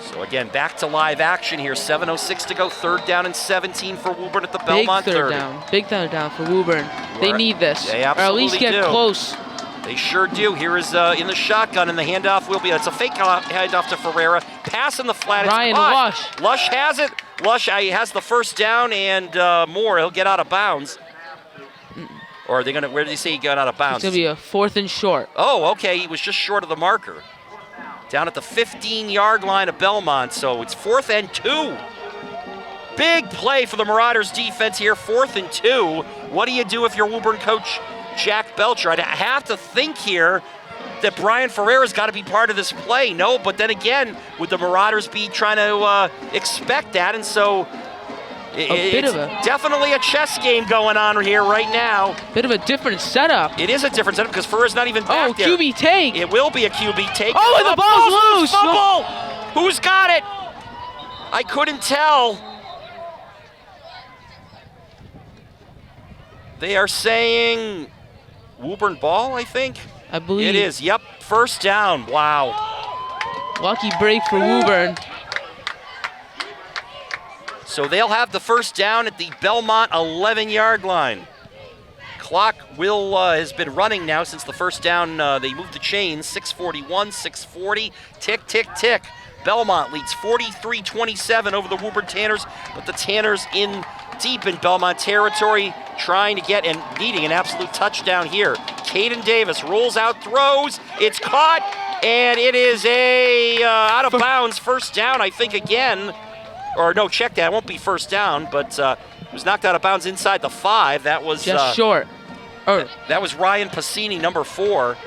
So again, back to live action here. 7:06 to go. 3rd down and 17 for Woburn at the Belmont 30. Big third down for Woburn. They need this, They or at least absolutely get do. close. They sure do. Here is in the shotgun, and the handoff will be, it's a fake handoff to Ferreira. Pass in the flat. Ryan Lush. Lush has it. Lush has the first down and more. He'll get out of bounds. Or are they going to, where did he say he got out of bounds? It's going to be a 4th and short. Oh, okay. He was just short of the marker. Down at the 15-yard line of Belmont, so it's 4th and 2. Big play for the Marauders defense here, 4th and 2. What do you do if you're Woburn coach Jack Belcher? I'd have to think here that Brian Ferreira's got to be part of this play. No, but then again, would the Marauders be trying to expect that? And so it's definitely a chess game going on here right now. Bit of a different setup. It is a different setup because Ferreira's not even back there. QB take. It will be a QB take. Oh, and the ball's loose. Fumble. Who's got it? I couldn't tell. They are saying Woburn ball, I think. I believe. It is. Yep. First down. Wow. Lucky break for Woburn. So they'll have the first down at the Belmont 11-yard line. Clock has been running now since the first down. They moved the chains. 6:41, 6:40. Tick, tick, tick. Belmont leads 43-27 over the Woburn Tanners, but the Tanners in deep in Belmont territory, trying to get and needing an absolute touchdown here. Caden Davis rolls out, throws. It's caught, and it is a out of bounds first down, I think, again. Or no, check that. It won't be first down, but it was knocked out of bounds inside the 5. That was just short. That was Ryan Pacini, number 4.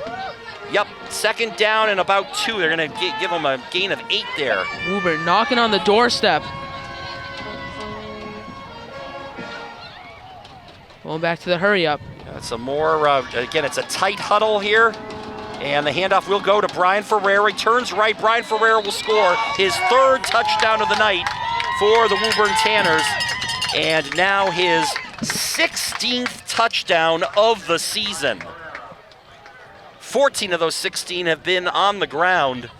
Yep, second down and about 2. They're going to give them a gain of 8 there. Woburn knocking on the doorstep. Going back to the hurry up. Some more, again, it's a tight huddle here. And the handoff will go to Brian Ferreira. He turns right. Brian Ferreira will score his 3rd touchdown of the night for the Woburn Tanners. And now his 16th touchdown of the season. 14 of those 16 have been on the ground.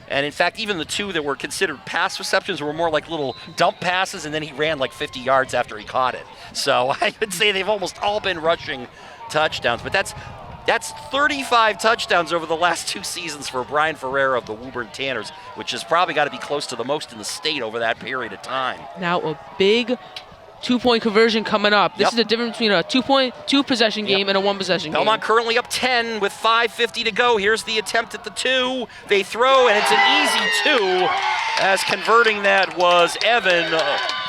And in fact, even the 2 that were considered pass receptions were more like little dump passes, and then he ran like 50 yards after he caught it. So I would say they've almost all been rushing touchdowns. But that's 35 touchdowns over the last 2 seasons for Brian Ferreira of the Woburn Tanners, which has probably got to be close to the most in the state over that period of time. Now a big 2-point conversion coming up. This is the difference between a 2 possession game and a 1 possession game. Belmont currently up 10 with 5:50 to go. Here's the attempt at the 2. They throw, and it's an easy 2, as converting that was Evan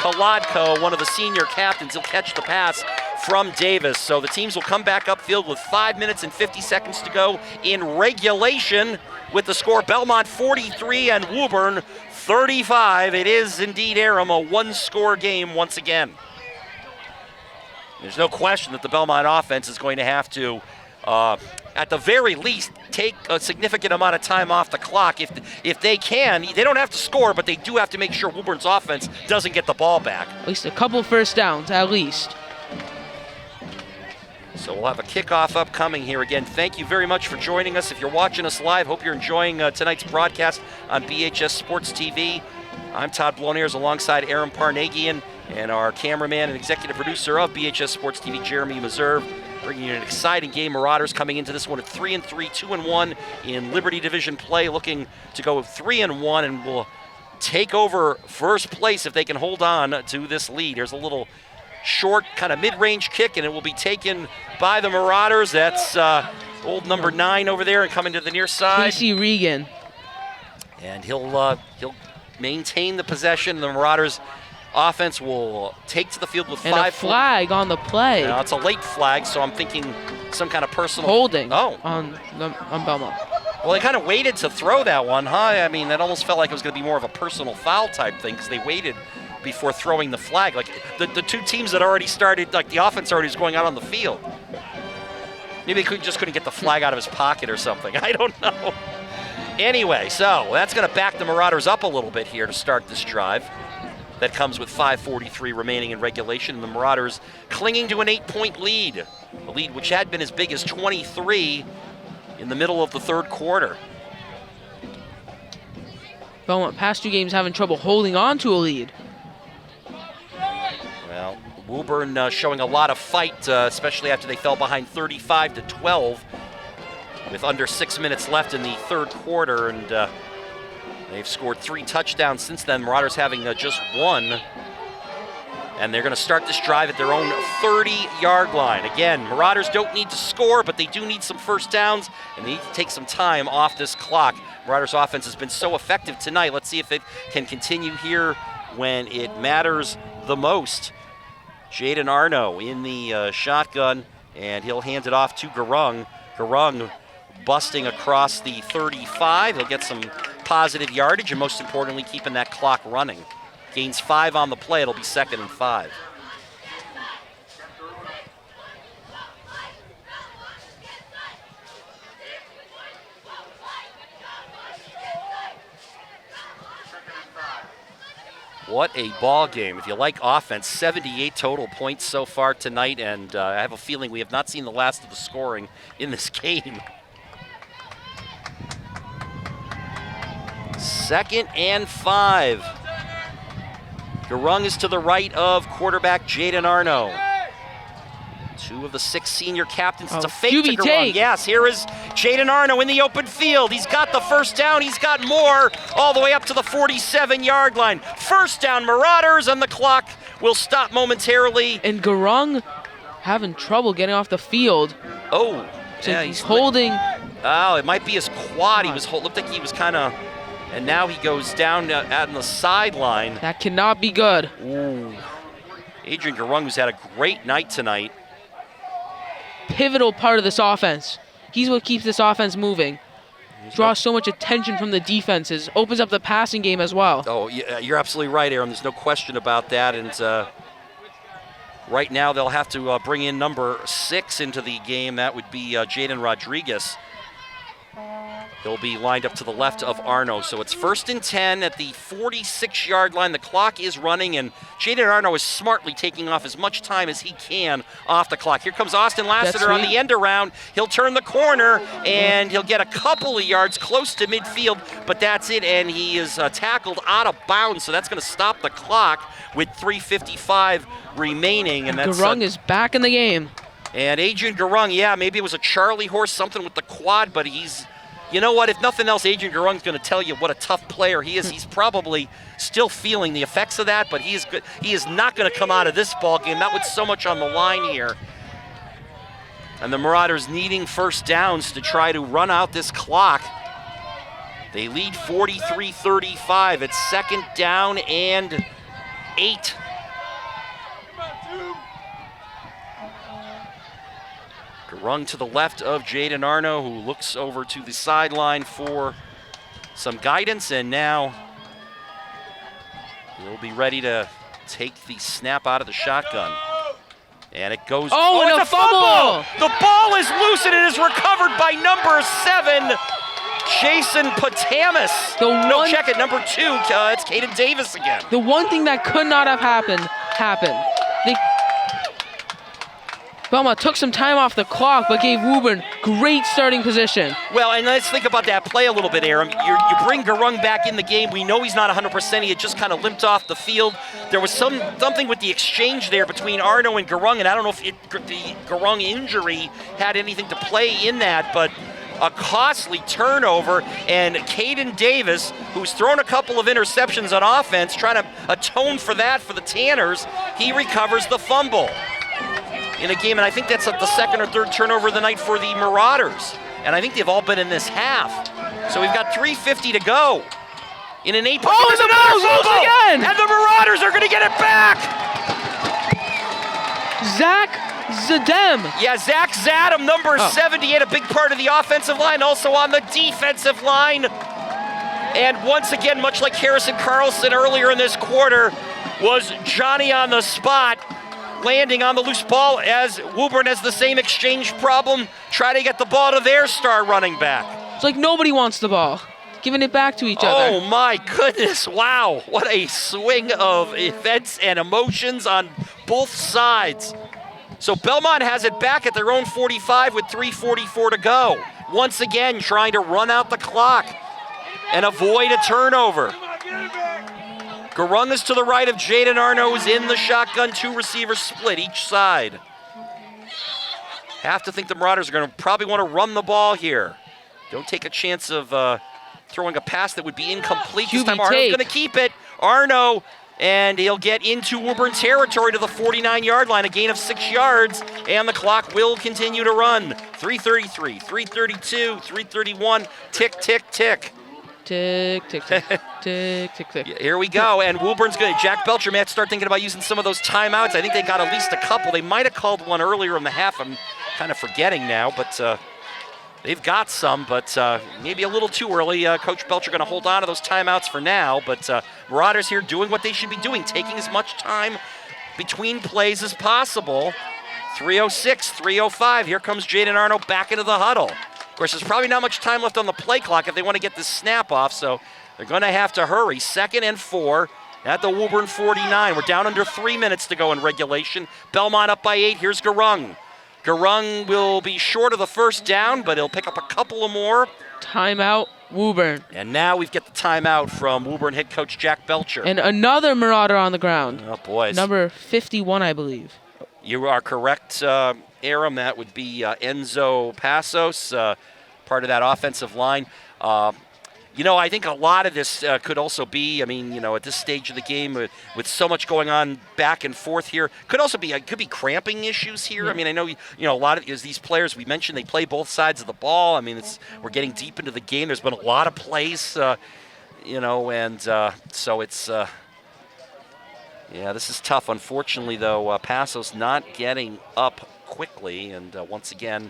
Kolodko, one of the senior captains. He'll catch the pass from Davis. So the teams will come back upfield with 5 minutes and 50 seconds to go in regulation, with the score Belmont 43 and Woburn 35. It is indeed, Aram, a 1-score game once again. There's no question that the Belmont offense is going to have to, at the very least, take a significant amount of time off the clock. If they can, they don't have to score, but they do have to make sure Woburn's offense doesn't get the ball back. At least a couple first downs, at least. So we'll have a kickoff upcoming here again. Thank you very much for joining us. If you're watching us live, hope you're enjoying tonight's broadcast on BHS Sports TV. I'm Todd Bloniarz alongside Aram Parnagian and our cameraman and executive producer of BHS Sports TV, Jeremy Meserve, bringing you an exciting game. Marauders coming into this one at 3-3, 2-1 in Liberty Division play, looking to go 3-1, and will take over first place if they can hold on to this lead. Here's a little short kind of mid-range kick, and it will be taken by the Marauders. That's old number 9 over there and coming to the near side. Casey Regan. And he'll maintain the possession. The Marauders offense will take to the field with 5. And a flag on the play. Now, it's a late flag, so I'm thinking some kind of personal holding on Belmont. Well, they kind of waited to throw that one, huh? I mean, that almost felt like it was going to be more of a personal foul type thing, because they waited before throwing the flag. Like the 2 teams that already started, like the offense already was going out on the field. Maybe they just couldn't get the flag out of his pocket or something. I don't know. Anyway, so that's going to back the Marauders up a little bit here to start this drive. That comes with 5:43 remaining in regulation, and the Marauders clinging to an 8-point lead. A lead which had been as big as 23 in the middle of the 3rd quarter. Belmont past 2 games having trouble holding on to a lead. Well, Woburn showing a lot of fight, especially after they fell behind 35-12 with under 6 minutes left in the third quarter, and they've scored 3 touchdowns since then. Marauders having just 1. And they're going to start this drive at their own 30-yard line. Again, Marauders don't need to score, but they do need some first downs, and they need to take some time off this clock. Marauders' offense has been so effective tonight. Let's see if it can continue here when it matters the most. Jaden Arno in the shotgun, and he'll hand it off to Gurung. Gurung busting across the 35. He'll get some positive yardage, and most importantly, keeping that clock running. Gains 5 on the play. It'll be 2nd and 5. What a ball game. If you like offense, 78 total points so far tonight, and I have a feeling we have not seen the last of the scoring in this game. 2nd and 5. Gurung is to the right of quarterback Jaden Arno. 2 of the 6 senior captains. It's a fake to Gurung. Take. Yes, here is Jaden Arno in the open field. He's got the first down. He's got more all the way up to the 47-yard line. First down, Marauders, and the clock will stop momentarily. And Gurung having trouble getting off the field. Oh, So yeah, he's holding. Oh, it might be his quad. He was looked like he was kind of, and now he goes down on the sideline. That cannot be good. Ooh. Adrian Gurung, who's had a great night tonight. Pivotal part of this offense. He's what keeps this offense moving. Draws so much attention from the defenses. Opens up the passing game as well. Oh, yeah, you're absolutely right, Aram. There's no question about that. And right now they'll have to bring in number 6 into the game. That would be Jaden Rodriguez. He'll be lined up to the left of Arno. So it's 1st and 10 at the 46-yard line. The clock is running, and Jaden Arno is smartly taking off as much time as he can off the clock. Here comes Austin Lassiter on the end around. He'll turn the corner, and he'll get a couple of yards close to midfield, but that's it, and he is tackled out of bounds, so that's going to stop the clock with 3:55 remaining. And that's Gurung is back in the game. And Adrian Gurung, yeah, maybe it was a Charlie horse, something with the quad, but he's, you know what, if nothing else, Adrian Gurung's going to tell you what a tough player he is. He's probably still feeling the effects of that, but he is good. He is not going to come out of this ball game, not with so much on the line here. And the Marauders needing first downs to try to run out this clock. They lead 43-35. It's 2nd down and 8. Gurung to the left of Jaden Arno, who looks over to the sideline for some guidance, and now he'll be ready to take the snap out of the shotgun. And it goes. Oh, and it's a fumble! The ball is loose, and it is recovered by number 7, Jason Patamis. Check it, number 2. It's Caden Davis again. The one thing that could not have happened. Belmont took some time off the clock, but gave Woburn great starting position. Well, and let's think about that play a little bit, Aram. You bring Gurung back in the game. We know he's not 100%. He had just kind of limped off the field. There was something with the exchange there between Arno and Gurung, and I don't know if the Gurung injury had anything to play in that, but a costly turnover, and Caden Davis, who's thrown a couple of interceptions on offense, trying to atone for that for the Tanners, he recovers the fumble in a game, and I think that's the 2nd or 3rd turnover of the night for the Marauders. And I think they've all been in this half. So we've got 3:50 to go in an 8-point. Oh, it's loose again! And the Marauders are going to get it back! Zach Zadem. Yeah, Zach Zadem, number 70, had a big part of the offensive line, also on the defensive line. And once again, much like Harrison Carlson earlier in this quarter, was Johnny on the spot, landing on the loose ball as Woburn has the same exchange problem, try to get the ball to their star running back. It's like nobody wants the ball. Giving it back to each other. Oh my goodness, wow. What a swing of events and emotions on both sides. So Belmont has it back at their own 45 with 3:44 to go. Once again, trying to run out the clock and avoid a turnover. Gurung is to the right of Jaden Arno, who's in the shotgun, 2 receivers split each side. have to think the Marauders are going to probably want to run the ball here. Don't take a chance of throwing a pass that would be incomplete. This time Arno's going to keep it. Arno, and he'll get into Woburn territory to the 49-yard line, a gain of 6 yards, and the clock will continue to run. 3:33, 3:32, 3:31, tick, tick, tick. Tick, tick, tick, tick, tick, tick. Here we go, and Woburn's good. Jack Belcher may have to start thinking about using some of those timeouts. I think they got at least a couple. They might have called one earlier in the half. I'm kind of forgetting now, but they've got some, but maybe a little too early. Coach Belcher going to hold on to those timeouts for now, but Marauders here doing what they should be doing, taking as much time between plays as possible. 3:06, 3:05. Here comes Jaden Arno back into the huddle. Of course, there's probably not much time left on the play clock if they want to get this snap off, so they're going to have to hurry. 2nd and 4 at the Woburn 49. We're down under 3 minutes to go in regulation. Belmont up by 8. Here's Garung. Garung will be short of the first down, but he'll pick up a couple of more. Timeout, Woburn. And now we get the timeout from Woburn head coach Jack Belcher. And another Marauder on the ground. Oh, boys. Number 51, I believe. You are correct, Aram. That would be Enzo Passos, part of that offensive line. I think a lot of this could also be, at this stage of the game with so much going on back and forth here, could be cramping issues here. Yeah. I know, a lot of these players we mentioned, they play both sides of the ball. We're getting deep into the game. There's been a lot of plays, so it's, this is tough. Unfortunately, though, Passos not getting up quickly, and once again,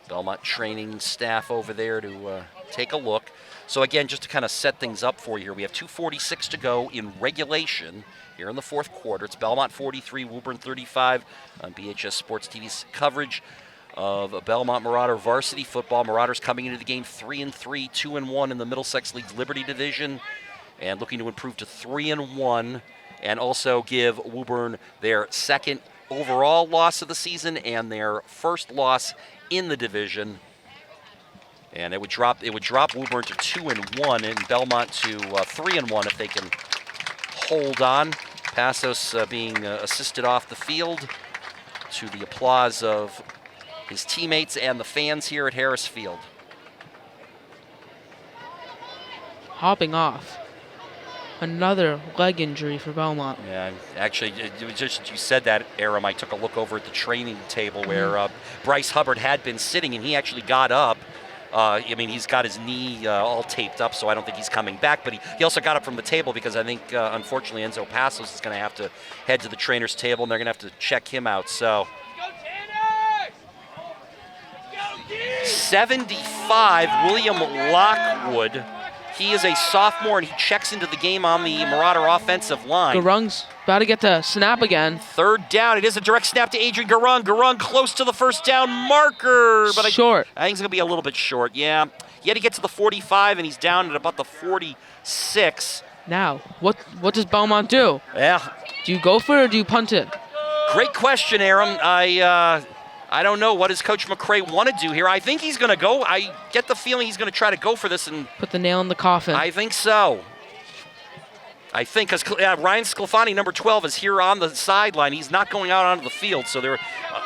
Belmont training staff over there to take a look. So again, just to kind of set things up for you here, we have 2:46 to go in regulation here in the fourth quarter. It's Belmont 43, Woburn 35 on BHS Sports TV's coverage of Belmont Marauder varsity football. Marauders coming into the game 3-3, 2-1 in the Middlesex League's Liberty Division, and looking to improve to 3-1, and also give Woburn their second overall loss of the season and their first loss in the division. And it would drop Woburn to 2-1 and Belmont to 3-1 if they can hold on. Passos being assisted off the field to the applause of his teammates and the fans here at Harris Field. Hopping off. Another leg injury for Belmont. Yeah, actually, it was just you said that, Aram. I took a look over at the training table where Bryce Hubbard had been sitting, and he actually got up. He's got his knee all taped up, so I don't think he's coming back. But he also got up from the table because I think, unfortunately, Enzo Passos is going to have to head to the trainer's table, and they're going to have to check him out. So 75, William Lockwood. He is a sophomore, and he checks into the game on the Marauder offensive line. Garung's about to get the snap again. 3rd down. It is a direct snap to Adrian Garung. Garung close to the first down marker. But short. I think it's going to be a little bit short, yeah. He had to get to the 45, and he's down at about the 46. Now, what does Belmont do? Yeah. Do you go for it or do you punt it? Great question, Aram. I don't know. What does Coach McCray want to do here? I think he's going to go. I get the feeling he's going to try to go for this and put the nail in the coffin. I think so. Because Ryan Sclafani, number 12, is here on the sideline. He's not going out onto the field, so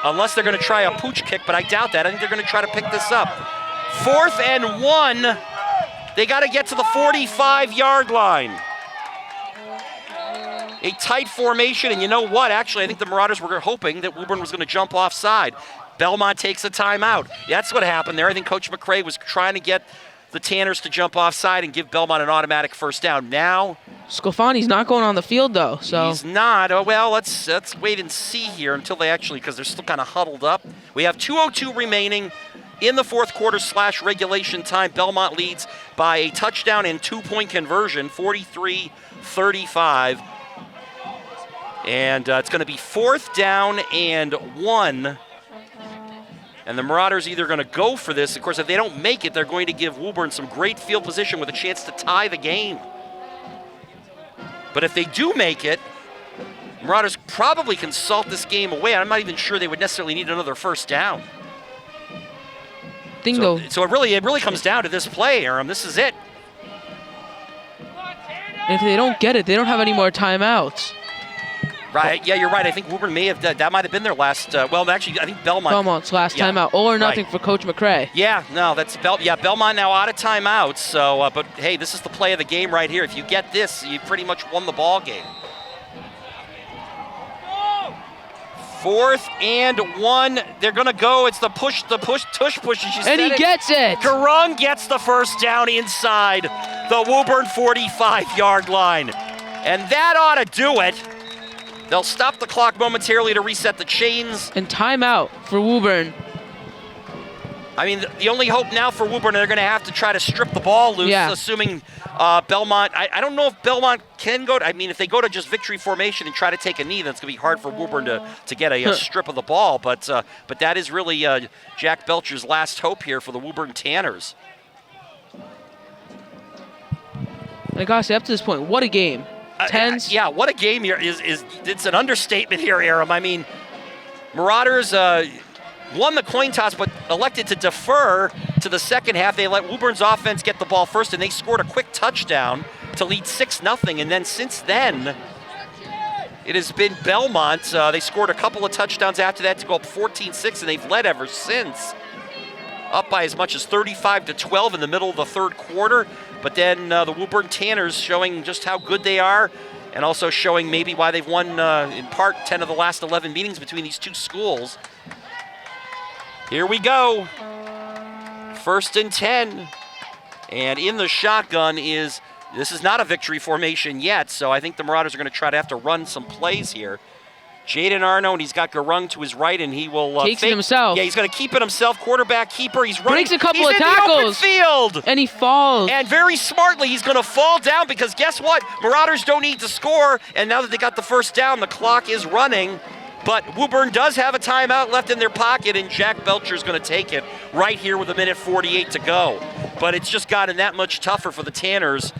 unless they're going to try a pooch kick, but I doubt that. I think they're going to try to pick this up. 4th and 1. They got to get to the 45-yard line. A tight formation, and you know what? Actually, I think the Marauders were hoping that Woburn was going to jump offside. Belmont takes a timeout. That's what happened there. I think Coach McCray was trying to get the Tanners to jump offside and give Belmont an automatic first down. Now, Sclafani's not going on the field, though. So he's not. Oh, well, let's wait and see here until they actually, because they're still kind of huddled up. We have 2:02 remaining in the fourth quarter / regulation time. Belmont leads by a touchdown and 2-point conversion, 43-35. And it's going to be 4th down and 1. And the Marauders either going to go for this. Of course, if they don't make it, they're going to give Woburn some great field position with a chance to tie the game. But if they do make it, Marauders probably can salt this game away. I'm not even sure they would necessarily need another first down. So it really comes down to this play, Aram. This is it. And if they don't get it, they don't have any more timeouts. Right, yeah, you're right. I think Woburn may have, that might have been their last, well, actually, I think Belmont's last timeout. All or nothing for Coach McCray. Yeah, no, that's, Belmont now out of timeouts, so, but hey, this is the play of the game right here. If you get this, you pretty much won the ball game. 4th and 1, they're gonna go, it's the tush push, as you said. And he gets it! Garung gets the first down inside the Woburn 45-yard line. And that ought to do it. They'll stop the clock momentarily to reset the chains. And timeout for Woburn. I mean, the only hope now for Woburn, they're going to have to try to strip the ball loose, assuming Belmont. I don't know if Belmont can go to, I mean, if they go to just victory formation and try to take a knee, that's going to be hard for Woburn to get a strip of the ball. But that is really Jack Belcher's last hope here for the Woburn Tanners. I gotta say, up to this point, what a game. Tens. Yeah, what a game here it's an understatement here, Aram. I mean, Marauders won the coin toss, but elected to defer to the second half. They let Woburn's offense get the ball first, and they scored a quick touchdown to lead 6-0. And then since then, it has been Belmont. They scored a couple of touchdowns after that to go up 14-6, and they've led ever since. Up by as much as 35-12 in the middle of the third quarter. But then the Woburn Tanners showing just how good they are, and also showing maybe why they've won, in part, 10 of the last 11 meetings between these two schools. Here we go. 1st and 10. And in the shotgun this is not a victory formation yet, so I think the Marauders are going to have to run some plays here. Jaden Arno, and he's got Garung to his right, and he will takes it himself. Yeah, he's going to keep it himself. Quarterback keeper. He's running. Breaks a couple of tackles. The open field. And he falls. And very smartly, he's going to fall down because guess what? Marauders don't need to score, and now that they got the first down, the clock is running. But Woburn does have a timeout left in their pocket, and Jack Belcher's going to take it right here with 1:48 to go. But it's just gotten that much tougher for the Tanners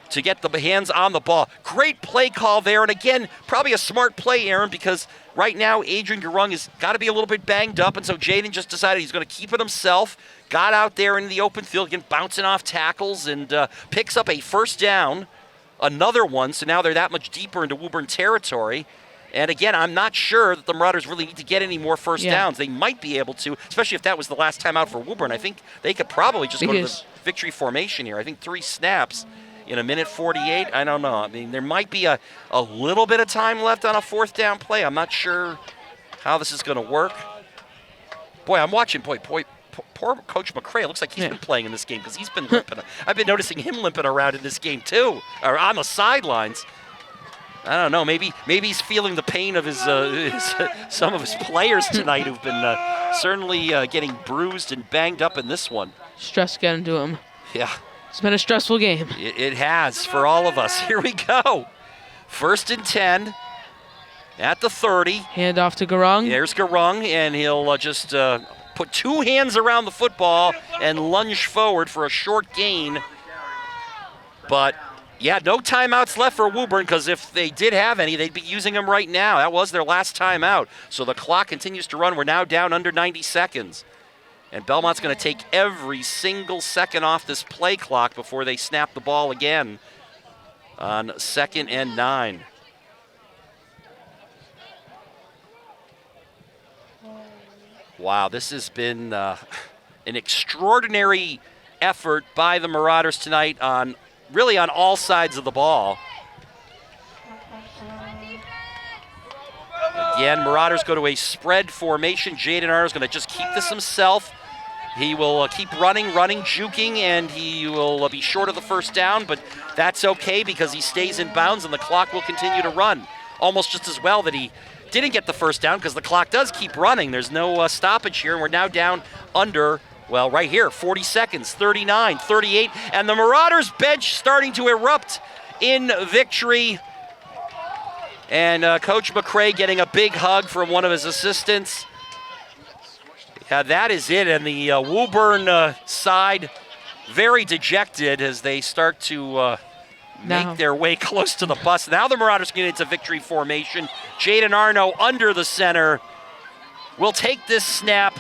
to get the hands on the ball. Great play call there, and again, probably a smart play, Aaron, because right now Adrian Garung has got to be a little bit banged up, and so Jaden just decided he's going to keep it himself, got out there in the open field, again, bouncing off tackles, and picks up a first down, another one, so now they're that much deeper into Woburn territory. And again, I'm not sure that the Marauders really need to get any more first downs. They might be able to, especially if that was the last time out for Woburn. I think they could probably just go to the victory formation here. I think 3 snaps in 1:48. I don't know. I mean, there might be a little bit of time left on a 4th down play. I'm not sure how this is going to work. Boy, I'm watching. Poor Coach McCray. It looks like he's been playing in this game because he's been limping. I've been noticing him limping around in this game too, or on the sidelines. I don't know. Maybe he's feeling the pain of his some of his players tonight who've been certainly getting bruised and banged up in this one. Stress getting to him. Yeah. It's been a stressful game. It has for all of us. Here we go. 1st and 10 at the 30. Hand off to Garung. There's Garung, and he'll just put 2 hands around the football and lunge forward for a short gain. But yeah, no timeouts left for Woburn, because if they did have any, they'd be using them right now. That was their last timeout. So the clock continues to run. We're now down under 90 seconds. And Belmont's going to take every single second off this play clock before they snap the ball again on 2nd and 9. Wow, this has been an extraordinary effort by the Marauders tonight on really on all sides of the ball. Again, Marauders go to a spread formation. Jaden Arno is going to just keep this himself. He will keep running, juking, and he will be short of the first down, but that's okay because he stays in bounds and the clock will continue to run. Almost just as well that he didn't get the first down because the clock does keep running. There's no stoppage here, and we're now down under, well, right here, 40 seconds, 39, 38, and the Marauders bench starting to erupt in victory. And Coach McCray getting a big hug from one of his assistants. Yeah, that is it. And the Woburn side very dejected as they start to make their way close to the bus. Now the Marauders get into victory formation. Jaden Arno under the center will take this snap.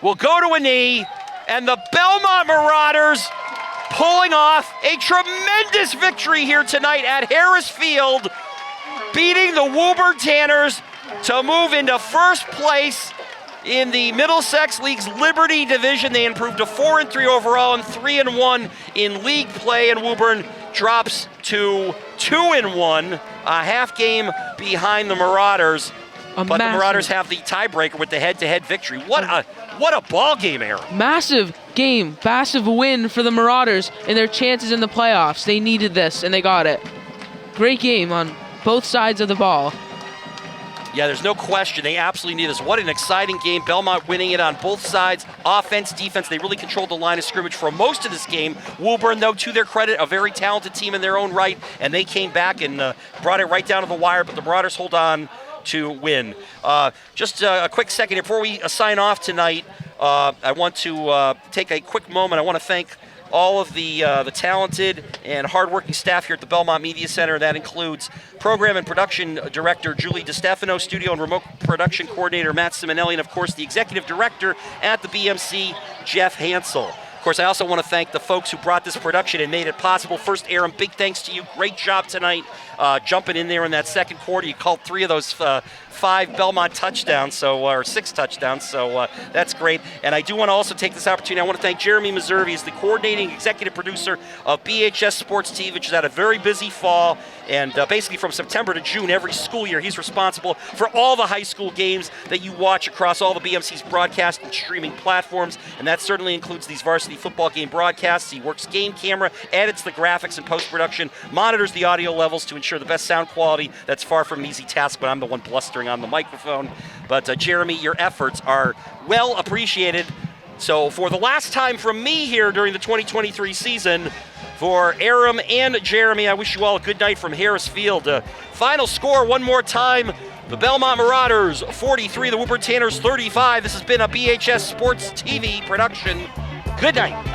Will go to a knee. And the Belmont Marauders pulling off a tremendous victory here tonight at Harris Field. beating the Woburn Tanners to move into first place in the Middlesex League's Liberty Division. They improved to 4-3 overall and 3-1 in league play, and Woburn drops to 2-1, a half game behind the Marauders. But the Marauders have the tiebreaker with the head-to-head victory. What a ball game, Aram. Massive game, massive win for the Marauders and their chances in the playoffs. They needed this, and they got it. Great game on both sides of the ball. Yeah, there's no question. They absolutely need this. What an exciting game. Belmont winning it on both sides. Offense, defense, they really controlled the line of scrimmage for most of this game. Woburn, though, to their credit, a very talented team in their own right, and they came back and brought it right down to the wire, but the Marauders hold on to win. Just a quick second here before we sign off tonight. I want to take a quick moment. I want to thank all of the talented and hardworking staff here at the Belmont Media Center. That includes Program and Production Director Julie DiStefano, Studio and Remote Production Coordinator Matt Simonelli, and of course the Executive Director at the BMC, Jeff Hansel. Of course, I also want to thank the folks who brought this production and made it possible. First, Aram, big thanks to you. Great job tonight jumping in there in that second quarter. You called 3 of those 5 Belmont touchdowns, or 6 touchdowns, so that's great. And I do want to also take this opportunity. I want to thank Jeremy Meserve. He's the coordinating executive producer of BHS Sports TV, which has had a very busy fall. And basically from September to June, every school year, he's responsible for all the high school games that you watch across all the BMC's broadcast and streaming platforms. And that certainly includes these varsity football game broadcasts. He works game camera, edits the graphics and post-production, monitors the audio levels to ensure the best sound quality. That's far from an easy task, but I'm the one blustering on the microphone. But Jeremy, your efforts are well appreciated. So for the last time from me here during the 2023 season, for Aram and Jeremy, I wish you all a good night from Harris Field. Final score one more time. The Belmont Marauders 43, the Woburn Tanners 35. This has been a BHS Sports TV production. Good night.